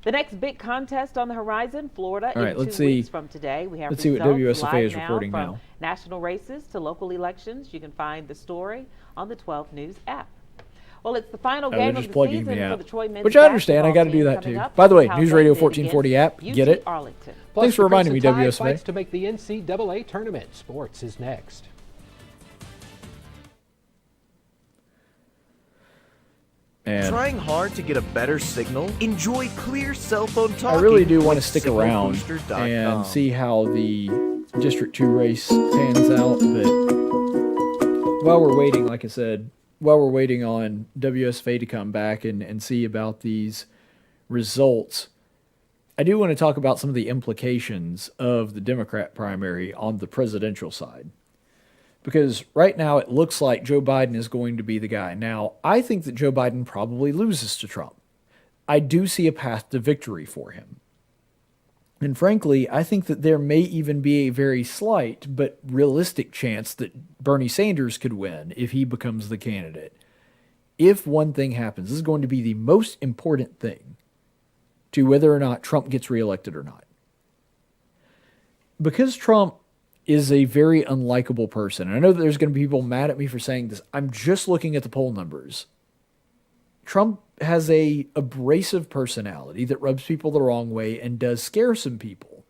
The next big contest on the horizon, Florida, all right, in let's 2 see. weeks from today. We have let's see what WSFA is reporting from now. National races to local elections. You can find the story on the 12 News app. Well, it's the final game of the season for the Troy men's which I understand. I got to do that too. By the way, News Radio 1440 app, get it? Arlington. Thanks for reminding me, WSFA. To make the NCAA tournament. Sports is next. And trying hard to get a better signal? Enjoy clear cell phone talking. I really do want to stick around signalbooster.com. and see how the District 2 race pans out. But while we're waiting, like I said, while we're waiting on WSFA to come back and see about these results, I do want to talk about some of the implications of the Democrat primary on the presidential side. Because right now it looks like Joe Biden is going to be the guy. Now, I think that Joe Biden probably loses to Trump. I do see a path to victory for him. And frankly, I think that there may even be a very slight but realistic chance that Bernie Sanders could win if he becomes the candidate. If one thing happens, this is going to be the most important thing to whether or not Trump gets reelected or not. Because Trump is a very unlikable person, and I know that there's going to be people mad at me for saying this. I'm just looking at the poll numbers. Trump has a abrasive personality that rubs people the wrong way and does scare some people.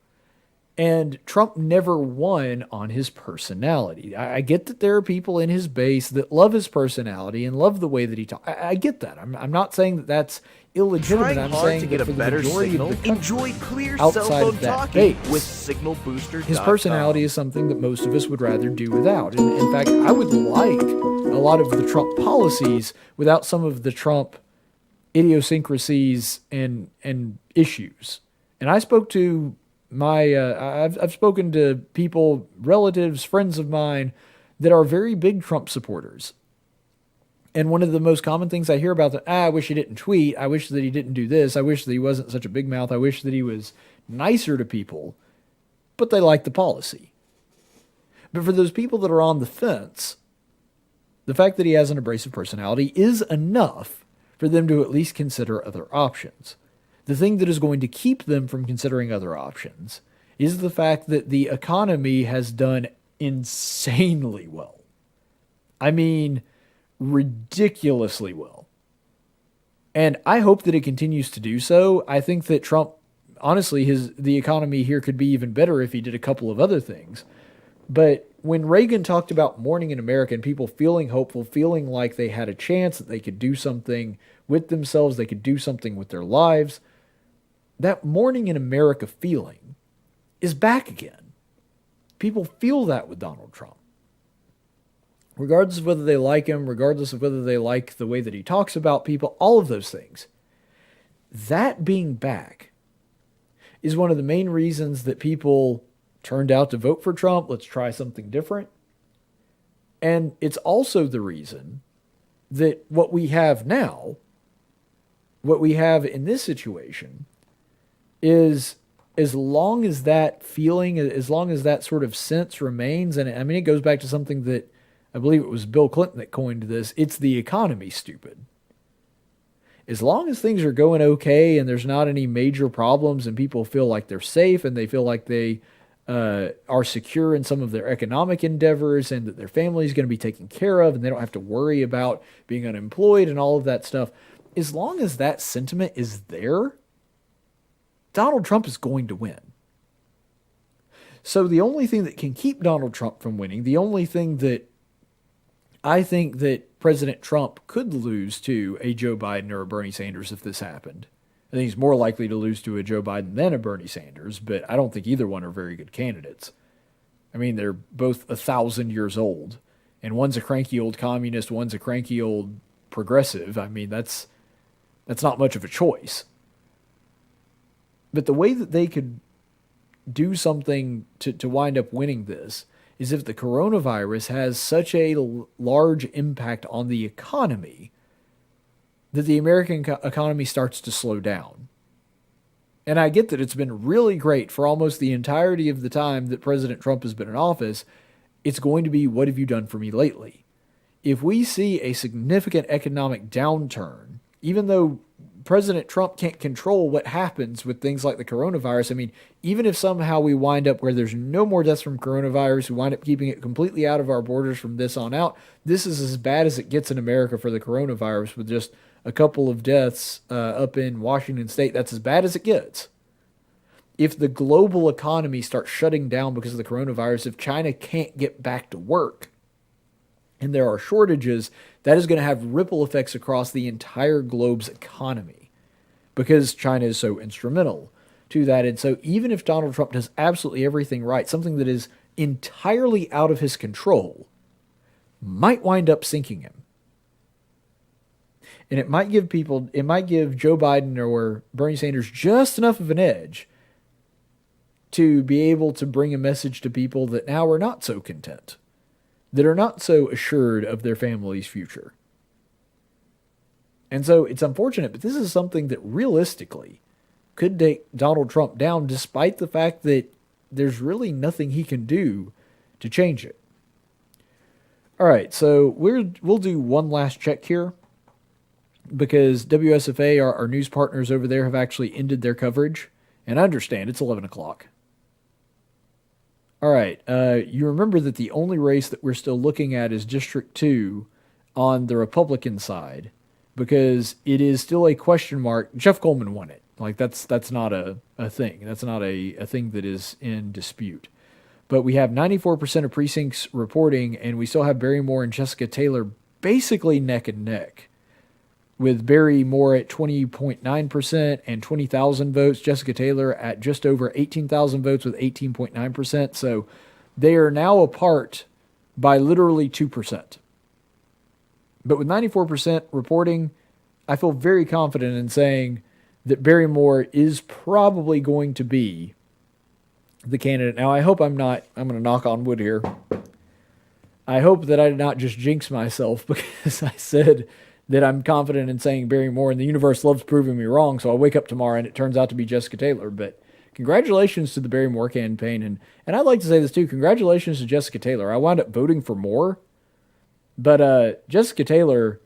And Trump never won on his personality. I get that there are people in his base that love his personality and love the way that he talks. I get that. I'm not saying that that's illegitimate. I'm saying to get that a for better the majority signal, of the country, enjoy clear outside cell phone of that talking base, with signalbooster.com. his personality is something that most of us would rather do without. And in fact, I would like a lot of the Trump policies without some of the Trump idiosyncrasies and issues. And I spoke to I've spoken to people, relatives, friends of mine that are very big Trump supporters. And one of the most common things I hear about that, I wish he didn't tweet. I wish that he didn't do this. I wish that he wasn't such a big mouth. I wish that he was nicer to people. But they like the policy. But for those people that are on the fence, the fact that he has an abrasive personality is enough for them to at least consider other options. The thing that is going to keep them from considering other options is the fact that the economy has done insanely well. I mean, ridiculously well. And I hope that it continues to do so. I think that Trump, honestly, the economy here could be even better if he did a couple of other things. But when Reagan talked about morning in America and people feeling hopeful, feeling like they had a chance, that they could do something with themselves, they could do something with their lives, that morning in America feeling is back again. People feel that with Donald Trump. Regardless of whether they like him, regardless of whether they like the way that he talks about people, all of those things. That being back is one of the main reasons that people turned out to vote for Trump. Let's try something different. And it's also the reason that what we have now, what we have in this situation, is as long as that feeling, as long as that sort of sense remains, and I mean, it goes back to something that I believe it was Bill Clinton that coined this, it's the economy, stupid. As long as things are going okay and there's not any major problems and people feel like they're safe and they feel like they are secure in some of their economic endeavors and that their family is going to be taken care of and they don't have to worry about being unemployed and all of that stuff, as long as that sentiment is there, Donald Trump is going to win. So the only thing that can keep Donald Trump from winning, the only thing that I think that President Trump could lose to a Joe Biden or a Bernie Sanders if this happened. I think he's more likely to lose to a Joe Biden than a Bernie Sanders, but I don't think either one are very good candidates. I mean, they're both 1,000 years old, and one's a cranky old communist, one's a cranky old progressive. I mean, that's not much of a choice. But the way that they could do something to wind up winning this is if the coronavirus has such a large impact on the economy that the American economy starts to slow down. And I get that it's been really great for almost the entirety of the time that President Trump has been in office. It's going to be, what have you done for me lately? If we see a significant economic downturn, even though President Trump can't control what happens with things like the coronavirus. I mean, even if somehow we wind up where there's no more deaths from coronavirus, we wind up keeping it completely out of our borders from this on out, this is as bad as it gets in America for the coronavirus with just a couple of deaths up in Washington State. That's as bad as it gets. If the global economy starts shutting down because of the coronavirus, if China can't get back to work, and there are shortages, that is going to have ripple effects across the entire globe's economy because China is so instrumental to that. And so even if Donald Trump does absolutely everything right, something that is entirely out of his control might wind up sinking him. And it might give Joe Biden or Bernie Sanders just enough of an edge to be able to bring a message to people that now are not so content, that are not so assured of their family's future. And so it's unfortunate, but this is something that realistically could take Donald Trump down despite the fact that there's really nothing he can do to change it. All right, so we'll do one last check here because WSFA, our news partners over there, have actually ended their coverage. And I understand, it's 11 o'clock. All right, you remember that the only race that we're still looking at is District 2 on the Republican side because it is still a question mark. Jeff Coleman won it. Like, that's not a thing. That's not a thing that is in dispute. But we have 94% of precincts reporting, and we still have Barry Moore and Jessica Taylor basically neck and neck, with Barry Moore at 20.9% and 20,000 votes, Jessica Taylor at just over 18,000 votes with 18.9%. So they are now apart by literally 2%. But with 94% reporting, I feel very confident in saying that Barry Moore is probably going to be the candidate. Now, I hope I'm going to knock on wood here. I hope that I did not just jinx myself because I said that I'm confident in saying Barry Moore, and the universe loves proving me wrong, so I wake up tomorrow and it turns out to be Jessica Taylor. But congratulations to the Barry Moore campaign, and I'd like to say this too, congratulations to Jessica Taylor. I wound up voting for Moore, but Jessica Taylor,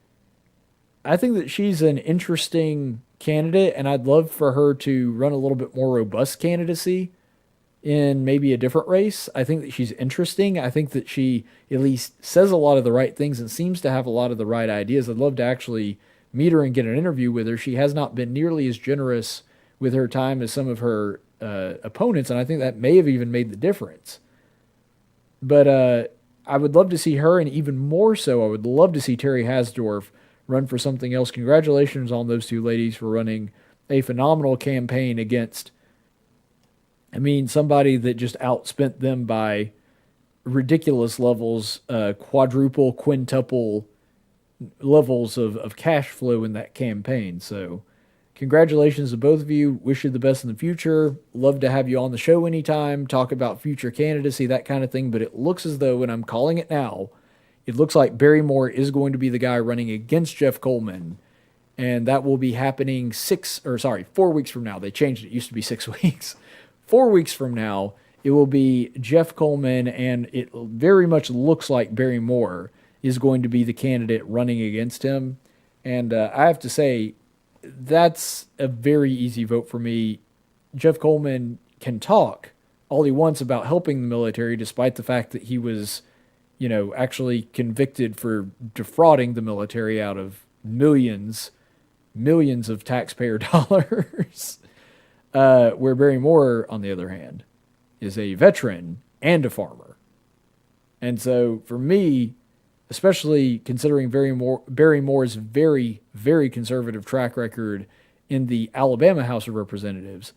I think that she's an interesting candidate, and I'd love for her to run a little bit more robust candidacy in maybe a different race. I think that she's interesting. I think that she at least says a lot of the right things and seems to have a lot of the right ideas. I'd love to actually meet her and get an interview with her. She has not been nearly as generous with her time as some of her opponents, and I think that may have even made the difference. But I would love to see her, and even more so, I would love to see Terry Hasdorf run for something else. Congratulations on those two ladies for running a phenomenal campaign against, somebody that just outspent them by ridiculous levels, quadruple, quintuple levels of cash flow in that campaign. So congratulations to both of you. Wish you the best in the future. Love to have you on the show anytime, talk about future candidacy, that kind of thing. But it looks as though, and I'm calling it now, it looks like Barry Moore is going to be the guy running against Jeff Coleman. And that will be happening 4 weeks from now. They changed it. It used to be 6 weeks. 4 weeks from now, it will be Jeff Coleman, and it very much looks like Barry Moore is going to be the candidate running against him. And I have to say, that's a very easy vote for me. Jeff Coleman can talk all he wants about helping the military, despite the fact that he was, actually convicted for defrauding the military out of millions of taxpayer dollars. Where Barry Moore, on the other hand, is a veteran and a farmer. And so for me, especially considering Barry Moore's very, very conservative track record in the Alabama House of Representatives,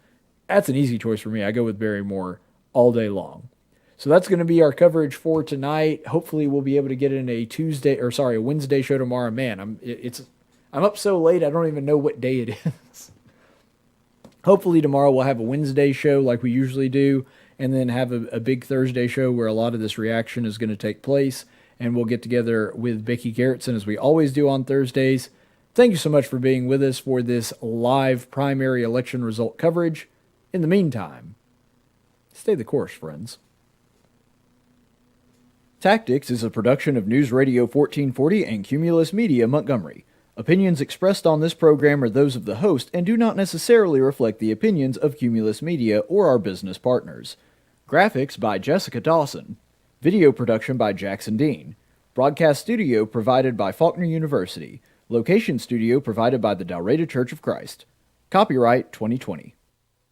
that's an easy choice for me. I go with Barry Moore all day long. So that's going to be our coverage for tonight. Hopefully we'll be able to get in a Wednesday show tomorrow. Man, I'm up so late I don't even know what day it is. Hopefully tomorrow we'll have a Wednesday show like we usually do, and then have a big Thursday show where a lot of this reaction is going to take place, and we'll get together with Becky Garrettson as we always do on Thursdays. Thank you so much for being with us for this live primary election result coverage. In the meantime, stay the course, friends. Tactics is a production of News Radio 1440 and Cumulus Media Montgomery. Opinions expressed on this program are those of the host and do not necessarily reflect the opinions of Cumulus Media or our business partners. Graphics by Jessica Dawson. Video production by Jackson Dean. Broadcast studio provided by Faulkner University. Location studio provided by the Dalraida Church of Christ. Copyright 2020.